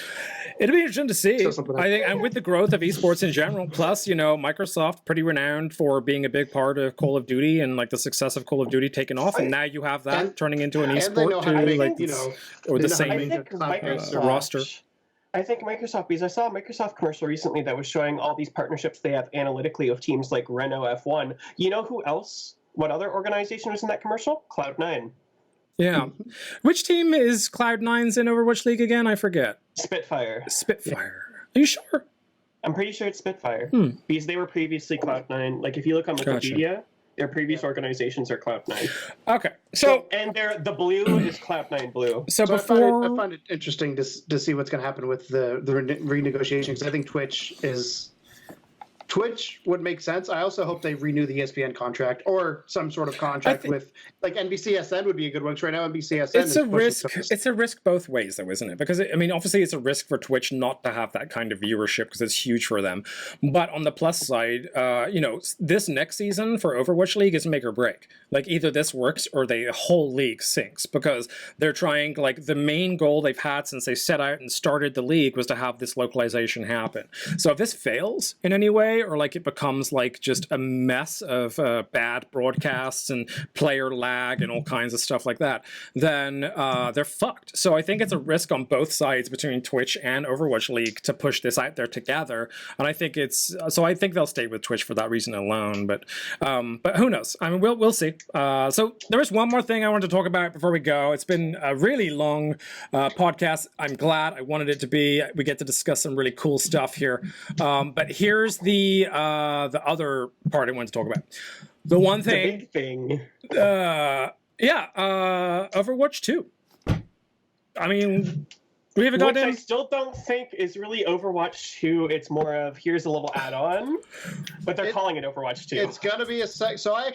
It'd be interesting to see. I think, and with the growth of esports in general, plus, you know, Microsoft pretty renowned for being a big part of Call of Duty and like the success of Call of Duty taking off, and now you have that turning into an esport too, like, you know, or the same roster. I think Microsoft, because I saw a Microsoft commercial recently that was showing all these partnerships they have analytically with teams like Renault F1. You know who else? What other organization was in that commercial? Cloud9. Yeah. Which team is Cloud9's in Overwatch League again? I forget. Spitfire. Yeah. Are you sure? I'm pretty sure it's Spitfire. Because they were previously Cloud9. Like, if you look on Wikipedia, their previous organizations are Cloud9. Okay. So and the blue is Cloud9 blue. So before I find it interesting to see what's going to happen with the renegotiation, because I think Twitch is Twitch would make sense. I also hope they renew the ESPN contract or some sort of contract with, like, NBCSN would be a good one. Because right now NBCSN it's a risk. It's a risk both ways, though, isn't it? Because obviously, it's a risk for Twitch not to have that kind of viewership because it's huge for them. But on the plus side, this next season for Overwatch League is make or break. Like, either this works or the whole league sinks because they're trying. Like, the main goal they've had since they set out and started the league was to have this localization happen. So if this fails in any way, or like it becomes like just a mess of bad broadcasts and player lag and all kinds of stuff like that, then they're fucked. So I think it's a risk on both sides between Twitch and Overwatch League to push this out there together. And I think I think they'll stay with Twitch for that reason alone. But who knows? I mean, we'll see. So there is one more thing I wanted to talk about before we go. It's been a really long podcast. I'm glad. I wanted it to be. We get to discuss some really cool stuff here. But here's the other part I wanted to talk about. The one thing. The big thing. Overwatch 2. I mean, we have a goddamn. Which I still don't think is really Overwatch 2. It's more of here's a little add-on, but they're calling it Overwatch 2. It's gonna be So I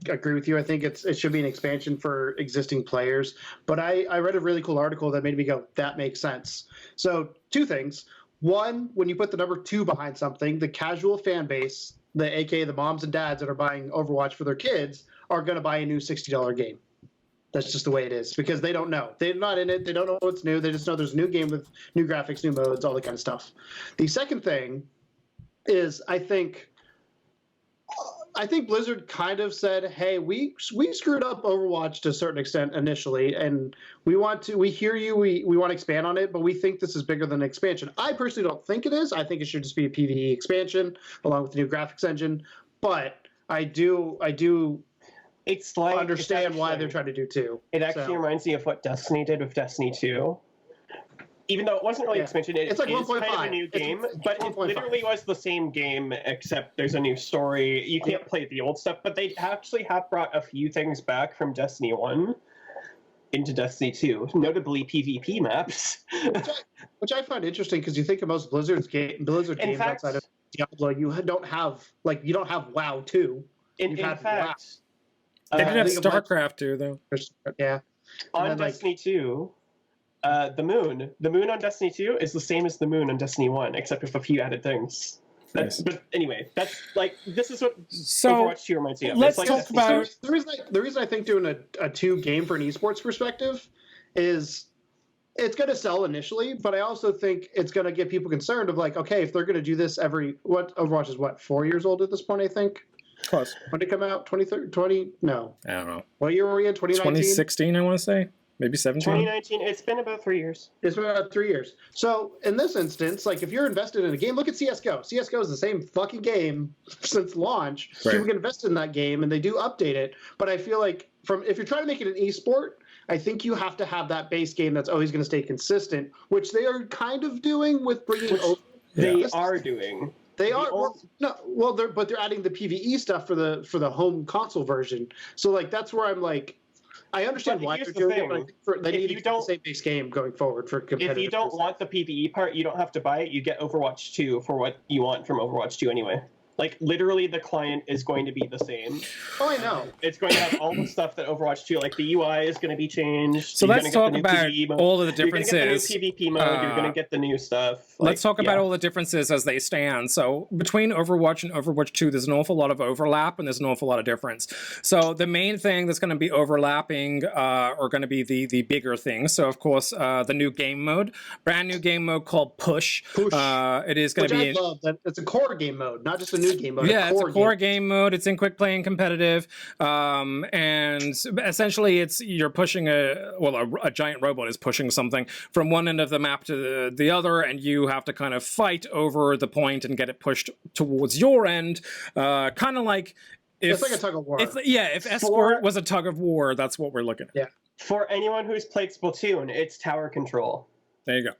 agree with you. I think it should be an expansion for existing players. But I read a really cool article that made me go, that makes sense. So 2 things. One, when you put the number 2 behind something, the casual fan base, aka the moms and dads that are buying Overwatch for their kids, are going to buy a new $60 game. That's just the way it is because they don't know. They're not in it. They don't know what's new. They just know there's a new game with new graphics, new modes, all that kind of stuff. The second thing is I think Blizzard kind of said, hey, we screwed up Overwatch to a certain extent initially, and we hear you, we want to expand on it, but we think this is bigger than an expansion. I personally don't think it is. I think it should just be a PvE expansion along with the new graphics engine, but I do understand why they're trying to do 2. It actually reminds me of what Destiny did with Destiny 2. Even though it wasn't really expansion, it's like 1.5. Kind of a new game, but it literally was the same game, except there's a new story. You can't play the old stuff, but they actually have brought a few things back from Destiny 1 into Destiny 2, notably PvP maps. which I find interesting, because you think of most Blizzard games outside of Diablo, you don't have WoW 2. In fact, they did have StarCraft 2, though. Yeah. On Destiny 2... the moon on Destiny 2 is the same as the moon on Destiny 1, except with a few added things. But anyway, that's like, this is what Overwatch 2 reminds me of. Let's talk about... The reason I think doing a 2 game for an esports perspective is it's going to sell initially, but I also think it's going to get people concerned of like, okay, if they're going to do this Overwatch is 4 years old at this point, I think? Close. When did it come out? 20? No. I don't know. What year were we in? 2019? 2016, I want to say. Maybe 17? 2019. It's been about 3 years. It's been about 3 years. So in this instance, like if you're invested in a game, look at CSGO. CSGO is the same fucking game since launch. Right. People get invested in that game and they do update it. But I feel like if you're trying to make it an esport, I think you have to have that base game that's always going to stay consistent, which they are kind of doing with bringing over. They are doing. They are but they're adding the PvE stuff for the home console version. So like that's where I'm like, I understand why they're doing it, but they need to get the same base game going forward for competitive. If you don't want the PvE part, you don't have to buy it. You get Overwatch 2 for what you want from Overwatch 2 anyway. Like, literally, the client is going to be the same. Oh, I know. It's going to have all the stuff that Overwatch 2, like the UI is going to be changed. So let's talk about all of the differences. You're going to get the new PvP mode. You're going to get the new stuff. Let's talk about all the differences as they stand. So between Overwatch and Overwatch 2, there's an awful lot of overlap and there's an awful lot of difference. So the main thing that's going to be overlapping are going to be the bigger things. So, of course, the new game mode, brand new game mode called Push. It is going to be... I love that. It's a core game mode, not just a new game mode. Yeah, it's a core game mode. It's in quick play and competitive, and essentially, you're pushing a giant robot is pushing something from one end of the map to the other, and you have to kind of fight over the point and get it pushed towards your end, kind of like. It's like a tug of war. If Escort was a tug of war, that's what we're looking at. Yeah. For anyone who's played Splatoon, it's tower control. There you go.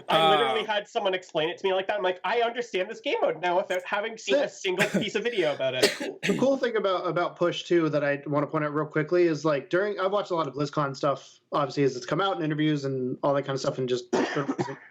I literally had someone explain it to me like that. I'm like, I understand this game mode now without having seen a single piece of video about it. The cool thing about push too that I want to point out real quickly is like I've watched a lot of BlizzCon stuff, obviously, as it's come out in interviews and all that kind of stuff, and just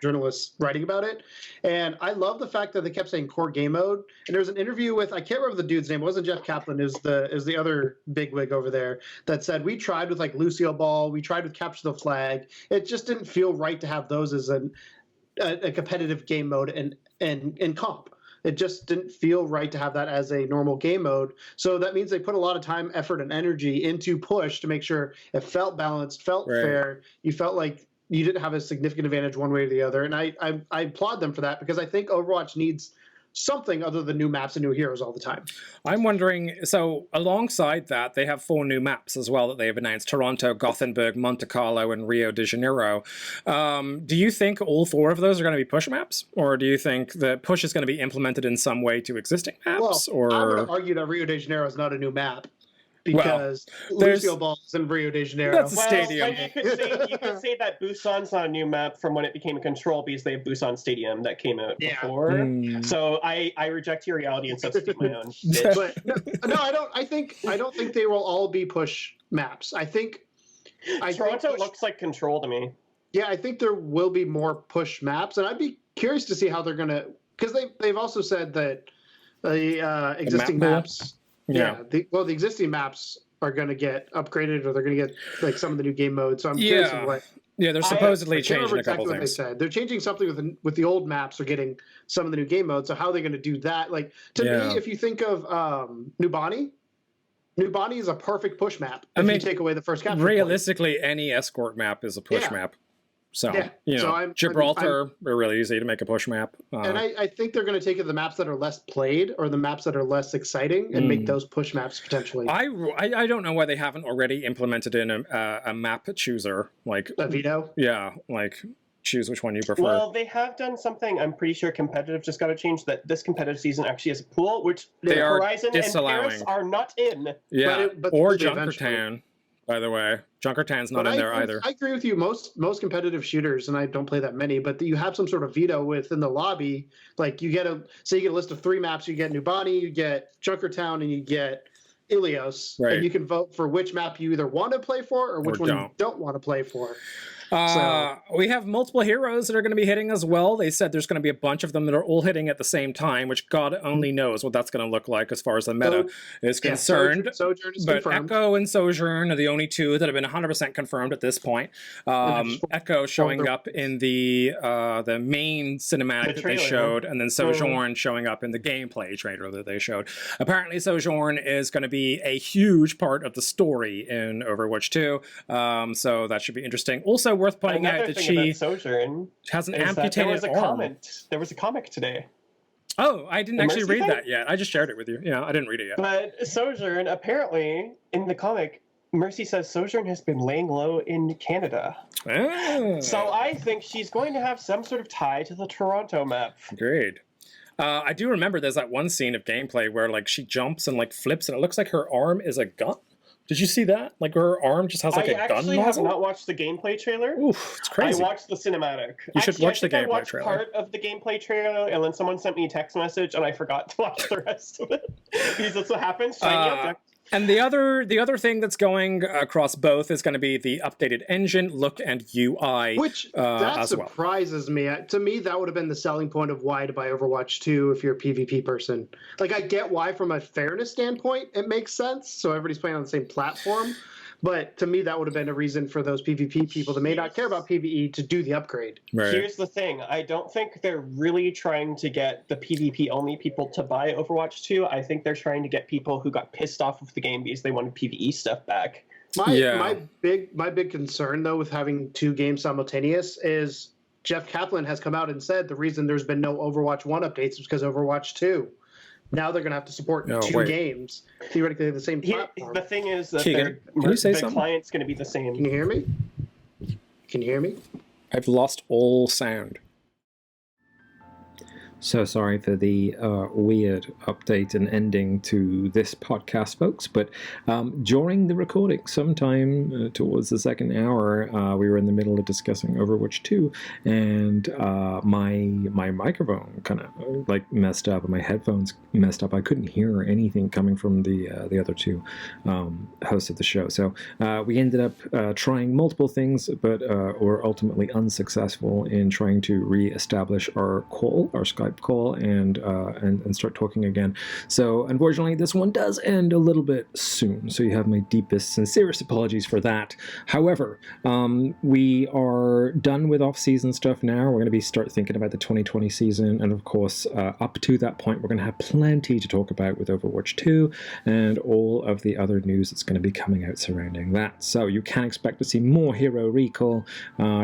journalists writing about it. And I love the fact that they kept saying core game mode. And there was an interview with, I can't remember the dude's name. It wasn't Jeff Kaplan. It was the other bigwig over there that said, we tried with like Lucio Ball, we tried with Capture the Flag. It just didn't feel right to have those as a competitive game mode and comp. It just didn't feel right to have that as a normal game mode. So that means they put a lot of time, effort, and energy into push to make sure it felt balanced, felt fair. You felt like you didn't have a significant advantage one way or the other. And I applaud them for that, because I think Overwatch needs something other than new maps and new heroes all the time. I'm wondering, so alongside that, they have 4 new maps as well that they have announced: Toronto, Gothenburg, Monte Carlo, and Rio de Janeiro. Do you think all 4 of those are going to be push maps? Or do you think that push is going to be implemented in some way to existing maps? Well, I would argue that Rio de Janeiro is not a new map, because Lucio Ball is in Rio de Janeiro. That's a stadium. You could say that Busan's not a new map from when it became a control, because they have Busan Stadium that came out before. So I reject your reality and substitute my own. But no, I don't. I don't think they will all be push maps. Toronto looks like control to me. Yeah, I think there will be more push maps, and I'd be curious to see how they're gonna, because they've also said that the existing maps. The existing maps are going to get upgraded, or they're going to get like some of the new game modes. So I'm curious of what. Yeah, they're supposedly changing a couple things. They said they're changing something with the old maps. They're getting some of the new game modes. So how are they going to do that? Like, to me, if you think of Nubani is a perfect push map. If you take away the first capture realistically, any escort map is a push map. So, Gibraltar, are really easy to make a push map. And I think they're going to take the maps that are less played, or the maps that are less exciting, and make those push maps potentially. I don't know why they haven't already implemented in a map chooser. Like a veto? Yeah, like choose which one you prefer. Well, they have done something, I'm pretty sure competitive just got to change, that this competitive season actually has a pool, which Horizon and Paris are not in. Yeah, or Junkertown. By the way, Junkertown's not in there either. I agree with you. Most competitive shooters, and I don't play that many, but you have some sort of veto within the lobby. Like you get a list of 3 maps. You get Nubani, you get Junkertown, and you get Ilios, and you can vote for which map you either want to play for or which one you don't want to play for. We have multiple heroes that are going to be hitting as well. They said there's going to be a bunch of them that are all hitting at the same time, which God only knows what that's going to look like as far as the meta is concerned. Sojourn is but confirmed. Echo and Sojourn are the only 2 that have been 100% confirmed at this point. Echo showing up in the main cinematic that they showed, and then Sojourn showing up in the gameplay trailer that they showed. Apparently, Sojourn is going to be a huge part of the story in Overwatch 2, so that should be interesting. Also, worth pointing out that she Sojourn has an amputated arm. There was a comic today. Oh, I didn't actually read that yet. I just shared it with you. Yeah, I didn't read it yet. But Sojourn, apparently, in the comic, Mercy says Sojourn has been laying low in Canada. Oh. So I think she's going to have some sort of tie to the Toronto map. Great. I do remember there's that one scene of gameplay where like she jumps and like flips, and it looks like her arm is a gun. Did you see that? Like her arm just has like a gun nozzle? I actually have not watched the gameplay trailer. Oof, it's crazy. I watched the cinematic. You should watch the gameplay trailer. I watched part of the gameplay trailer, and then someone sent me a text message, and I forgot to watch the rest of it. Because that's what happens. And the other thing that's going across both is going to be the updated engine, look, and UI. Which that surprises me. To me, that would have been the selling point of why to buy Overwatch 2 if you're a PvP person. Like, I get why from a fairness standpoint it makes sense, so everybody's playing on the same platform. But to me, that would have been a reason for those PvP people that may not care about PvE to do the upgrade. Right. Here's the thing. I don't think they're really trying to get the PvP-only people to buy Overwatch 2. I think they're trying to get people who got pissed off with the game because they wanted PvE stuff back. My big concern, though, with having 2 games simultaneous is Jeff Kaplan has come out and said the reason there's been no Overwatch 1 updates is because Overwatch 2. Now they're going to have to support 2 games, theoretically the same platform. The thing is that the client's going to be the same. Can you hear me? Can you hear me? I've lost all sound. So sorry for the weird update and ending to this podcast, folks. But during the recording, sometime towards the second hour, we were in the middle of discussing Overwatch 2, and my microphone kind of like messed up, and my headphones messed up. I couldn't hear anything coming from the other two hosts of the show. So we ended up trying multiple things, but were ultimately unsuccessful in trying to re-establish our call, our Skype call, and start talking again. So unfortunately, this one does end a little bit soon. So you have my deepest, sincerest apologies for that. However, we are done with off-season stuff now. We're going to start thinking about the 2020 season, and of course, up to that point, we're going to have plenty to talk about with Overwatch 2 and all of the other news that's going to be coming out surrounding that. So you can expect to see more Hero Recall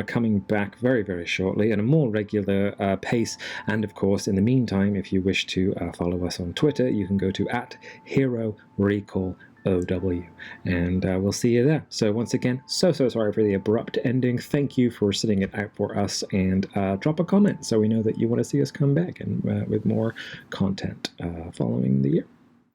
coming back very, very shortly at a more regular pace. And of course, in the meantime, if you wish to follow us on Twitter, you can go to @HeroRecallOW, and we'll see you there. So once again, so sorry for the abrupt ending. Thank you for sitting it out for us, and drop a comment so we know that you want to see us come back and with more content following the year.